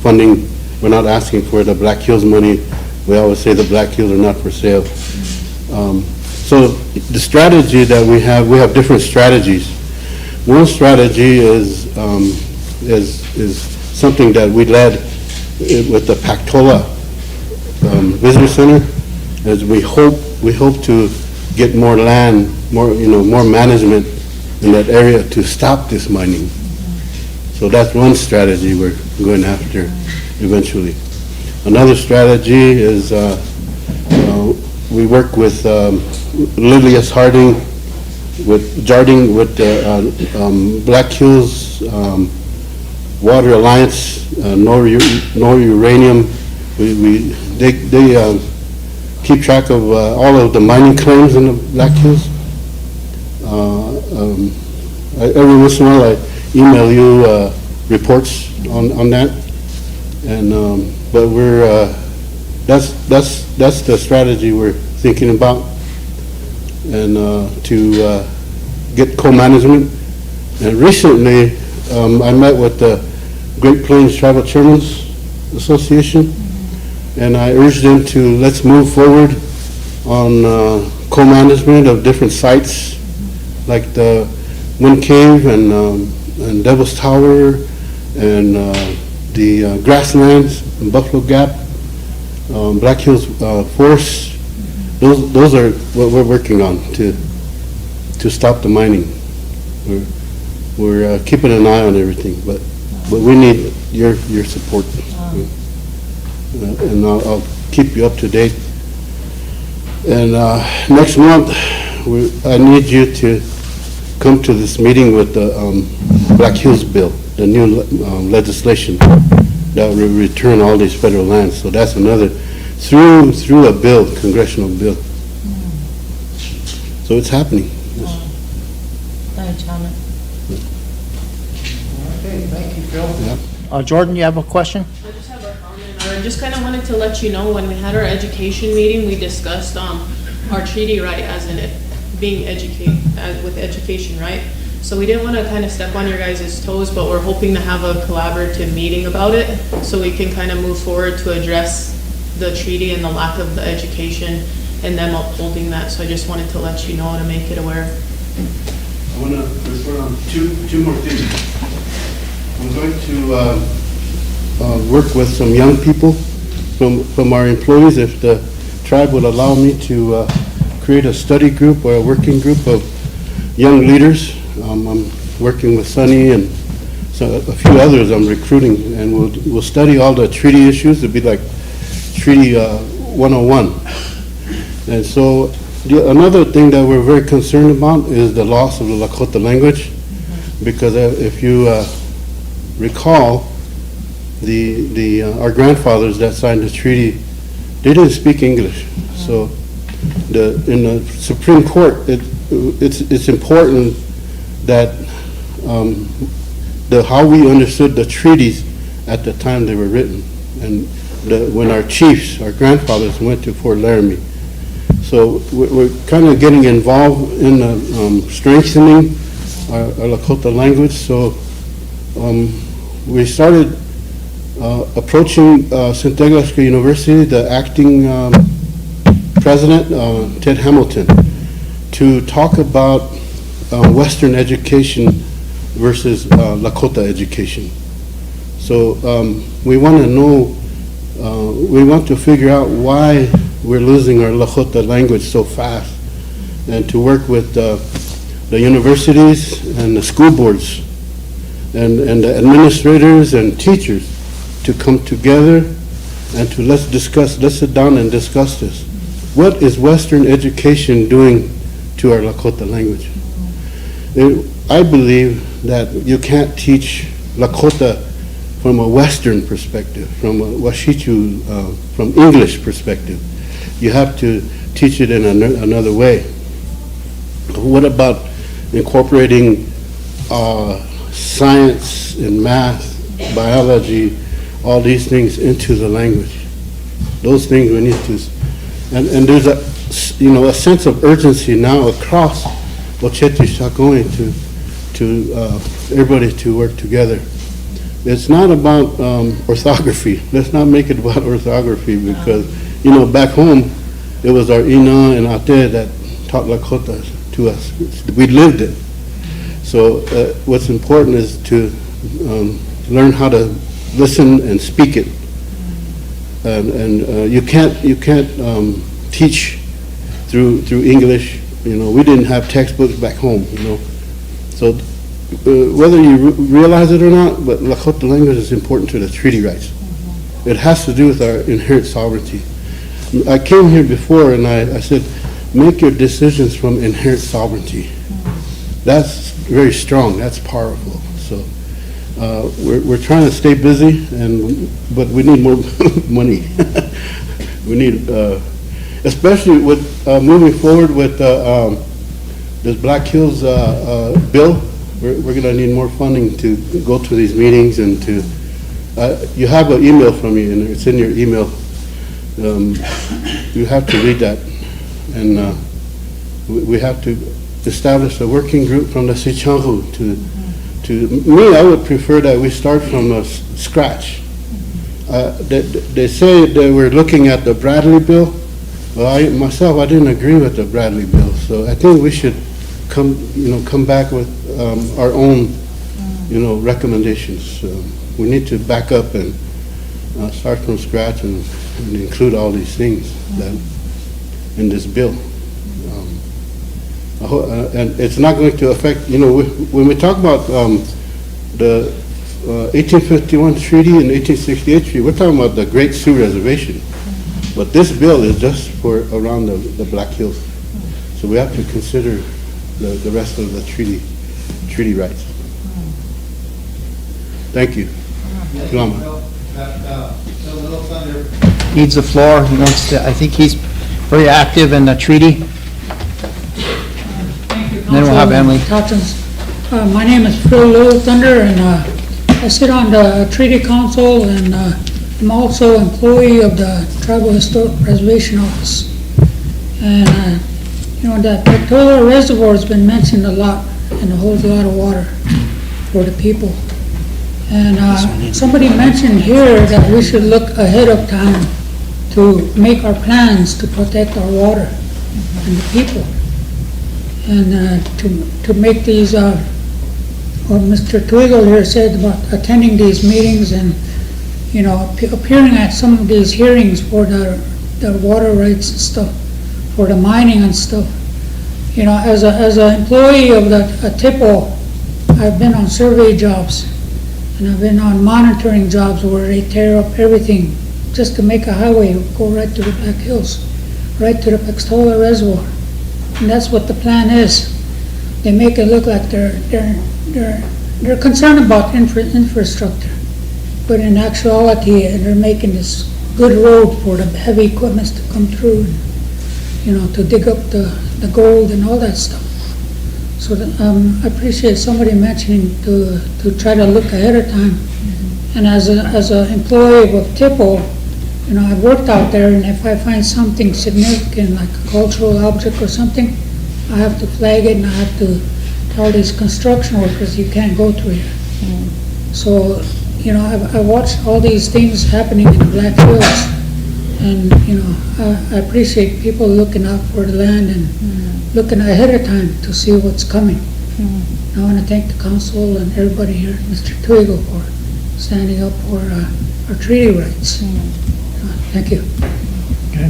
[SPEAKER 18] funding. We're not asking for the Black Hills money. We always say the Black Hills are not for sale. So the strategy that we have different strategies. One strategy is something that we led with the Pactola Visitor Center, as we hope to get more land, more management in that area to stop this mining. So that's one strategy we're going after eventually. Another strategy is we work with Lilius Harding, with Jarding, with the Black Hills Water Alliance, no uranium. They keep track of all of the mining claims in the Black Hills. Every once in a while I email you reports on that, and but that's the strategy we're thinking about, and to get co-management. And recently I met with the Great Plains Tribal Chairmen's Association, and I urged them to let's move forward on co-management of different sites like the Wind Cave and Devil's Tower and the grasslands in Buffalo Gap, Black Hills Forest. Those are what we're working on to stop the mining. We're keeping an eye on everything, but we need your support. And I'll keep you up to date. And next month, I need you to come to this meeting with the Black Hills bill, the new legislation that will return all these federal lands. So that's another, through a bill, congressional bill. So it's happening.
[SPEAKER 1] Okay, thank you, Phil.
[SPEAKER 18] Yeah.
[SPEAKER 2] Jordan, you have a question?
[SPEAKER 14] I just have a comment. I just kind of wanted to let you know, when we had our education meeting, we discussed our treaty right as in it being with education, right? So we didn't want to kind of step on your guys' toes, but we're hoping to have a collaborative meeting about it so we can kind of move forward to address the treaty and the lack of the education and them upholding that. So I just wanted to let you know to make it aware.
[SPEAKER 18] I want to report on two more things. I'm going to work with some young people from our employees, if the tribe would allow me to create a study group or a working group of young leaders. I'm working with Sonny and a few others I'm recruiting, and we'll study all the treaty issues. It'll be like Treaty 101. And so another thing that we're very concerned about is the loss of the Lakota language, because if you recall, our grandfathers that signed the treaty, they didn't speak English. So in the Supreme Court, it's important that how we understood the treaties at the time they were written, and when our chiefs, our grandfathers, went to Fort Laramie. So we're kind of getting involved in strengthening our Lakota language. So we started approaching St. Douglas University, the acting president, Ted Hamilton, to talk about Western education versus Lakota education. So we want to know, we want to figure out why we're losing our Lakota language so fast, and to work with the universities and the school boards and the administrators and teachers to come together and to let's sit down and discuss this. What is Western education doing to our Lakota language? I believe that you can't teach Lakota from a Western perspective, from a Washichu, from English perspective. You have to teach it in another way. What about incorporating science and math, biology, all these things into the language? Those things we need to, and there's a sense of urgency now across Oceti Sakone to everybody to work together. It's not about orthography. Let's not make it about orthography because, back home, it was our Ina and Ate that taught Lakota to us. We lived it. So what's important is to learn how to listen and speak it. And you can't teach through English. We didn't have textbooks back home. So whether you realize it or not, but Lakota language is important to the treaty rights. It has to do with our inherent sovereignty. I came here before and I said, make your decisions from inherent sovereignty. That's very strong. That's powerful. So we're trying to stay busy, but we need more money. We need, especially with moving forward with this Black Hills bill. We're going to need more funding to go to these meetings and to. You have an email from me, and it's in your email. You have to read that, and we have to establish a working group from the Sichangu to me. I would prefer that we start from scratch. They say that we're looking at the Bradley bill. Well, I didn't agree with the Bradley bill, so I think we should come back with our own, recommendations. We need to back up and start from scratch and include all these things that in this bill. And it's not going to affect, when we talk about the 1851 treaty and 1868 treaty, we're talking about the Great Sioux Reservation. But this bill is just for around the Black Hills. So we have to consider the rest of the treaty rights. Thank you.
[SPEAKER 2] Needs the floor. He wants to, I think he's very active in the treaty. And then we'll have Emily.
[SPEAKER 19] My name is Phil Little Thunder, and I sit on the Treaty Council, and I'm also employee of the Tribal Historic Preservation Office. And that Pectola Reservoir has been mentioned a lot and it holds a lot of water for the people. And somebody mentioned here that we should look ahead of time to make our plans to protect our water and the people. And to make these, what Mr. Twiggle here said about attending these meetings and, appearing at some of these hearings for the water rights and stuff, for the mining and stuff. As an employee of the TIPO, I've been on survey jobs and I've been on monitoring jobs where they tear up everything just to make a highway go right to the Black Hills, right to the Pectola Reservoir. And that's what the plan is. They make it look like they're concerned about infrastructure, but in actuality, they're making this good road for the heavy equipments to come through, to dig up the gold and all that stuff. So I appreciate somebody mentioning to try to look ahead of time. And as an employee of TIPO, I've worked out there, and if I find something significant, like a cultural object or something, I have to flag it, and I have to tell these construction workers, you can't go through here. So, I watched all these things happening in the Black Hills, and, I appreciate people looking out for the land and looking ahead of time to see what's coming. I want to thank the council and everybody here, Mr. Twiggle, for standing up for our treaty rights. Thank you.
[SPEAKER 2] Okay.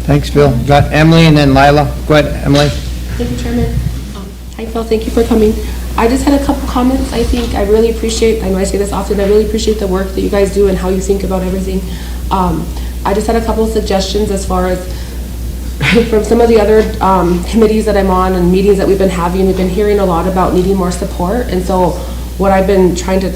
[SPEAKER 2] Thanks, Phil. Got Emily and then Lila. Go ahead, Emily.
[SPEAKER 20] Thank you, Chairman. Hi, Phil. Thank you for coming. I just had a couple comments. I think I really appreciate, I know I say this often, I really appreciate the work that you guys do and how you think about everything. I just had a couple of suggestions as far as from some of the other committees that I'm on and meetings that we've been having. We've been hearing a lot about needing more support, and so what I've been trying to,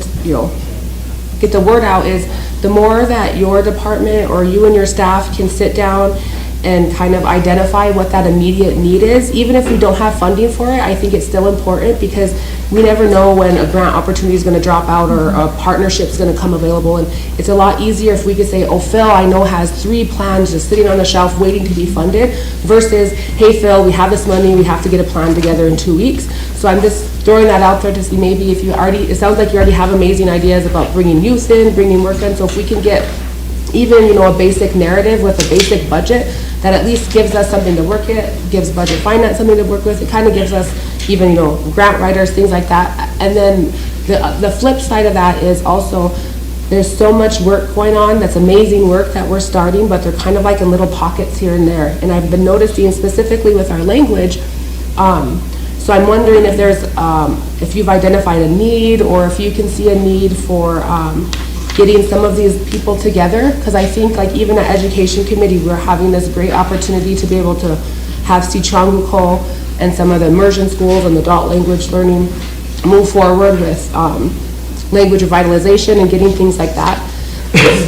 [SPEAKER 20] get the word out is the more that your department or you and your staff can sit down and kind of identify what that immediate need is, even if we don't have funding for it, I think it's still important because we never know when a grant opportunity is going to drop out or a partnership is going to come available. And it's a lot easier if we could say, oh, Phil, I know has 3 plans just sitting on the shelf waiting to be funded, versus, hey, Phil, we have this money, we have to get a plan together in 2 weeks. So I'm just throwing that out there to see maybe if you already, it sounds like you already have amazing ideas about bringing youth in, bringing work in. So if we can get even, a basic narrative with a basic budget that at least gives us something to work at, gives budget finance something to work with. It kind of gives us even, grant writers, things like that. And then the flip side of that is also there's so much work going on that's amazing work that we're starting, but they're kind of like in little pockets here and there. And I've been noticing specifically with our language, so I'm wondering if there's, if you've identified a need or if you can see a need for getting some of these people together, because I think like even at Education Committee, we're having this great opportunity to be able to have Sichanguko and some of the immersion schools and adult language learning move forward with language revitalization and getting things like that.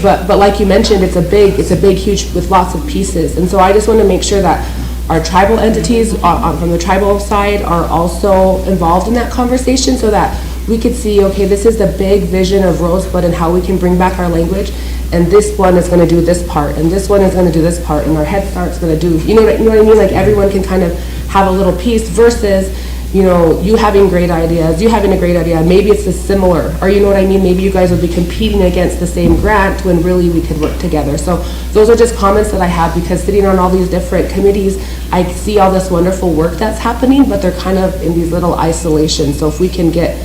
[SPEAKER 20] But like you mentioned, it's a big, huge, with lots of pieces. And so I just want to make sure that our tribal entities from the tribal side are also involved in that conversation so that we could see, okay, this is the big vision of Rosebud and how we can bring back our language, and this one is going to do this part, and this one is going to do this part, and our Head Start's going to do, you know what I mean? Like everyone can kind of have a little piece versus, you having great ideas, you having a great idea, maybe it's a similar, or you know what I mean? Maybe you guys would be competing against the same grant when really we could work together. So those are just comments that I have, because sitting on all these different committees, I see all this wonderful work that's happening, but they're kind of in these little isolations. So if we can get,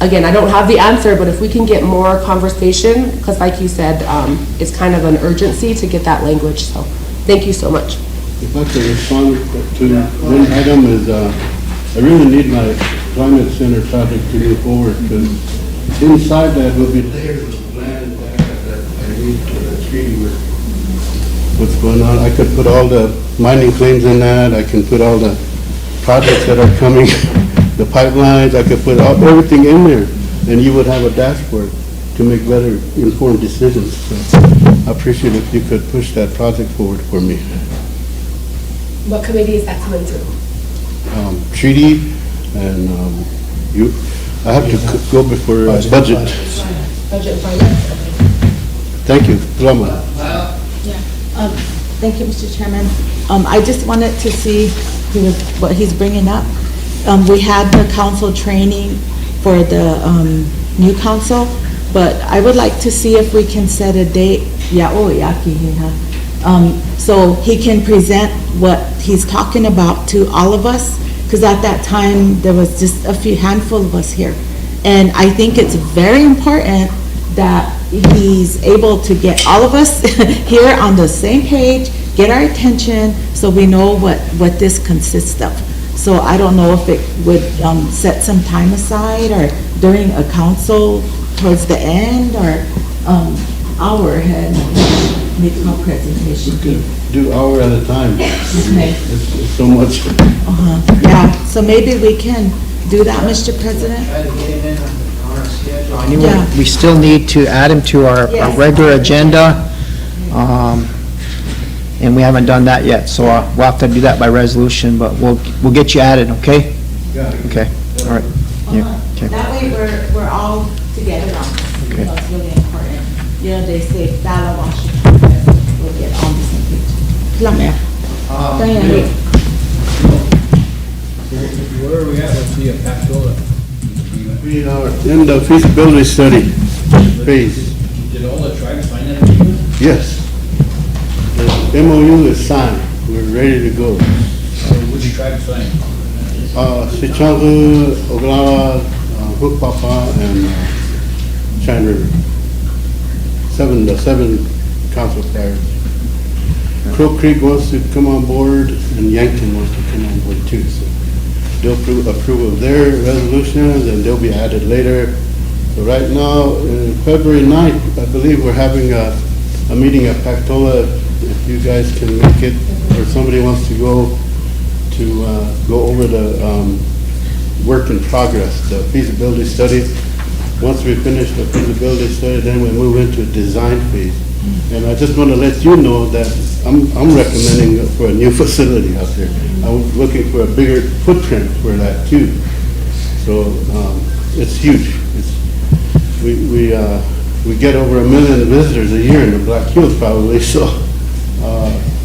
[SPEAKER 20] again, I don't have the answer, but if we can get more conversation, because like you said, it's kind of an urgency to get that language. So thank you so much.
[SPEAKER 18] If I could respond to one item is, I really need my climate center project to move forward, because inside that will be layers of land that I need for the treaty work. What's going on? I could put all the mining claims in that. I can put all the projects that are coming, the pipelines. I could put everything in there, and you would have a dashboard to make better informed decisions. So I appreciate if you could push that project forward for me.
[SPEAKER 20] What committee is that coming through?
[SPEAKER 18] Treaty and I have to go before budget.
[SPEAKER 20] Budget and finance.
[SPEAKER 18] Thank you. Rama.
[SPEAKER 11] Thank you, Mr. Chairman. I just wanted to see what he's bringing up. We had the council training for the new council, but I would like to see if we can set a date. So he can present what he's talking about to all of us, because at that time there was just a handful of us here. And I think it's very important that he's able to get all of us here on the same page, get our attention, so we know what this consists of. So I don't know if it would set some time aside or during a council towards the end or hour ahead, make our presentation.
[SPEAKER 18] We could do hour at a time.
[SPEAKER 11] Okay.
[SPEAKER 18] It's so much.
[SPEAKER 11] Yeah, so maybe we can do that, Mr. President?
[SPEAKER 1] Try to get him in on our schedule.
[SPEAKER 2] Anyway,
[SPEAKER 11] Yeah.
[SPEAKER 2] we still need to add him to our regular agenda, and we haven't done that yet, so we'll have to do that by resolution, but we'll get you added, okay? Okay, all right. Yeah, okay.
[SPEAKER 11] That way we're all together on this.
[SPEAKER 2] Okay.
[SPEAKER 11] It's really important. They say, Bala Washington, we'll get on the same page. Diane.
[SPEAKER 4] Where are we at with the Pastola?
[SPEAKER 18] We are in the feasibility study phase.
[SPEAKER 4] Did all the tribes sign that agreement?
[SPEAKER 18] Yes. The MOU is signed. We're ready to go.
[SPEAKER 4] Which tribe signed?
[SPEAKER 18] Sichangu, Oglala, Hook Papa, and Chine River. The seven council players. Crow Creek wants to come on board, and Yankton wants to come on board too. So they'll approve of their resolutions, and they'll be added later. So right now, February 9th, I believe we're having a meeting at Pactola. If you guys can make it, or somebody wants to go over the work in progress, the feasibility study. Once we finish the feasibility study, then we move into design phase. And I just want to let you know that I'm recommending for a new facility out there. I'm looking for a bigger footprint for that too. So it's huge. We get over 1 million visitors a year in the Black Hills probably. So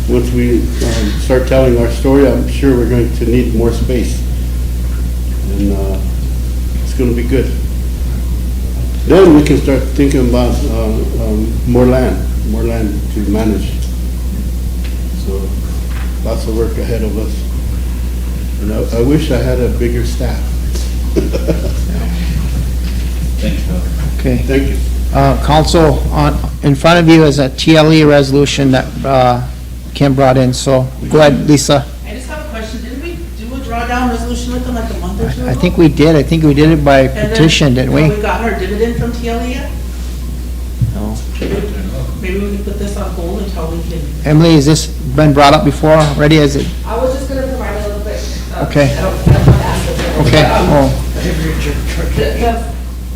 [SPEAKER 18] once we start telling our story, I'm sure we're going to need more space, and it's going to be good. Then we can start thinking about more land to manage. So lots of work ahead of us. And I wish I had a bigger staff.
[SPEAKER 4] Thanks, Bill.
[SPEAKER 2] Okay.
[SPEAKER 18] Thank you.
[SPEAKER 2] Council, in front of you is a TLE resolution that Kim brought in, so go ahead, Lisa.
[SPEAKER 9] I just have a question. Didn't we do a drawdown resolution with them like a month or two ago?
[SPEAKER 2] I think we did it by
[SPEAKER 9] And then,
[SPEAKER 2] petition, didn't we?
[SPEAKER 9] Have we gotten our dividend from TLE yet?
[SPEAKER 2] No.
[SPEAKER 9] Maybe we can put this on hold until we can.
[SPEAKER 2] Emily, has this been brought up before already? Is it?
[SPEAKER 20] I was just gonna provide a little bit.
[SPEAKER 2] Okay.
[SPEAKER 20] I don't want to ask it.
[SPEAKER 2] Okay.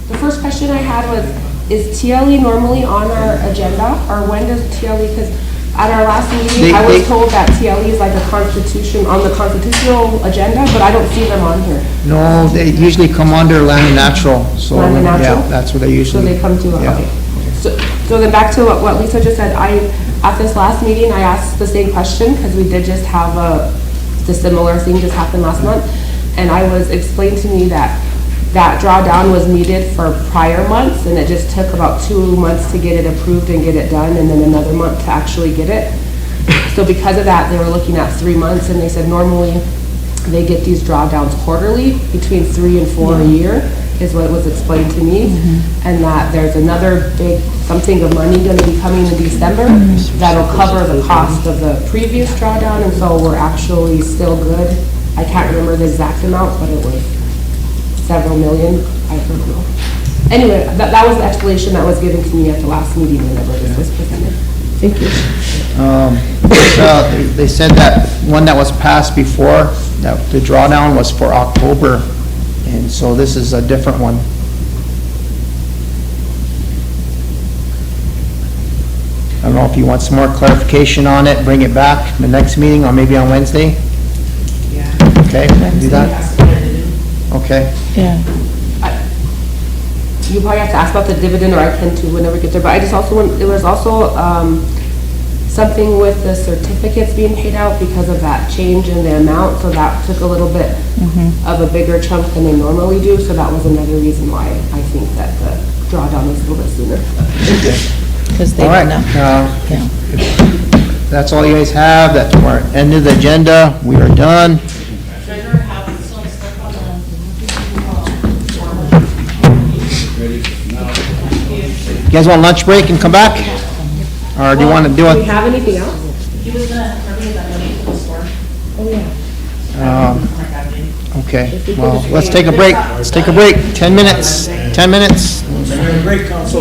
[SPEAKER 20] The first question I had was, is TLE normally on our agenda, or when does TLE, because at our last meeting, I was told that TLE is like on the constitutional agenda, but I don't see them on here.
[SPEAKER 2] No, they usually come under land and natural, so.
[SPEAKER 20] Land and natural?
[SPEAKER 2] Yeah, that's what they usually.
[SPEAKER 20] So they come to,
[SPEAKER 2] yeah.
[SPEAKER 20] okay. So then back to what Lisa just said, at this last meeting, I asked the same question, because we did just have the similar thing just happened last month, and I was explained to me that drawdown was needed for prior months, and it just took about 2 months to get it approved and get it done, and then another month to actually get it. So because of that, they were looking at 3 months, and they said normally they get these drawdowns quarterly, between 3 and 4 a year, is what was explained to me, and that there's another big something of money going to be coming in December that'll cover the cost of the previous drawdown, and so we're actually still good. I can't remember the exact amount, but it was several million, I don't know. Anyway, that was the explanation that was given to me at the last meeting whenever this was presented. Thank you.
[SPEAKER 2] So they said that one that was passed before, that the drawdown was for October, and so this is a different one. I don't know if you want some more clarification on it, bring it back the next meeting, or maybe on Wednesday?
[SPEAKER 9] Yeah.
[SPEAKER 2] Okay, do that? Okay.
[SPEAKER 11] Yeah.
[SPEAKER 20] You probably have to ask about the dividend, or I can too whenever we get there, but I just also want, there was also something with the certificates being paid out because of that change in the amount, so that took a little bit of a bigger chunk than they normally do, so that was another reason why I think that the drawdown was a little bit sooner.
[SPEAKER 11] Because they
[SPEAKER 2] All right,
[SPEAKER 11] don't know. Yeah.
[SPEAKER 2] if that's all you guys have, that's our end of the agenda, we are done. You guys want lunch break and come back? Or do you want to do
[SPEAKER 20] Do we
[SPEAKER 2] it?
[SPEAKER 20] have anything else?
[SPEAKER 9] He was gonna remember that money for the storm.
[SPEAKER 20] Oh, yeah.
[SPEAKER 2] Okay, well, let's take a break. Let's take a break, 10 minutes, 10 minutes.
[SPEAKER 5] Great council.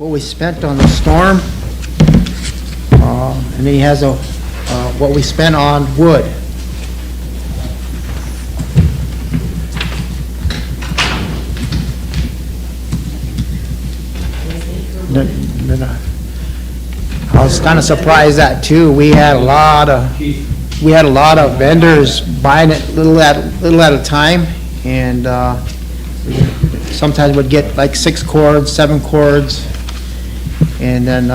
[SPEAKER 2] what we spent on the storm, and then he has what we spent on wood. I was kind of surprised that too. We had a lot of vendors buying it little at a time, and sometimes would get like 6 cords, 7 cords, and then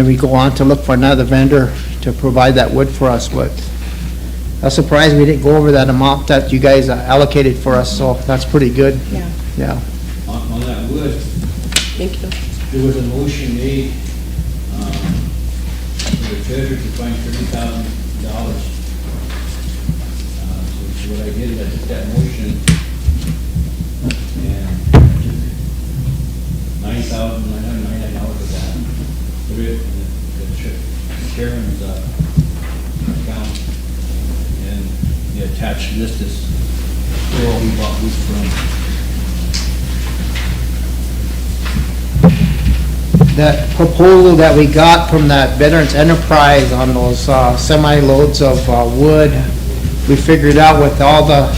[SPEAKER 2] we go on to look for another vendor to provide that wood for us. But I was surprised we didn't go over that amount that you guys allocated for us, so that's pretty good.
[SPEAKER 11] Yeah.
[SPEAKER 2] Yeah.
[SPEAKER 4] On that wood,
[SPEAKER 11] Thank you.
[SPEAKER 4] there was a motion made, for the treasurer to find $30,000. So what I did is I took that motion and $9,999 of that, put it in the chairman's account, and the attached list is where we bought wood from.
[SPEAKER 2] That proposal that we got from that Veterans Enterprise on those semi-loads of wood, we figured out with all the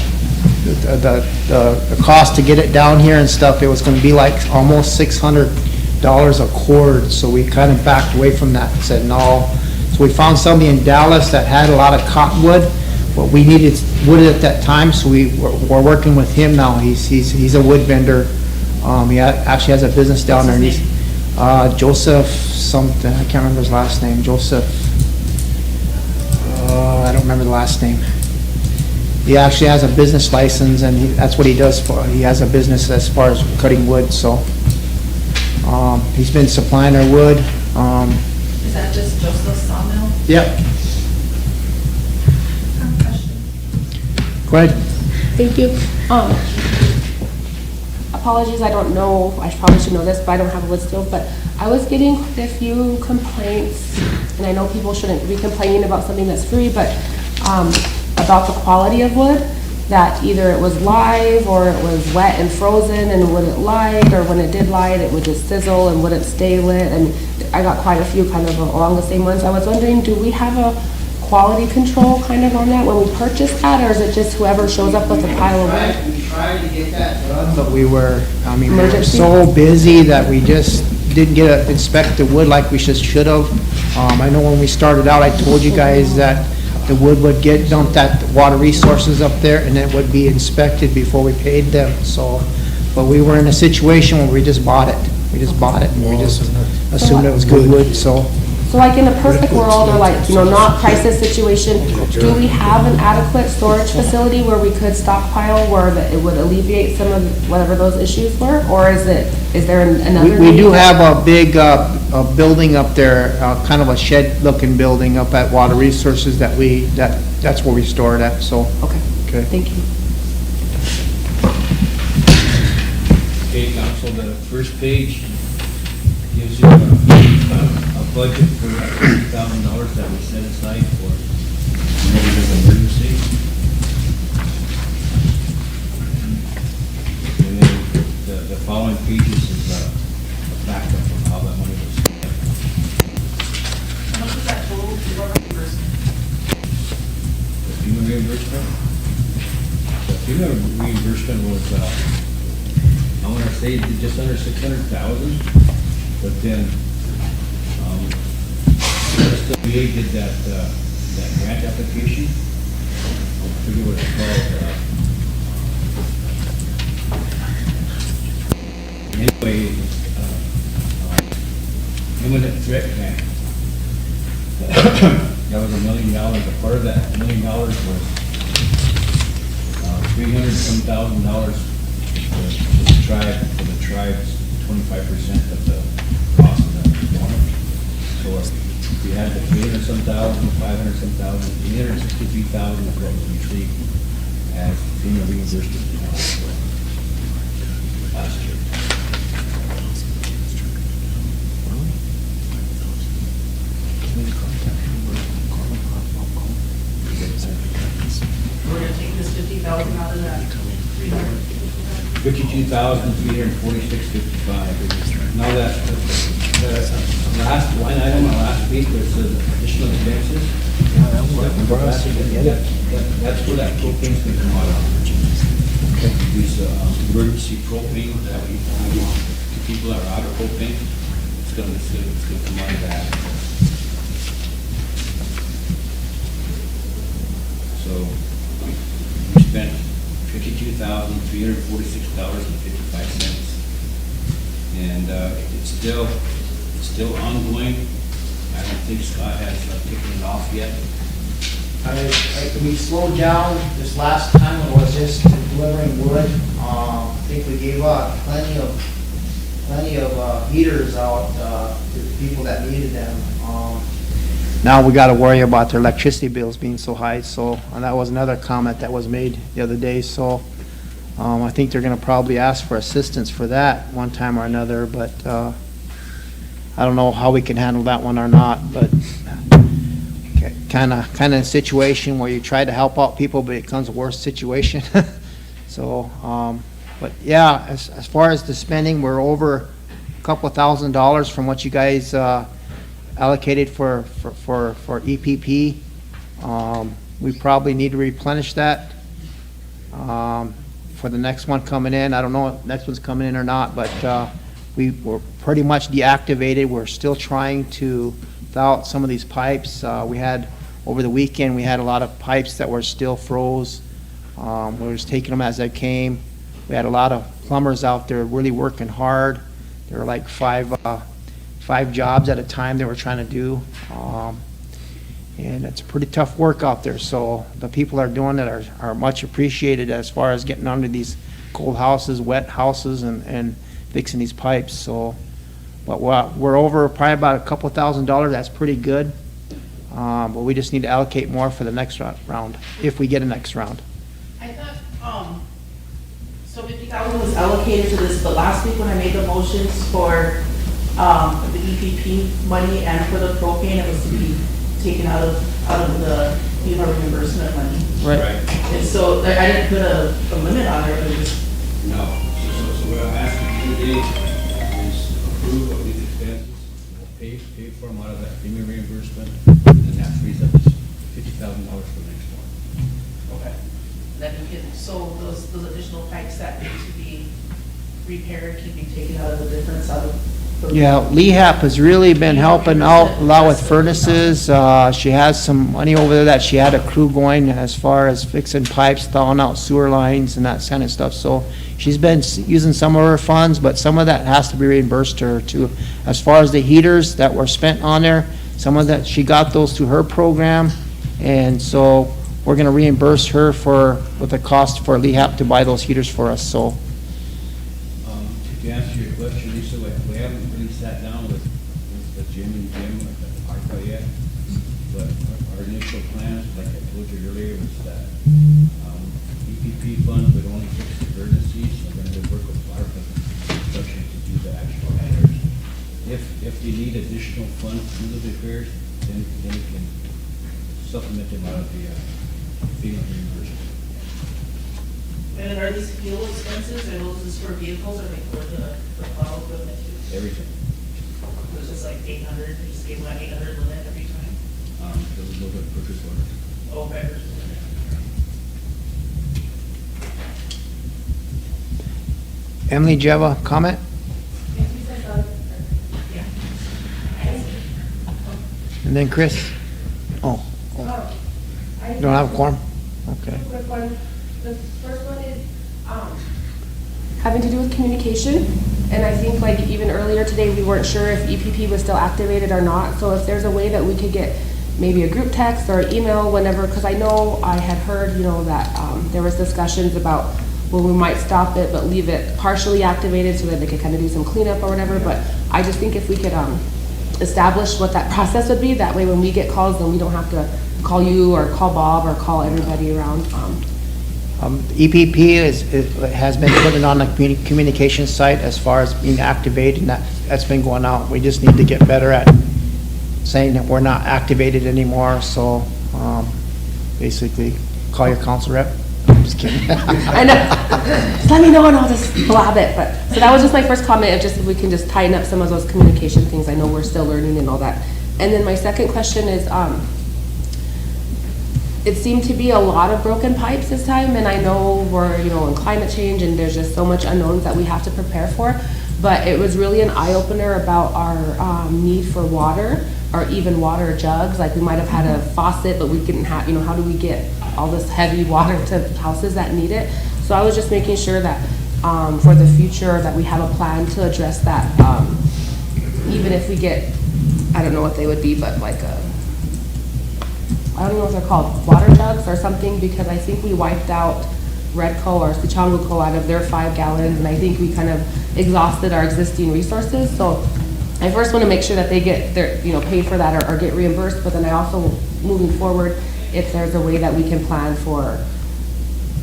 [SPEAKER 2] cost to get it down here and stuff, it was gonna be like almost $600 a cord, so we kind of backed away from that and said no. So we found somebody in Dallas that had a lot of cottonwood, but we needed wood at that time, so we're working with him now. He's a wood vendor. He actually has a business down there, and he's Joseph something, I can't remember his last name. Joseph, I don't remember the last name. He actually has a business license, and that's what he does he has a business as far as cutting wood, so. He's been supplying our wood.
[SPEAKER 13] Is that just Joseph's sawmill?
[SPEAKER 2] Yep. Go ahead.
[SPEAKER 20] Thank you. Apologies, I don't know, I probably should know this, but I don't have a wood stove, but I was getting quite a few complaints, and I know people shouldn't be complaining about something that's free, but about the quality of wood, that either it was live or it was wet and frozen and wouldn't light, or when it did light, it would just sizzle and wouldn't stay lit, and I got quite a few kind of along the same lines. I was wondering, do we have a quality control kind of on that when we purchase that, or is it just whoever shows up with a pile of wood?
[SPEAKER 2] We tried to get that done, but we were so busy that we just didn't get to inspect the wood like we should have. I know when we started out, I told you guys that the wood would get dumped at the water resources up there, and it would be inspected before we paid them, so. But we were in a situation where we just bought it. We just bought it, and we just assumed it was good wood, so.
[SPEAKER 20] So like in a perfect world, or like, not crisis situation, do we have an adequate storage facility where we could stockpile, where it would alleviate some of whatever those issues were? Or is there another?
[SPEAKER 2] We do have a big building up there, kind of a shed-looking building up at Water Resources that's where we store it at, so.
[SPEAKER 20] Okay, thank you.
[SPEAKER 4] Okay, council, the first page gives you a budget for $50,000 that we set aside for an emergency. And then the following pages is a backup of how that money was spent.
[SPEAKER 9] How much was that total reimbursement?
[SPEAKER 4] The FEMA reimbursement? The FEMA reimbursement was, I want to say just under 600,000, but then the VA did that grant application. I forget what it's called. Anyway, imminent threat grant. That was $1 million. A part of that $1 million was $300,000 for the tribe's 25% of the cost of the donor. So if we had the 300-some thousand, 500-some thousand, 863,000 is what we received as FEMA reimbursement last year.
[SPEAKER 9] We're gonna take this 50,000 out of that 300.
[SPEAKER 4] 52,346.55. that last line item, on last week, there's additional expenses. That's where that propane's gonna come out of. These emergency propane that we give to people that are out of propane, it's gonna come out of that. So we spent $52,346.55. And it's still ongoing. I don't think Scott has taken it off yet.
[SPEAKER 2] We slowed down this last time when it was just delivering wood. I think we gave out plenty of heaters out to the people that needed them. Now we got to worry about their electricity bills being so high. So, and that was another comment that was made the other day. So, I think they're going to probably ask for assistance for that one time or another. But I don't know how we can handle that one or not. But kind of a situation where you try to help out people, but it becomes a worse situation. So, but yeah, as far as the spending, we're over a couple $1,000s from what you guys allocated for EPP. We probably need to replenish that for the next one coming in. I don't know if next one's coming in or not, but we were pretty much deactivated. We're still trying to thaw out some of these pipes. We had over the weekend, we had a lot of pipes that were still froze. We were just taking them as they came. We had a lot of plumbers out there really working hard. There were like five jobs at a time they were trying to do. And it's pretty tough work out there. So the people that are doing it are much appreciated as far as getting under these cold houses, wet houses, and fixing these pipes. So, but we're over probably about a couple $1,000s. That's pretty good. But we just need to allocate more for the next round, if we get a next round.
[SPEAKER 9] I thought, so 50,000 was allocated to this, but last week when I made the motions for, the EPP money and for the propane, it was to be taken out of the FEMA reimbursement money.
[SPEAKER 2] Right.
[SPEAKER 9] And so I didn't put a limit on it, but it was.
[SPEAKER 4] No. So what I'm asking you today is approve of these expenses. We'll pay for them out of that FEMA reimbursement, and then that frees up $50,000 for the next one.
[SPEAKER 9] Okay. Then we can, so those additional pipes that need to be repaired can be taken out of the difference out of.
[SPEAKER 2] Yeah, LEHAP has really been helping out a lot with furnaces. She has some money over there that she had a crew going as far as fixing pipes, thawing out sewer lines and that kind of stuff. So she's been using some of her funds, but some of that has to be reimbursed to her too. As far as the heaters that were spent on there, some of that, she got those through her program. And so we're gonna reimburse her with the cost for LEHAP to buy those heaters for us, so.
[SPEAKER 4] To answer your question, Lisa, we haven't really sat down with Jim and Jim at ARPA yet, but our initial plans, like I told you earlier, was that EPP funds would only fix the emergencies, and then we'll work with ARPA construction to do the actual repairs. If they need additional funds to do the repairs, then we can supplement them out of the FEMA reimbursement.
[SPEAKER 9] And are these fuel expenses, are those just for vehicles, or are they for the plow equipment too?
[SPEAKER 4] Everything.
[SPEAKER 9] So it's just like 800, you just gave them an 800 limit every time?
[SPEAKER 4] Those are the purchase orders.
[SPEAKER 9] Oh, okay.
[SPEAKER 2] Emily, do you have a comment? And then Chris? Oh. You don't have a quorum? Okay.
[SPEAKER 20] Quick one. The first one is having to do with communication. And I think like even earlier today, we weren't sure if EPP was still activated or not. So if there's a way that we could get maybe a group text or email whenever, because I know I had heard, that there was discussions about, well, we might stop it, but leave it partially activated so that they could kind of do some cleanup or whatever. But I just think if we could establish what that process would be, that way when we get calls, then we don't have to call you or call Bob or call everybody around.
[SPEAKER 2] EPP has been putting on the communication site as far as being activated, and that's been going out. We just need to get better at saying that we're not activated anymore. So basically, call your council rep, just kidding.
[SPEAKER 20] I know. Just let me know and I'll just blab it. But so that was just my first comment of just if we can just tighten up some of those communication things. I know we're still learning and all that. And then my second question is, it seemed to be a lot of broken pipes this time, and I know we're, in climate change and there's just so much unknowns that we have to prepare for. But it was really an eye-opener about our need for water, or even water jugs. Like we might have had a faucet, but we didn't have, how do we get all this heavy water to houses that need it? So I was just making sure that for the future that we have a plan to address that. Even if we get, I don't know what they would be, but like I don't know what they're called, water jugs or something, because I think we wiped out Redco or Sichanguco out of their 5 gallons, and I think we kind of exhausted our existing resources. So I first want to make sure that they get their, paid for that or get reimbursed, but then I also, moving forward, if there's a way that we can plan for,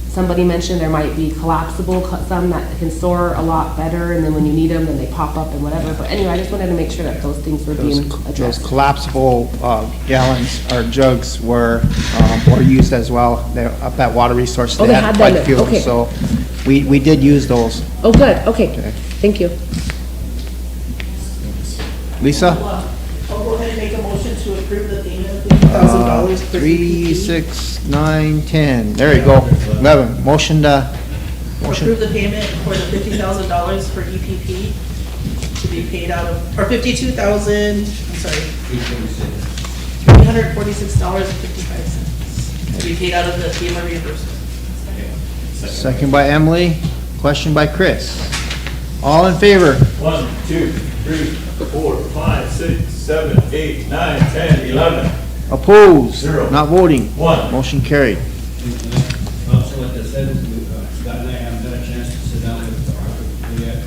[SPEAKER 20] somebody mentioned there might be collapsible, some that can store a lot better, and then when you need them, then they pop up and whatever. But anyway, I just wanted to make sure that those things were being addressed.
[SPEAKER 2] Those collapsible gallons or jugs were used as well. They're up at Water Resource.
[SPEAKER 20] Oh, they had
[SPEAKER 2] quite
[SPEAKER 20] them.
[SPEAKER 2] a few,
[SPEAKER 20] Okay.
[SPEAKER 2] so we did use those.
[SPEAKER 20] Oh, good, okay, thank you.
[SPEAKER 2] Lisa?
[SPEAKER 9] I'll go ahead and make a motion to approve the payment of $50,000 for
[SPEAKER 2] 3, 6, 9, 10. There you go. 11. Motion to.
[SPEAKER 9] Approve the payment for the $50,000 for EPP to be paid out of, or $346.55 to be paid out of the FEMA reimbursement.
[SPEAKER 2] Second by Emily. Question by Chris. All in favor?
[SPEAKER 5] 1, 2, 3, 4, 5, 6, 7, 8, 9, 10, 11.
[SPEAKER 2] Opposed?
[SPEAKER 5] 0.
[SPEAKER 2] Not voting?
[SPEAKER 5] 1.
[SPEAKER 2] Motion carried.
[SPEAKER 4] So like I said, Scott and I haven't had a chance to sit down with our people yet.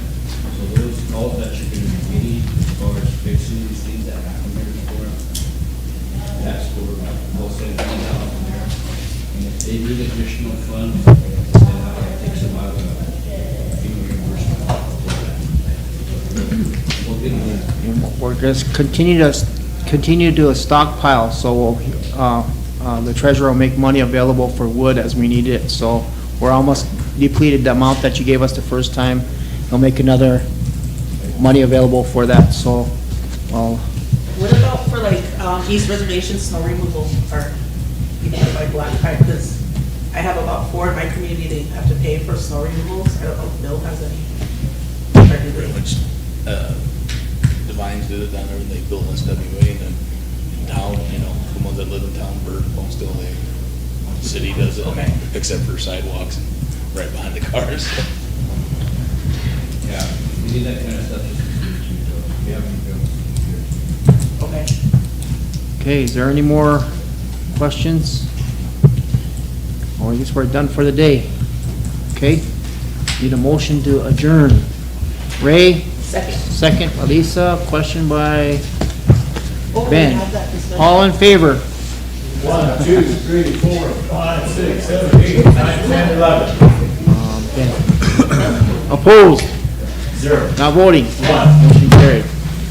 [SPEAKER 4] So those calls that you're going to be getting as far as fixing these things that happened here before, that's where we'll send things out from there. And if they need additional funds, then I'll take some out of the FEMA reimbursement. We'll get them in.
[SPEAKER 2] We're just continue to do a stockpile, so the treasurer will make money available for wood as we need it. So we're almost depleted the amount that you gave us the first time. He'll make another money available for that. So,
[SPEAKER 9] What about for like East Reservation snow removal, or by black pipe? Because I have about 4 in my community, they have to pay for snow removals. I don't know if Bill has any. Or do they?
[SPEAKER 21] Pretty much, the Vines did it down there, and they built SWA, and then in town, the ones that live in town, Bird, still, the city does it, except for sidewalks and right behind the cars.
[SPEAKER 4] Yeah, we need that kind of stuff. We haven't built.
[SPEAKER 9] Okay.
[SPEAKER 2] okay, is there any more questions? Or I guess we're done for the day. Okay, need a motion to adjourn. Ray? Second, Elisa. Question by Ben. All in favor?
[SPEAKER 5] 1, 2, 3, 4, 5, 6, 7, 8, 9, 10, 11.
[SPEAKER 2] Ben. Opposed?
[SPEAKER 5] 0.
[SPEAKER 2] Not voting?
[SPEAKER 5] 1.
[SPEAKER 2] Motion carried.